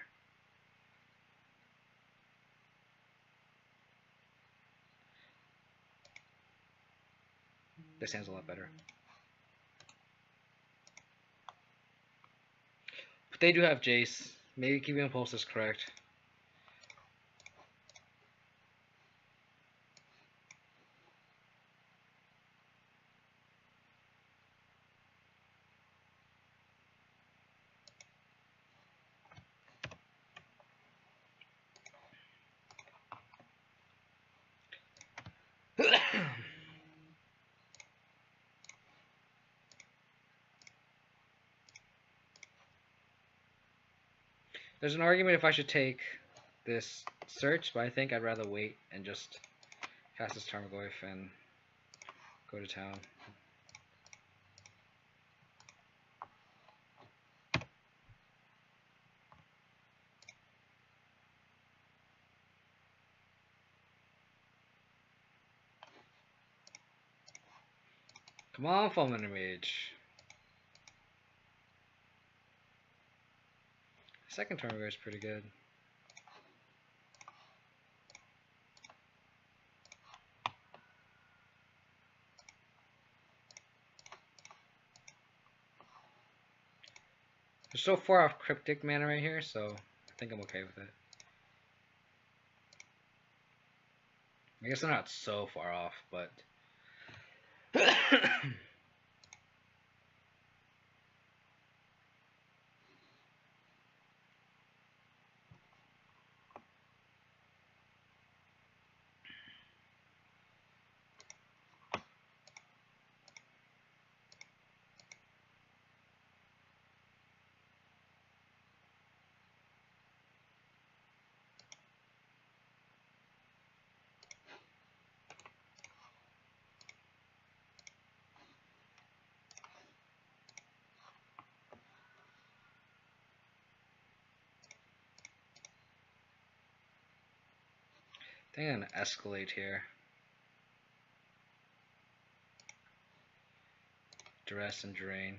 This hand's a lot better. But they do have Jace. Maybe keeping Impulse is correct. There's an argument if I should take this search, but I think I'd rather wait and just cast this Tarmogoyf and go to town. Come on, Fulminator Mage. Second Tarmogoyf is pretty good. They're so far off Cryptic mana right here, so I think I'm okay with it. I guess they're not so far off, but think I'm gonna escalate here. Duress and drain.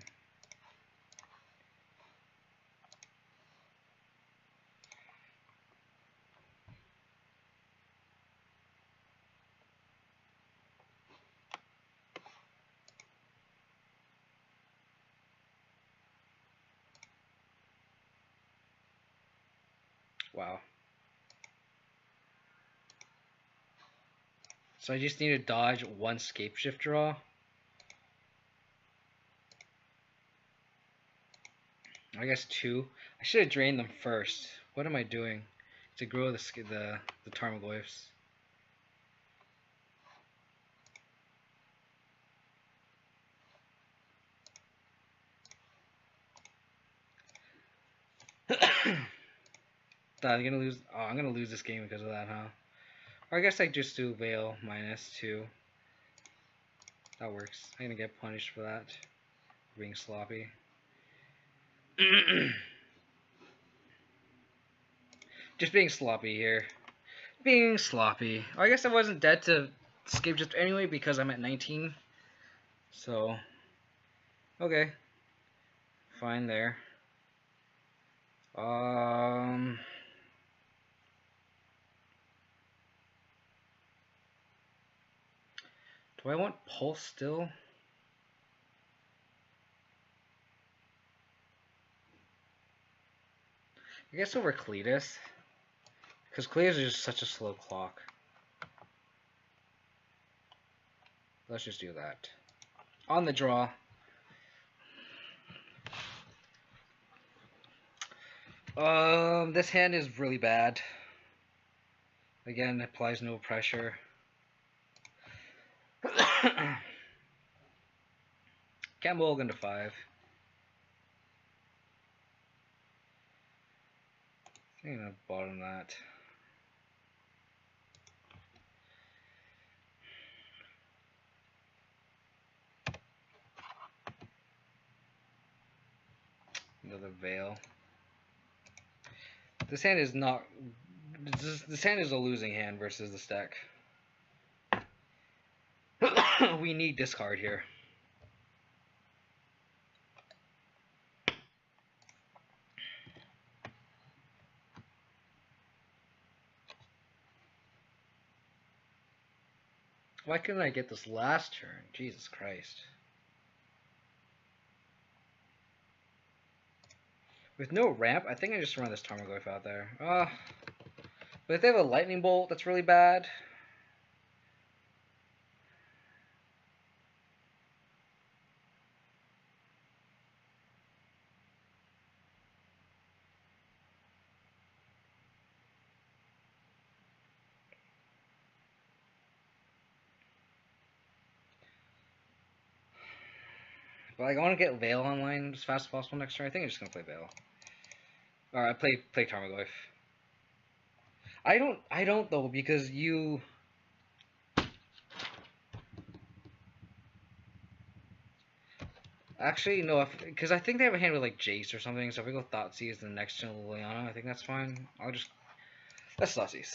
Wow. So I just need to dodge one scape shift draw. I guess two. I should have drained them first. What am I doing to grow the Tarmogoyfs? I'm gonna lose. Oh, I'm gonna lose this game because of that, huh? Or I guess I just do Veil -2. That works. I'm gonna get punished for that. Being sloppy. Just being sloppy here. Being sloppy. Oh, I guess I wasn't dead to skip just anyway because I'm at 19. So, okay. Fine there. Do I want Pulse still? I guess over Cletus. Because Cletus is just such a slow clock. Let's just do that. On the draw. This hand is really bad. Again, applies no pressure. Can't mulligan to 5. I think I'm gonna bottom that. Another Veil. This hand is not. This hand is a losing hand versus the stack. We need discard here. Why couldn't I get this last turn? Jesus Christ. With no ramp, I think I just run this Tarmogoyf out there. But if they have a lightning bolt, that's really bad. But like, I want to get Veil online as fast as possible next turn. I think I'm just gonna play Veil. Alright, play Tarmogoyf. I don't though, because you. Actually, no, because I think they have a hand with like Jace or something. So if we go Thoughtseize the next turn Liliana, I think that's fine. I'll just let's Thoughtseize.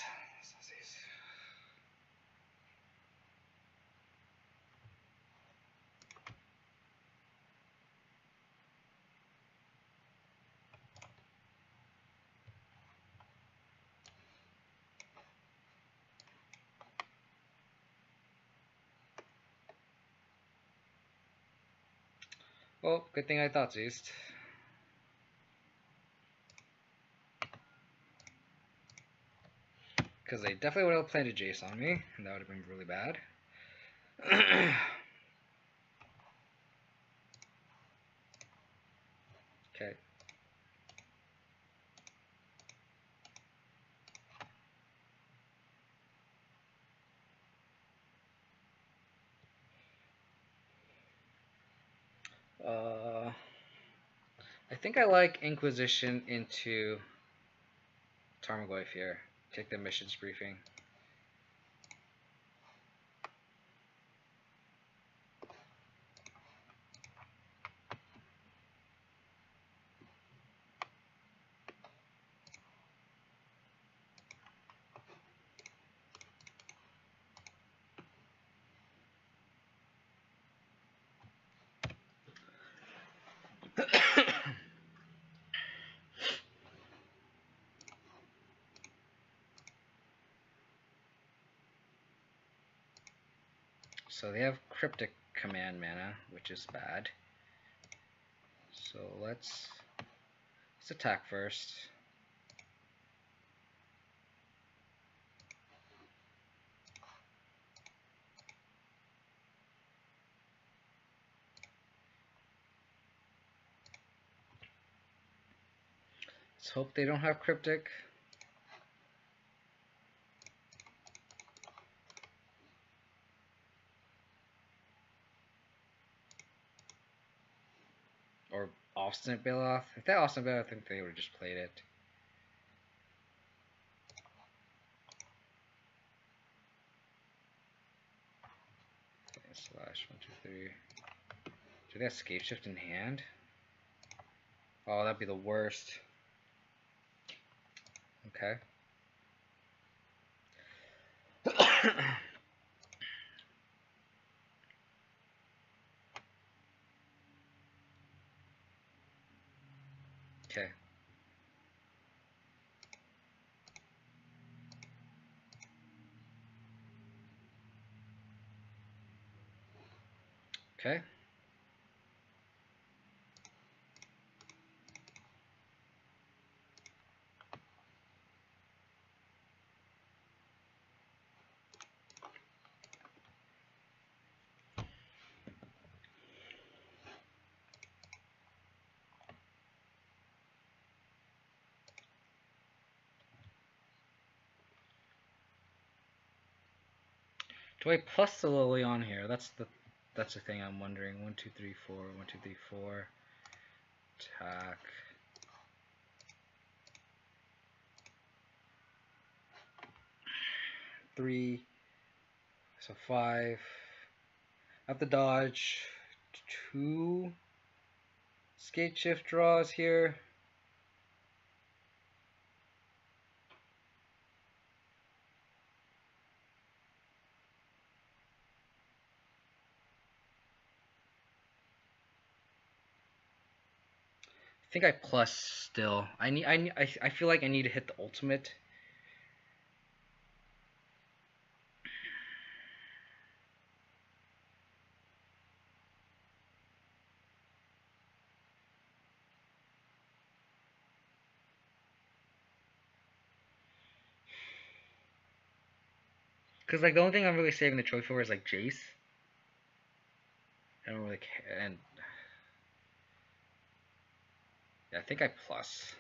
Well, good thing I Thoughtseized. Because they definitely would have planted Jace on me, and that would have been really bad. Okay. I think I like Inquisition into Tarmogoyf here. Take the missions briefing. So they have Cryptic Command mana, which is bad. So let's attack first. Let's hope they don't have Cryptic. Or Obstinate Bailoff. If they Obstinate Bailoff, I think they would have just played it. Slash 1, 2, 3. Do they have Scape Shift in hand? Oh, that'd be the worst. Okay. Okay. Okay. Do I plus the Lily on here? That's the thing I'm wondering. 1, 2, 3, 4. 1, 2, 3, 4. Attack. Three. So 5. I have to dodge 2 Skate Shift draws here. I think I plus still. I feel like I need to hit the ultimate. Cause like the only thing I'm really saving the trophy for is like Jace. I don't really care. And yeah, I think I plus.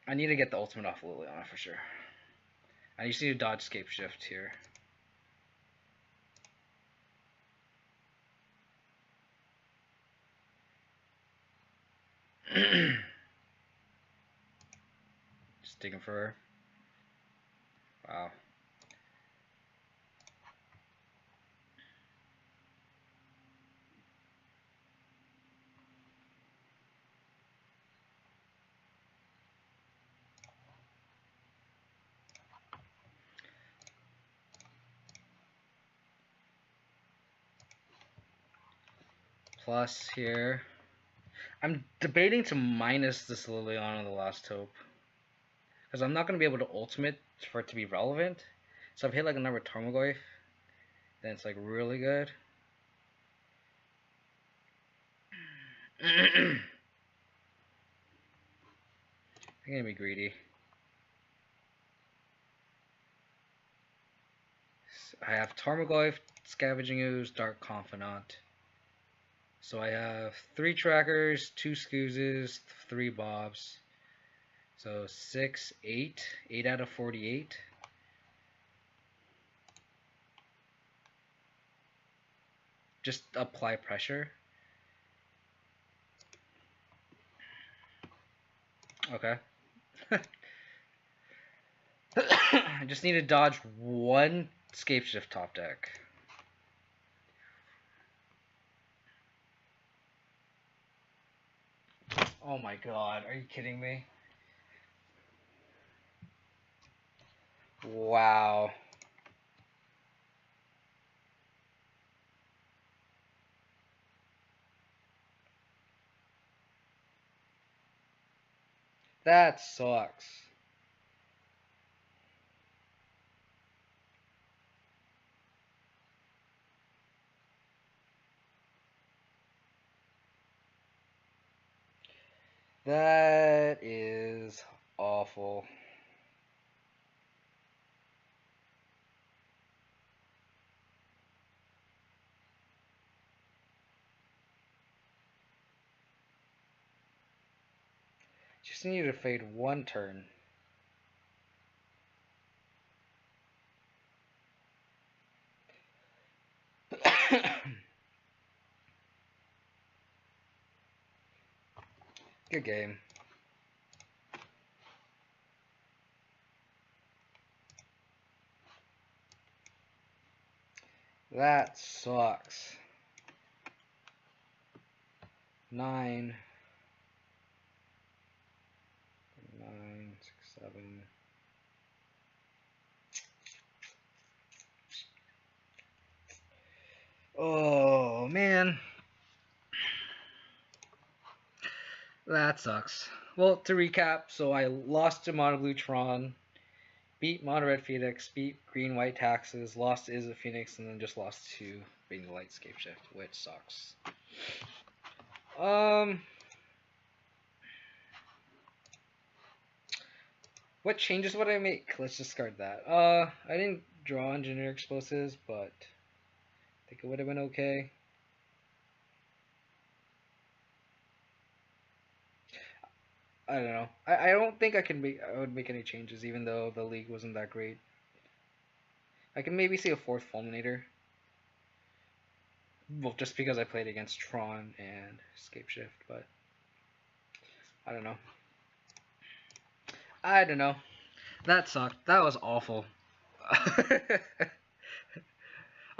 I need to get the ultimate off Liliana for sure. I just need to dodge Scape Shift here. Just digging for her. Wow. Plus here. I'm debating to minus this Liliana the Last Hope. Because I'm not going to be able to ultimate for it to be relevant. So if I hit like another Tarmogoyf, then it's like really good. I'm going to be greedy. I have Tarmogoyf, Scavenging Ooze, Dark Confidant. So I have 3 trackers, 2 scoozes, 3 bobs. So 6, 8. 8 out of 48. Just apply pressure. Okay. I just need to dodge 1 Scape Shift top deck. Oh my god, are you kidding me? Wow. That sucks. That is awful. Just need to fade one turn. Good game. That sucks. 9, 6, 7. Oh man, that sucks. Well, to recap, so I lost to Mono Blue Tron, beat Mono Red Phoenix, beat Green White Taxes, lost to Is Phoenix, and then just lost to Being the Lightscape Shift, which sucks. What changes would I make? Let's discard that. I didn't draw Engineer Explosives, but I think it would have been okay. I don't know. I don't think I would make any changes, even though the league wasn't that great. I can maybe see a 4th Fulminator. Well, just because I played against Tron and Escape Shift, but I don't know. I don't know. That sucked. That was awful.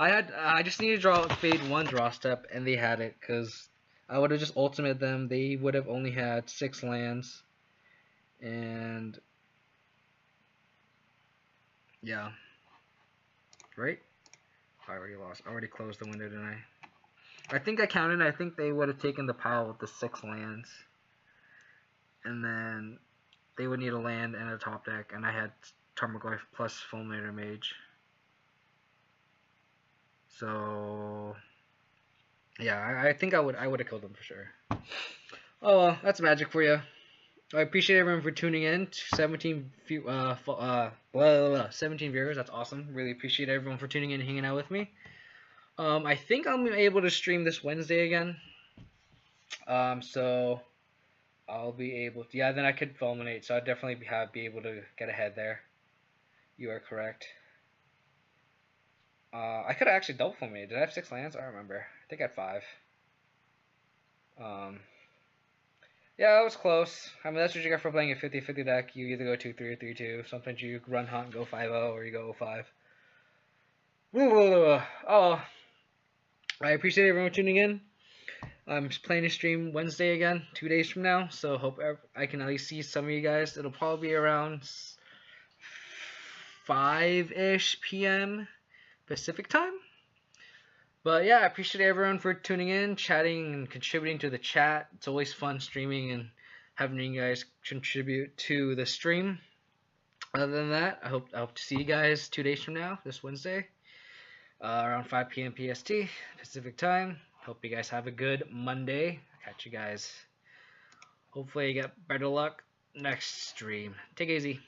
I just needed to draw fade 1 draw step, and they had it, because I would have just ultimated them. They would have only had 6 lands, and yeah, right? I already lost. I already closed the window, didn't I? I think I counted. I think they would have taken the pile with the 6 lands, and then they would need a land and a top deck, and I had Tarmogoyf plus Fulminator Mage. So yeah, I think I would have killed them for sure. Oh well, that's Magic for you. I appreciate everyone for tuning in. 17 17 viewers. That's awesome. Really appreciate everyone for tuning in and hanging out with me. I think I'm able to stream this Wednesday again. So I'll be able to. Yeah, then I could fulminate. So I'd definitely be able to get ahead there. You are correct. I could have actually double fulminated. Did I have 6 lands? I don't remember. I think I had 5. Yeah, that was close. I mean, that's what you get for playing a 50-50 deck. You either go 2-3 or 3-2. Sometimes you run hunt and go 5-0, or you go 0-5. Oh, I appreciate everyone tuning in. I'm playing a stream Wednesday again, 2 days from now. So hope I can at least see some of you guys. It'll probably be around 5-ish p.m. Pacific time. But yeah, I appreciate everyone for tuning in, chatting, and contributing to the chat. It's always fun streaming and having you guys contribute to the stream. Other than that, I hope to see you guys 2 days from now, this Wednesday, around 5 p.m. PST, Pacific time. Hope you guys have a good Monday. Catch you guys. Hopefully you get better luck next stream. Take it easy.